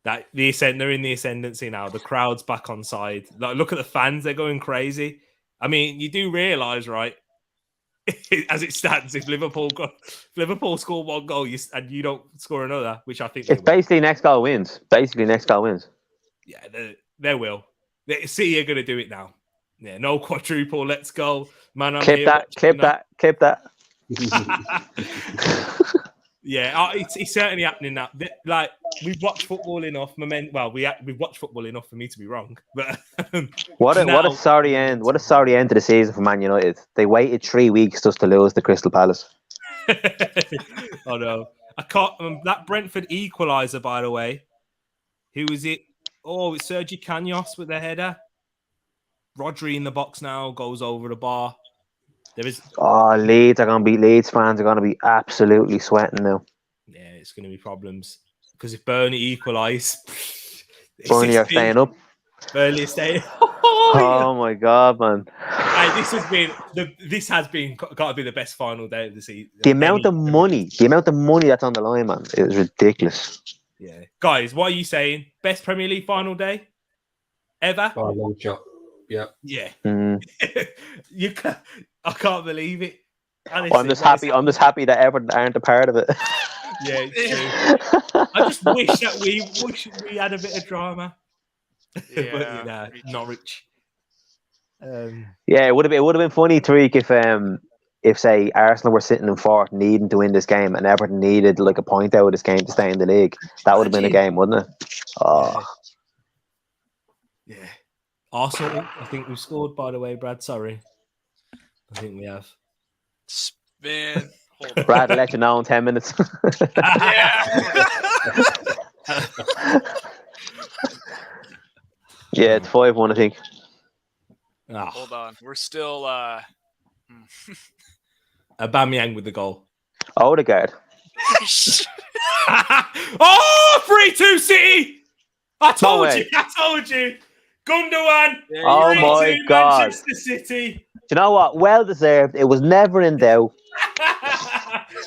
They're in the ascendancy now. The crowd's back on side. Like, look at the fans; they're going crazy. I mean, you do realise, right? As it stands, if Liverpool score one goal and you don't score another, which I think it's basically next goal wins. Yeah, they will. City are going to do it now. Yeah, no quadruple. Let's go, man. Clip that. Yeah, it's certainly happening now. Like, we've watched football enough. We've watched football enough for me to be wrong. But what a sorry end! What a sorry end to the season for Man United. They waited 3 weeks just to lose to Crystal Palace. Oh no, I can't. That Brentford equaliser, by the way. Who was it? Oh, it's Sergio Canos with the header. Rodri in the box now, goes over the bar. Leeds fans are going to be absolutely sweating now. Yeah, it's going to be problems. Because if Burnley equalise... Burnley are staying up. Burnley are staying up. Oh my God, man. Hey, this has been got to be the best final day of the season. The amount of money that's on the line, man, it was ridiculous. Yeah. Guys, what are you saying? Best Premier League final day ever? By a long shot. Yeah. Yeah. Mm. I can't believe it. Honestly, I'm just happy that Everton aren't a part of it. Yeah, it's true. I just wish that we had a bit of drama. Yeah, but Norwich. Yeah, it would have been funny, Tereak, if say Arsenal were sitting in fourth, needing to win this game, and Everton needed like a point out of this game to stay in the league. That would have been a game, wouldn't it? Oh. Yeah. Arsenal, I think we've scored, by the way, Brad. Sorry. I think we have. Man, Brad, I'll let you know in 10 minutes. Yeah, it's 5-1, I think. Oh. Hold on. We're still... Aubameyang with the goal. Odegaard. Oh, 3-2 City! I told you. Gundogan. Oh my God. Manchester City. Do you know what? Well deserved. It was never in doubt.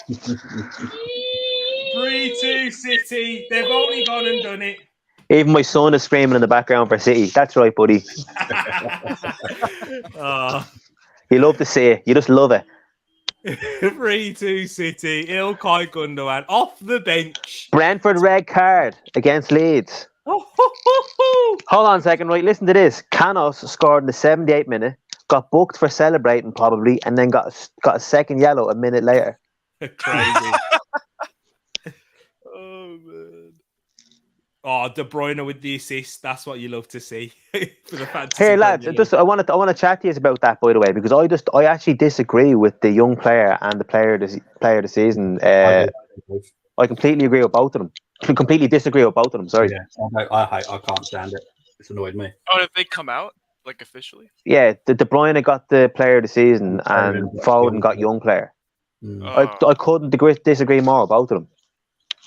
3-2 City. They've only gone and done it. Even my son is screaming in the background for City. That's right, buddy. You love to see it. You just love it. 3-2 City. Ilkay Gundogan off the bench. Brentford red card against Leeds. Hold on a second, right? Listen to this. Canos scored in the 78th minute, got booked for celebrating probably, and then got a second yellow a minute later. Crazy. Oh man. Oh, De Bruyne with the assist. That's what you love to see for the fantasy. Here, lads, I want to chat to you about that, by the way, because I actually disagree with the young player and the player of the season. I completely agree with both of them. I completely disagree with both of them. Sorry. Yeah, I can't stand it. It's annoyed me. Oh, did they come out like officially? Yeah, the De Bruyne got the player of the season, and Foden got young player. I couldn't disagree more about them.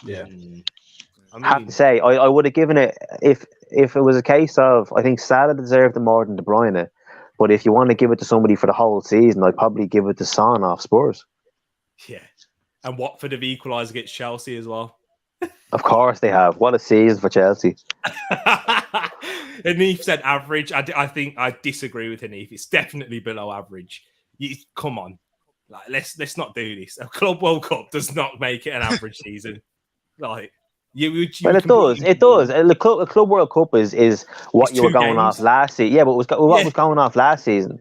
Yeah. I have to say, I would have given it if it was a case of I think Salah deserved it more than De Bruyne, but if you want to give it to somebody for the whole season, I'd probably give it to Son off Spurs. Yeah, and Watford have equalised against Chelsea as well. Of course they have. What a season for Chelsea. Hanif said average. I think I disagree with Hanif. It's definitely below average. Come on, like let's not do this. A Club World Cup does not make it an average season. Like well, it does. It does. The Club World Cup is what you were going off last season. Yeah, but what was going off last season?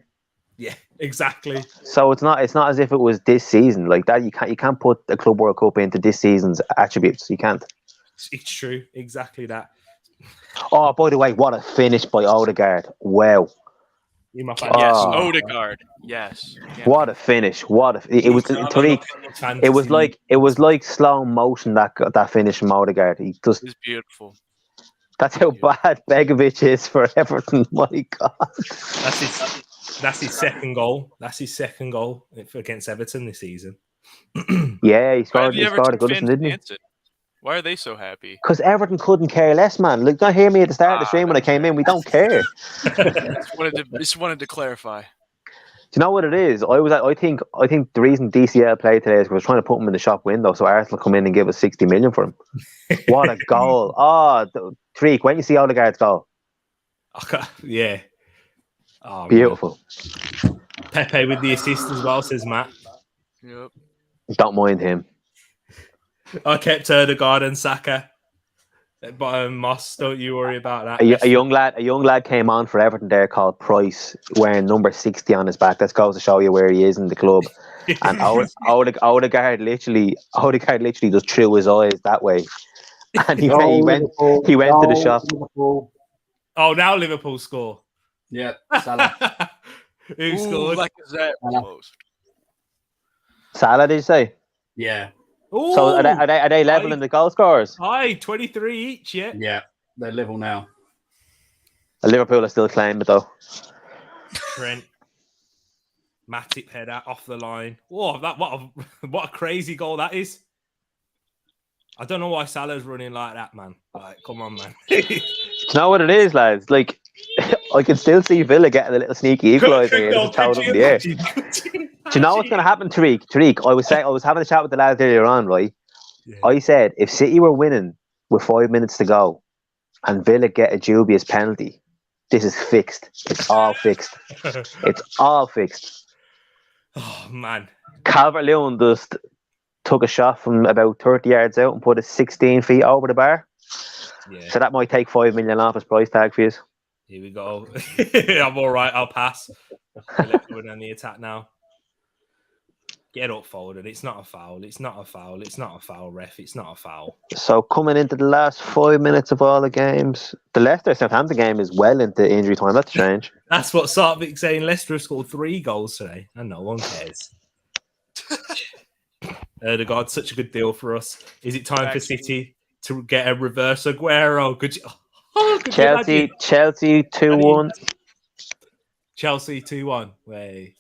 Yeah, exactly. So it's not as if it was this season like that. You can't put the Club World Cup into this season's attributes. You can't. It's true. Exactly that. Oh, by the way, what a finish by Odegaard! Wow. Yes, Odegaard. Yes. What a finish! It was Tereak. It was like slow motion that finish from Odegaard. It's beautiful. That's how bad Begovic is for Everton. My God. That's his second goal. That's his second goal against Everton this season. Yeah, he scored a good one, didn't he? Why are they so happy? Because Everton couldn't care less, man. Look, don't hear me at the start of the stream when I came in. We don't care. Just wanted to clarify. Do you know what it is? I think the reason DCL played today is we were trying to put him in the shop window, so Arsenal come in and give us 60 million for him. What a goal! Tereak, when you see Odegaard's goal, yeah, beautiful. Man. Pepe with the assist as well, says Matt. Yep. Don't mind him. I kept Odegaard and Saka. But Moss, don't you worry about that. A young lad came on for Everton there called Price, wearing number 60 on his back. That goes to show you where he is in the club. And Odegaard literally just threw his eyes that way, and he went to the shop. Liverpool. Oh, now Liverpool score. Yeah, Salah. Who scored? Lacazette almost. Salah, did you say? Yeah. Ooh, so are they level in the goal scorers? Aye, 23 each, yeah. Yeah, they're level now. Liverpool are still claiming it though. Trent. Matip header off the line. Whoa, what a crazy goal that is. I don't know why Salah's running like that, man. Like, come on, man. Do you know what it is, lads? Like, I can still see Villa getting a little sneaky equaliser here. Just throw it in the air. Do you know what's going to happen, Tereak? I was having a chat with the lads earlier on, right? Yeah. I said if City were winning with 5 minutes to go and Villa get a dubious penalty, this is fixed. It's all fixed. It's all fixed. Oh, man. Calvert-Lewin just took a shot from about 30 yards out and put it 16 feet over the bar. Yeah. So that might take 5 million off his price tag for you. Here we go. I'm all right. I'll pass. Let's go on the attack now. Get up, Foden. It's not a foul. It's not a foul. It's not a foul, ref. It's not a foul. So coming into the last 5 minutes of all the games, the Leicester-Southampton game is well into injury time. That's strange. That's what Sartvik saying. Leicester have scored 3 goals today, and no one cares. Odegaard, such a good deal for us. Is it time for City to get a reverse Aguero? Chelsea 2-1. Chelsea 2-1. Wait,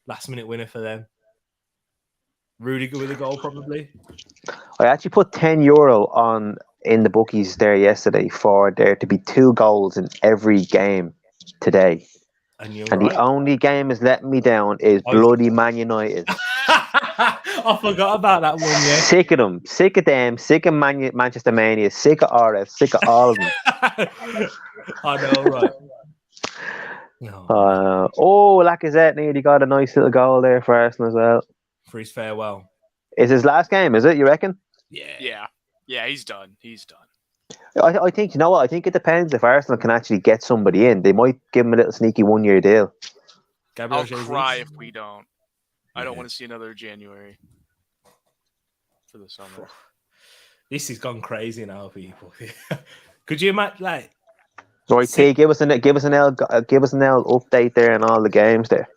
last minute winner for them. Rudiger with a goal, probably. I actually put €10 on in the bookies there yesterday for there to be 2 goals in every game today. And the only game is letting me down is bloody Man United. I forgot about that one, yeah. Sick of them. Sick of them. Sick of Manchester Mania. Sick of RF. Sick of all of them. I know, right. No. Lacazette nearly got a nice little goal there for Arsenal as well. For his farewell. Is his last game, is it, you reckon? Yeah, he's done. I think, you know what? I think it depends if Arsenal can actually get somebody in. They might give him a little sneaky 1-year deal. I'll cry if we don't. I don't want to see another January for the summer. This has gone crazy now, people. Could you imagine, like, Right, T, give us an L update there and all the games there.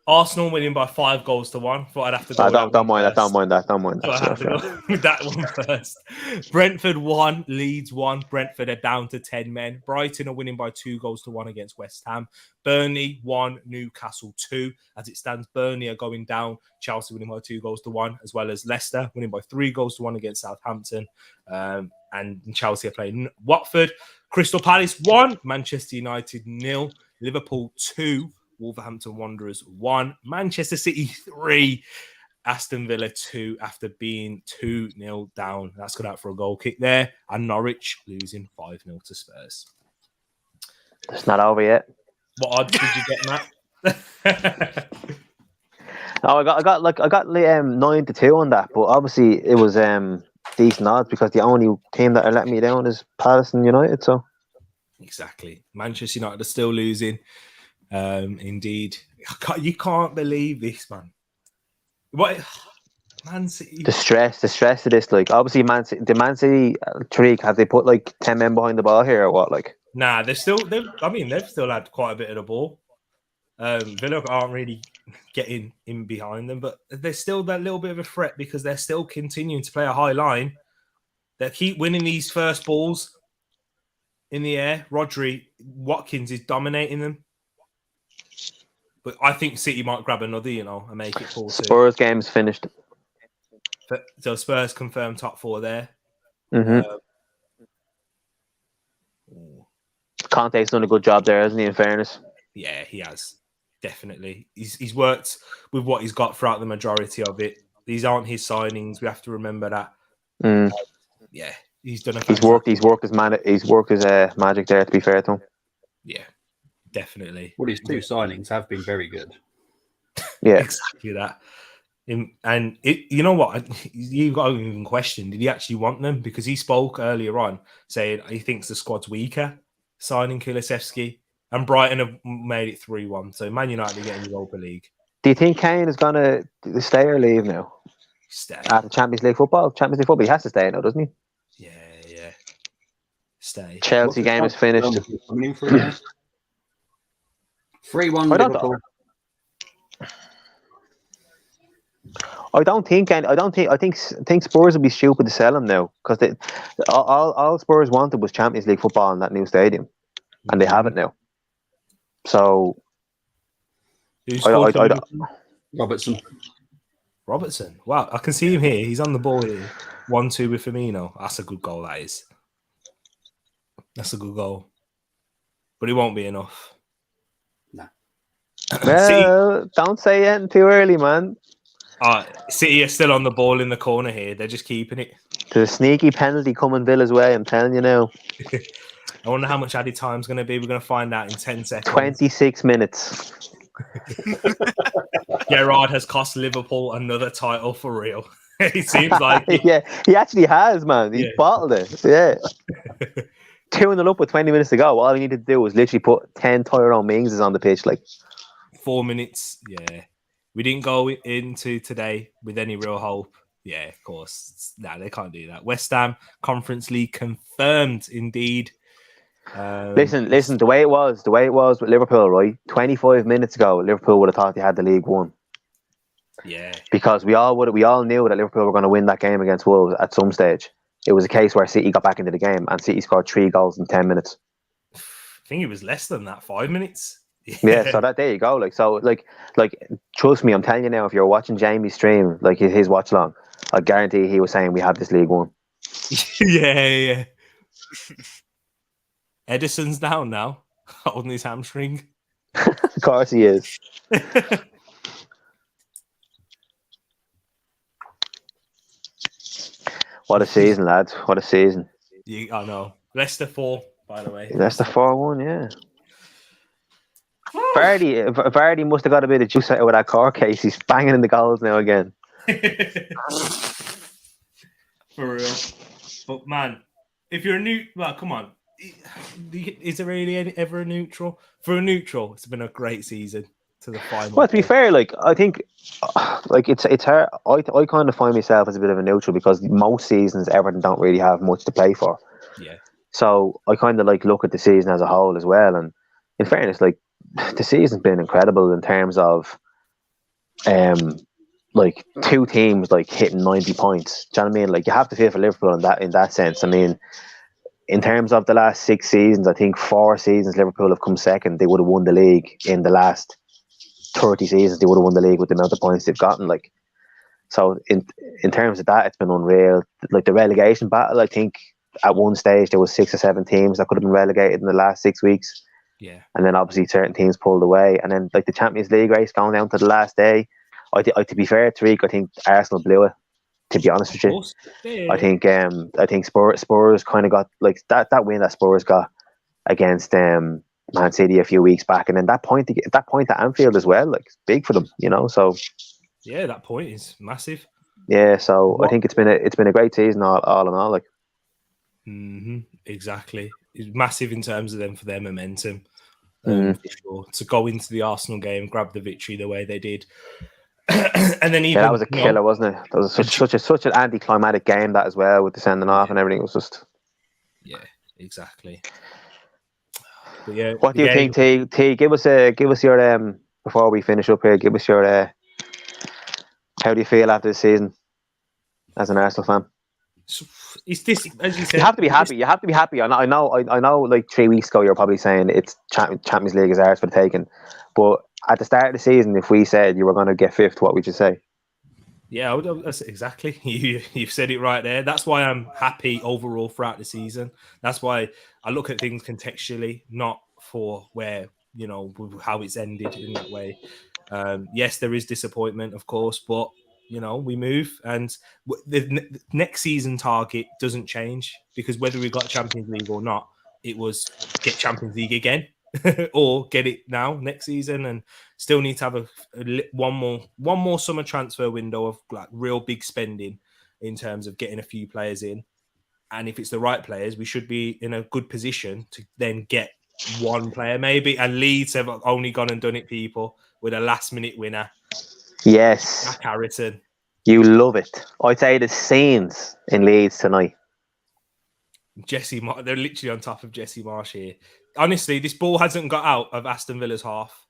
Arsenal winning by 5-1. Thought I'd have to go. Don't mind that. Thought I'd have to go with that one first. Brentford 1, Leeds 1. Brentford are down to 10 men. Brighton are winning by 2-1 against West Ham. Burnley 1, Newcastle 2. As it stands, Burnley are going down. Chelsea winning by 2-1, as well as Leicester winning by 3-1 against Southampton. And Chelsea are playing Watford. Crystal Palace 1, Manchester United 0, Liverpool 2. Wolverhampton Wanderers 1, Manchester City 3, Aston Villa 2 after being 2-0 down. That's got out for a goal kick there. And Norwich losing 5-0 to Spurs. It's not over yet. What odds did you get, Matt? I got 9-2 on that, but obviously it was decent odds because the only team that are letting me down is Palace and United. So exactly, Manchester United are still losing. Indeed, you can't believe this, man. What, Man City? The stress of this, like obviously Man City, Tereak, have they put like 10 men behind the ball here or what? Like, nah, they've still had quite a bit of the ball. Villa aren't really getting in behind them, but there's still that little bit of a threat because they're still continuing to play a high line. They keep winning these first balls in the air. Watkins is dominating them. But I think City might grab another, and make it 4-2. Spurs game's finished. So Spurs confirmed top 4 there. Mm-hmm. Conte's done a good job there, hasn't he, in fairness? Yeah, he has. Definitely. He's worked with what he's got throughout the majority of it. These aren't his signings. We have to remember that. Yeah, he's done a fantastic... He's worked his magic there, to be fair to him. Yeah. Definitely. Well, his 2 signings have been very good. Yeah, exactly that. And you know what? You've got to even question, did he actually want them? Because he spoke earlier on saying he thinks the squad's weaker, signing Kulusevski, and Brighton have made it 3-1. So Man United are getting the Europa League. Do you think Kane is going to stay or leave now? Stay. After Champions League football? He has to stay now, doesn't he? Yeah. Stay. Chelsea game is finished. 3-1 Liverpool. I think Spurs would be stupid to sell him now because all Spurs wanted was Champions League football in that new stadium, and they have it now. So, Robertson. Wow, I can see him here. He's on the ball here. 1-2 with Firmino. That's a good goal. That is. That's a good goal, but it won't be enough. Well, don't say it too early, man. City are still on the ball in the corner here. They're just keeping it. There's a sneaky penalty coming Villa's way, I'm telling you now. I wonder how much added time's going to be. We're going to find out in 10 seconds. 26 minutes. Gerrard has cost Liverpool another title for real. It seems like it. Yeah, he actually has, man. He's bottled it. Yeah. 2-0 up with 20 minutes to go. All he needed to do was literally put 10 Tyrone Mingses on the pitch. 4 minutes. Yeah. We didn't go into today with any real hope. Yeah, of course. No, they can't do that. West Ham Conference League confirmed, indeed. Listen. The way it was with Liverpool, right? 25 minutes ago, Liverpool would have thought they had the League won. Yeah. Because we all knew that Liverpool were going to win that game against Wolves at some stage. It was a case where City got back into the game and City scored 3 goals in 10 minutes. I think it was less than that, 5 minutes. Yeah, so there you go. Trust me, I'm telling you now, if you're watching Jamie's stream, his watch along, I guarantee he was saying we have this League won. Yeah. Edison's down now, holding his hamstring. Of course he is. What a season, lads. What a season. I know. Leicester 4, by the way. Leicester 4-1, yeah. Vardy must have got a bit of juice out of that court case. He's banging in the goals now again. For real. But man, if you're come on. Is there really ever a neutral? For a neutral, it's been a great season. to the final. Well, to be fair, like I think, like it's hard. I kind of find myself as a bit of a neutral because most seasons Everton don't really have much to play for. Yeah. So I kind of like look at the season as a whole as well. And in fairness, like the season's been incredible in terms of, like two teams like hitting 90 points. Do you know what I mean? Like you have to feel for Liverpool in that sense. I mean, in terms of the last 6 seasons, I think 4 seasons Liverpool have come second. They would have won the league. In the last 30 seasons, they would have won the league with the amount of points they've gotten. Like, so in terms of that, it's been unreal. Like the relegation battle, I think at one stage there was 6 or 7 teams that could have been relegated in the last 6 weeks. Yeah. And then obviously certain teams pulled away. And then like the Champions League race going down to the last day. To be fair, Tereak, I think Arsenal blew it. To be honest with you, Yeah. I think Spurs kind of got like that win that Spurs got against Man City a few weeks back, and then that point at Anfield as well, like it's big for them, you know. So yeah, that point is massive. Yeah, so I think it's been a great season all in all. Like, exactly, it's massive in terms of them for their momentum. To go into the Arsenal game, grab the victory the way they did, and then even that was a killer, wasn't it? That was such an anticlimactic game that as well, with the sending off and everything. It was just exactly. But yeah, what do you think, T? Give us your before we finish up here. Give us your how do you feel after this season as an Arsenal fan? Is this, as you said, you have to be happy. You have to be happy. I know. Like 3 weeks ago, you were probably saying it's Champions League is ours for the taking. But at the start of the season, if we said you were going to get 5th, what would you say? Yeah, that's exactly. You've said it right there. That's why I'm happy overall throughout the season. That's why I look at things contextually, not for where, how it's ended in that way. Yes, there is disappointment, of course, but we move, and the next season target doesn't change, because whether we got Champions League or not, it was get Champions League again or get it now next season, and still need to have one more summer transfer window of like real big spending in terms of getting a few players in, and if it's the right players, we should be in a good position to then get one player maybe. And Leeds have only gone and done it, people, with a last minute winner. Yes. Jack Harrison. You love it. I'd say the scenes in Leeds tonight. They're literally on top of Jesse Marsh here. Honestly, this ball hasn't got out of Aston Villa's half.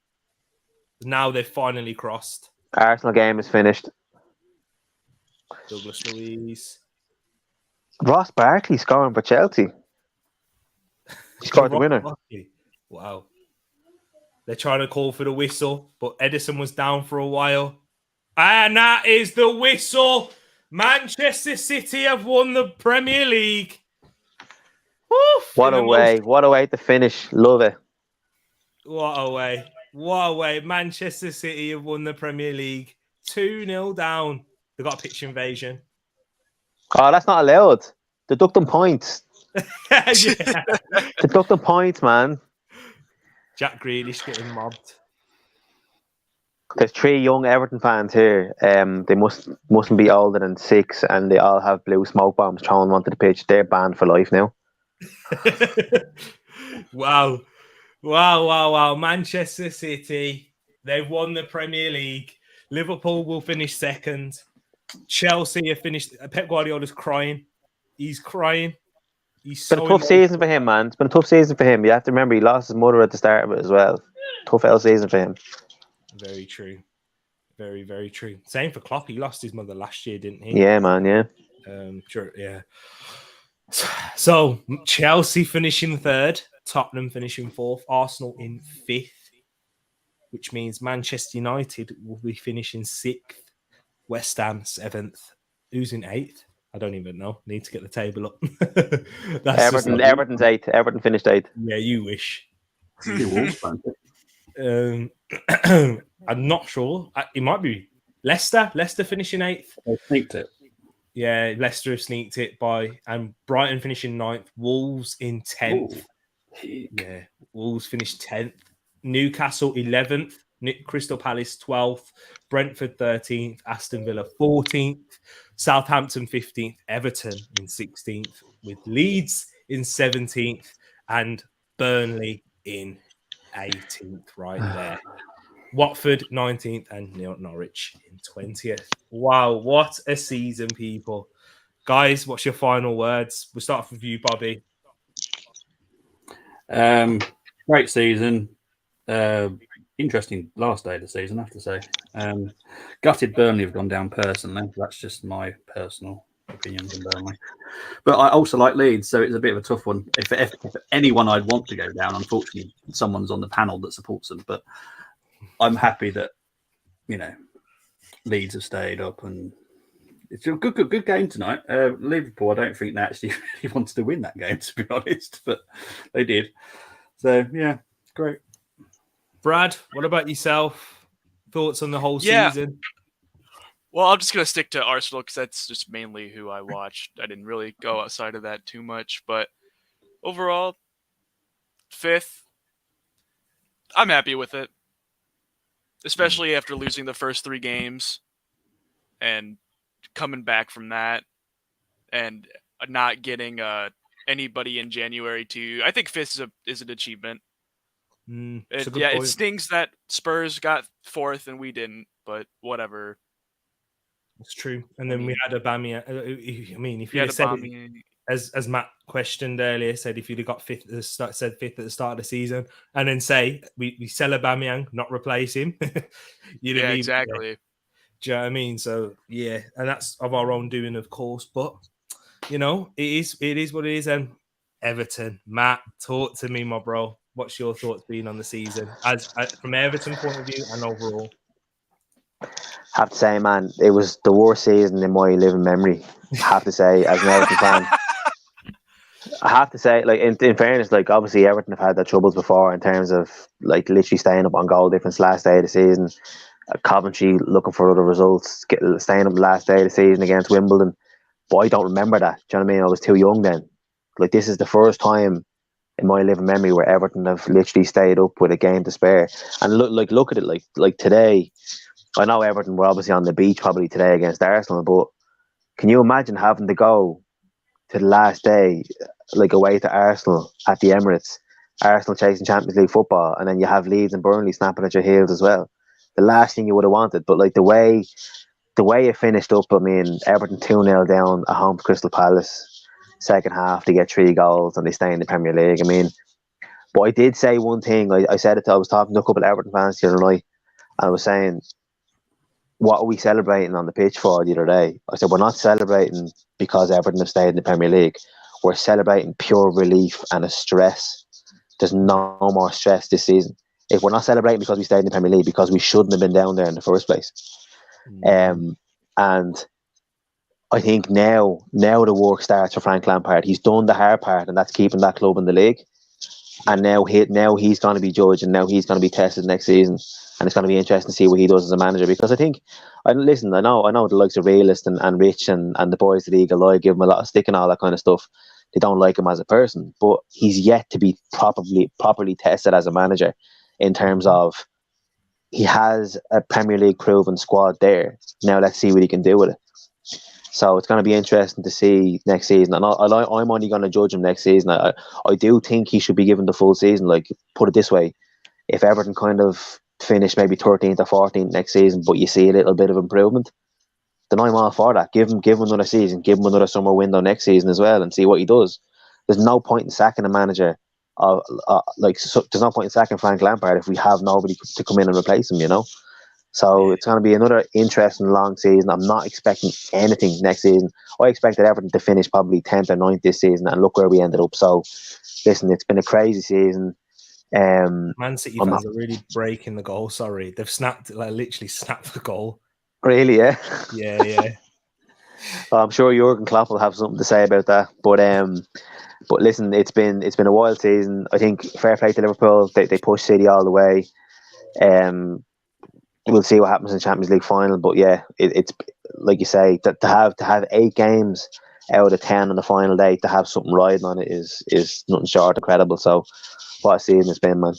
Now they've finally crossed. Arsenal game is finished. Douglas Luiz. Ross Barkley scoring for Chelsea. He scored the winner. Wow. They're trying to call for the whistle, but Edison was down for a while. And that is the whistle. Manchester City have won the Premier League. Oof, what a way to finish. Love it. What a way. Manchester City have won the Premier League. 2-0 down. They got a pitch invasion. Oh, that's not allowed. Deduct them points. Deduct them points, man. Jack Grealish getting mobbed. There's 3 young Everton fans here. They mustn't be older than 6, and they all have blue smoke bombs thrown onto the pitch. They're banned for life now. Wow. Manchester City, they've won the Premier League. Liverpool will finish 2nd. Chelsea have finished. Pep Guardiola's crying. He's crying. It's been a tough season for him, man. It's been a tough season for him. You have to remember he lost his mother at the start of it as well. Tough L season for him. Very true. Very, very true. Same for Klopp. He lost his mother last year, didn't he? Yeah, man, yeah. Sure, yeah. So, Chelsea finishing 3rd. Tottenham finishing 4th. Arsenal in 5th. Which means Manchester United will be finishing 6th. West Ham 7th. Who's in 8th? I don't even know. Need to get the table up. Everton's 8th. Everton finished 8th. Yeah, you wish. I'm not sure. It might be Leicester. Leicester finishing 8th. They sneaked it. Yeah, Leicester have sneaked it and Brighton finishing 9th. Wolves in 10th. Yeah, Wolves finished 10th. Newcastle 11th. Crystal Palace 12th. Brentford 13th. Aston Villa 14th. Southampton 15th. Everton in 16th. With Leeds in 17th. And Burnley in 18th right there. Watford 19th and Norwich in 20th. Wow, what a season, people. Guys, what's your final words? We'll start off with you, Bobby. Great season. Interesting last day of the season, I have to say. Gutted Burnley have gone down personally. That's just my personal opinions on Burnley. But I also like Leeds, so it's a bit of a tough one. If anyone I'd want to go down, unfortunately, someone's on the panel that supports them. But I'm happy that, Leeds have stayed up, and it's a good game tonight. Liverpool, I don't think they actually really wanted to win that game, to be honest, but they did. So, yeah, great. Brad, what about yourself? Thoughts on the whole season? Well, I'm just going to stick to Arsenal because that's just mainly who I watched. I didn't really go outside of that too much. But overall, 5th, I'm happy with it. Especially after losing the first 3 games and coming back from that and not getting anybody in January too. I think 5th is an achievement. It stings that Spurs got 4th and we didn't, but whatever. It's true. And then we had Aubameyang. I mean, if you had said it, as Matt questioned earlier, said if you'd have got 5th at the start, said 5th at the start of the season, and then say we sell Aubameyang, not replace him. Exactly. Do you know what I mean? So yeah, and that's of our own doing, of course. But it is what it is. And Everton, Matt, talk to me, my bro. What's your thoughts been on the season, as from Everton point of view and overall? I have to say, man, it was the worst season in my living memory. I have to say, as an Everton fan, I have to say, like in fairness, like obviously Everton have had their troubles before in terms of like literally staying up on goal difference last day of the season. Coventry looking for other results, staying up the last day of the season against Wimbledon. But I don't remember that. Do you know what I mean? I was too young then. Like this is the first time in my living memory where Everton have literally stayed up with a game to spare. And look at it, like today. I know Everton were obviously on the beach probably today against Arsenal, but can you imagine having to go to the last day, like away to Arsenal at the Emirates, Arsenal chasing Champions League football, and then you have Leeds and Burnley snapping at your heels as well? The last thing you would have wanted. But like the way it finished up, I mean, Everton 2-0 down at home to Crystal Palace, second half to get 3 goals and they stay in the Premier League. I mean, but I did say one thing. I said it. I was talking to a couple of Everton fans the other night, and I was saying, what are we celebrating on the pitch for the other day? I said, we're not celebrating because Everton have stayed in the Premier League. We're celebrating pure relief and a stress. There's no more stress this season. If we're not celebrating because we stayed in the Premier League, because we shouldn't have been down there in the first place. And I think now the work starts for Frank Lampard. He's done the hard part, and that's keeping that club in the league. And now he's going to be judged, and now he's going to be tested next season. And it's going to be interesting to see what he does as a manager, because I know the likes of Realist and Rich and the boys at the Ligue give him a lot of stick and all that kind of stuff. They don't like him as a person, but he's yet to be properly tested as a manager in terms of he has a Premier League proven squad there. Now let's see what he can do with it. So it's going to be interesting to see next season. And I'm only going to judge him next season. I do think he should be given the full season. Like, put it this way, if Everton kind of finish maybe 13th or 14th next season, but you see a little bit of improvement, then I'm all for that. Give him another season. Give him another summer window next season as well and see what he does. There's no point in sacking a manager. There's no point in sacking Frank Lampard if we have nobody to come in and replace him, So it's going to be another interesting long season. I'm not expecting anything next season. I expected Everton to finish probably 10th or 9th this season, and look where we ended up. So, listen, it's been a crazy season. Man City fans are really breaking the goal. Sorry, they've literally snapped the goal. Really, yeah? Yeah. Well, I'm sure Jurgen Klopp will have something to say about that. But listen, it's been a wild season. I think fair play to Liverpool. They pushed City all the way. We'll see what happens in Champions League final. But yeah, it's like you say, that to have 8 games out of 10 on the final day, to have something riding on it is nothing short of incredible. So what a season it's been, man.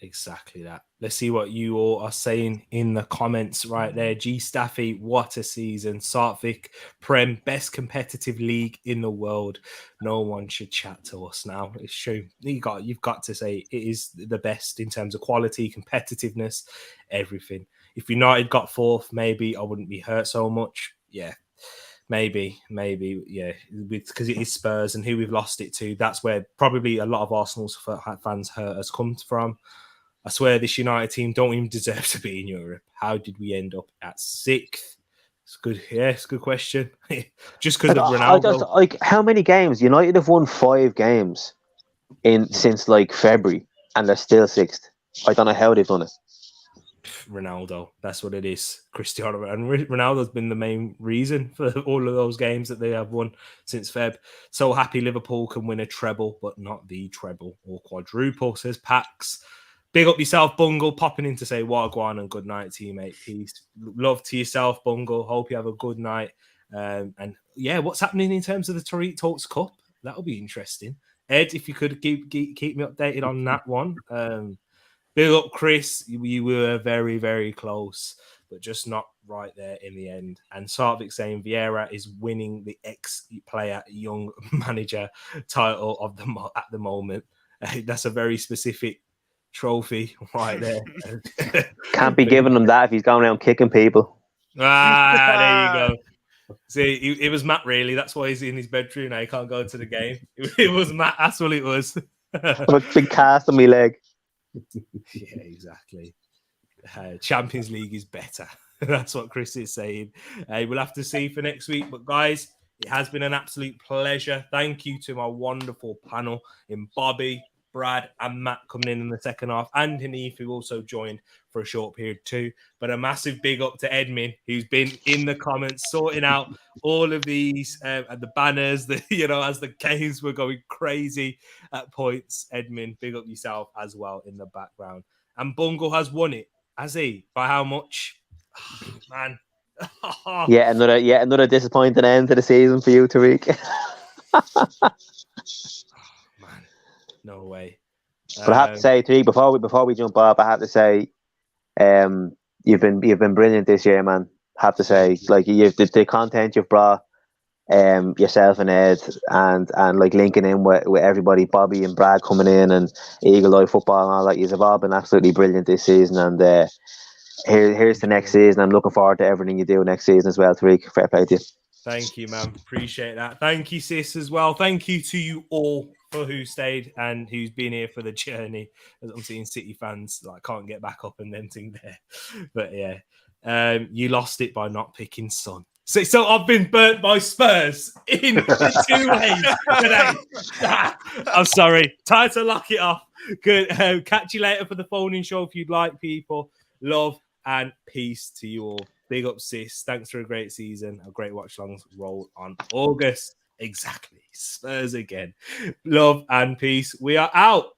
Exactly that. Let's see what you all are saying in the comments right there. G Staffy, what a season. Sartvik, Prem, best competitive league in the world. No one should chat to us now. It's true. You've got to say it is the best in terms of quality, competitiveness, everything. If United got fourth, maybe I wouldn't be hurt so much. Yeah, maybe, yeah, because it is Spurs and who we've lost it to. That's where probably a lot of Arsenal's fans' hurt has come from. I swear this United team don't even deserve to be in Europe. How did we end up at 6th? It's good. Yeah, it's a good question. Just because of Ronaldo. How many games? United have won 5 games since like February, and they're still 6th. I don't know how they've done it. Ronaldo, that's what it is. Cristiano, and Ronaldo's been the main reason for all of those games that they have won since Feb. So happy Liverpool can win a treble, but not the treble or quadruple, says Pax. Big up yourself, Bungle, popping in to say Wagwan and good night, teammate. Peace. Love to yourself, Bungle. Hope you have a good night. And yeah, what's happening in terms of the Tereak Talks Cup? That'll be interesting. Ed, if you could keep me updated on that one. Big up, Chris. You were very, very close, but just not right there in the end. And Sartvik saying Vieira is winning the ex-player young manager title of at the moment. That's a very specific trophy right there. Can't be giving him that if he's going around kicking people. There you go. See, it was Matt, really. That's why he's in his bedroom now. He can't go to the game. It was Matt. That's what it was. A big cast on my leg. Yeah, exactly. Champions League is better. That's what Chris is saying. We'll have to see for next week. But guys, it has been an absolute pleasure. Thank you to my wonderful panel in Bobby, Brad, and Matt coming in the second half, and Hanif, who also joined for a short period too. But a massive big up to Edmin, who's been in the comments sorting out all of these and the banners, as the games were going crazy at points. Edmin, big up yourself as well in the background. And Bungle has won it, has he? By how much? Oh, man. Yeah, another disappointing end to the season for you, Tereak. Man, no way. But I have to say, Tereak, before we jump up, I have to say, you've been brilliant this year, man. I have to say, like the content you've brought, yourself and Ed, and like linking in with everybody, Bobby and Brad coming in, and Eagle Eye Football and all that. You've all been absolutely brilliant this season, and here's the next season. I'm looking forward to everything you do next season as well, Tereak. Fair play to you. Thank you, man. Appreciate that. Thank you, sis, as well. Thank you to you all for who stayed and who's been here for the journey. As I'm seeing City fans can't get back up and then thing there. But yeah, you lost it by not picking Son. So I've been burnt by Spurs in 2 ways today. I'm sorry. Time to lock it off. Good. Catch you later for the phone-in show if you'd like, people. Love and peace to you all. Big up, sis. Thanks for a great season. A great watch-alongs roll on August. Exactly. Spurs again. Love and peace. We are out.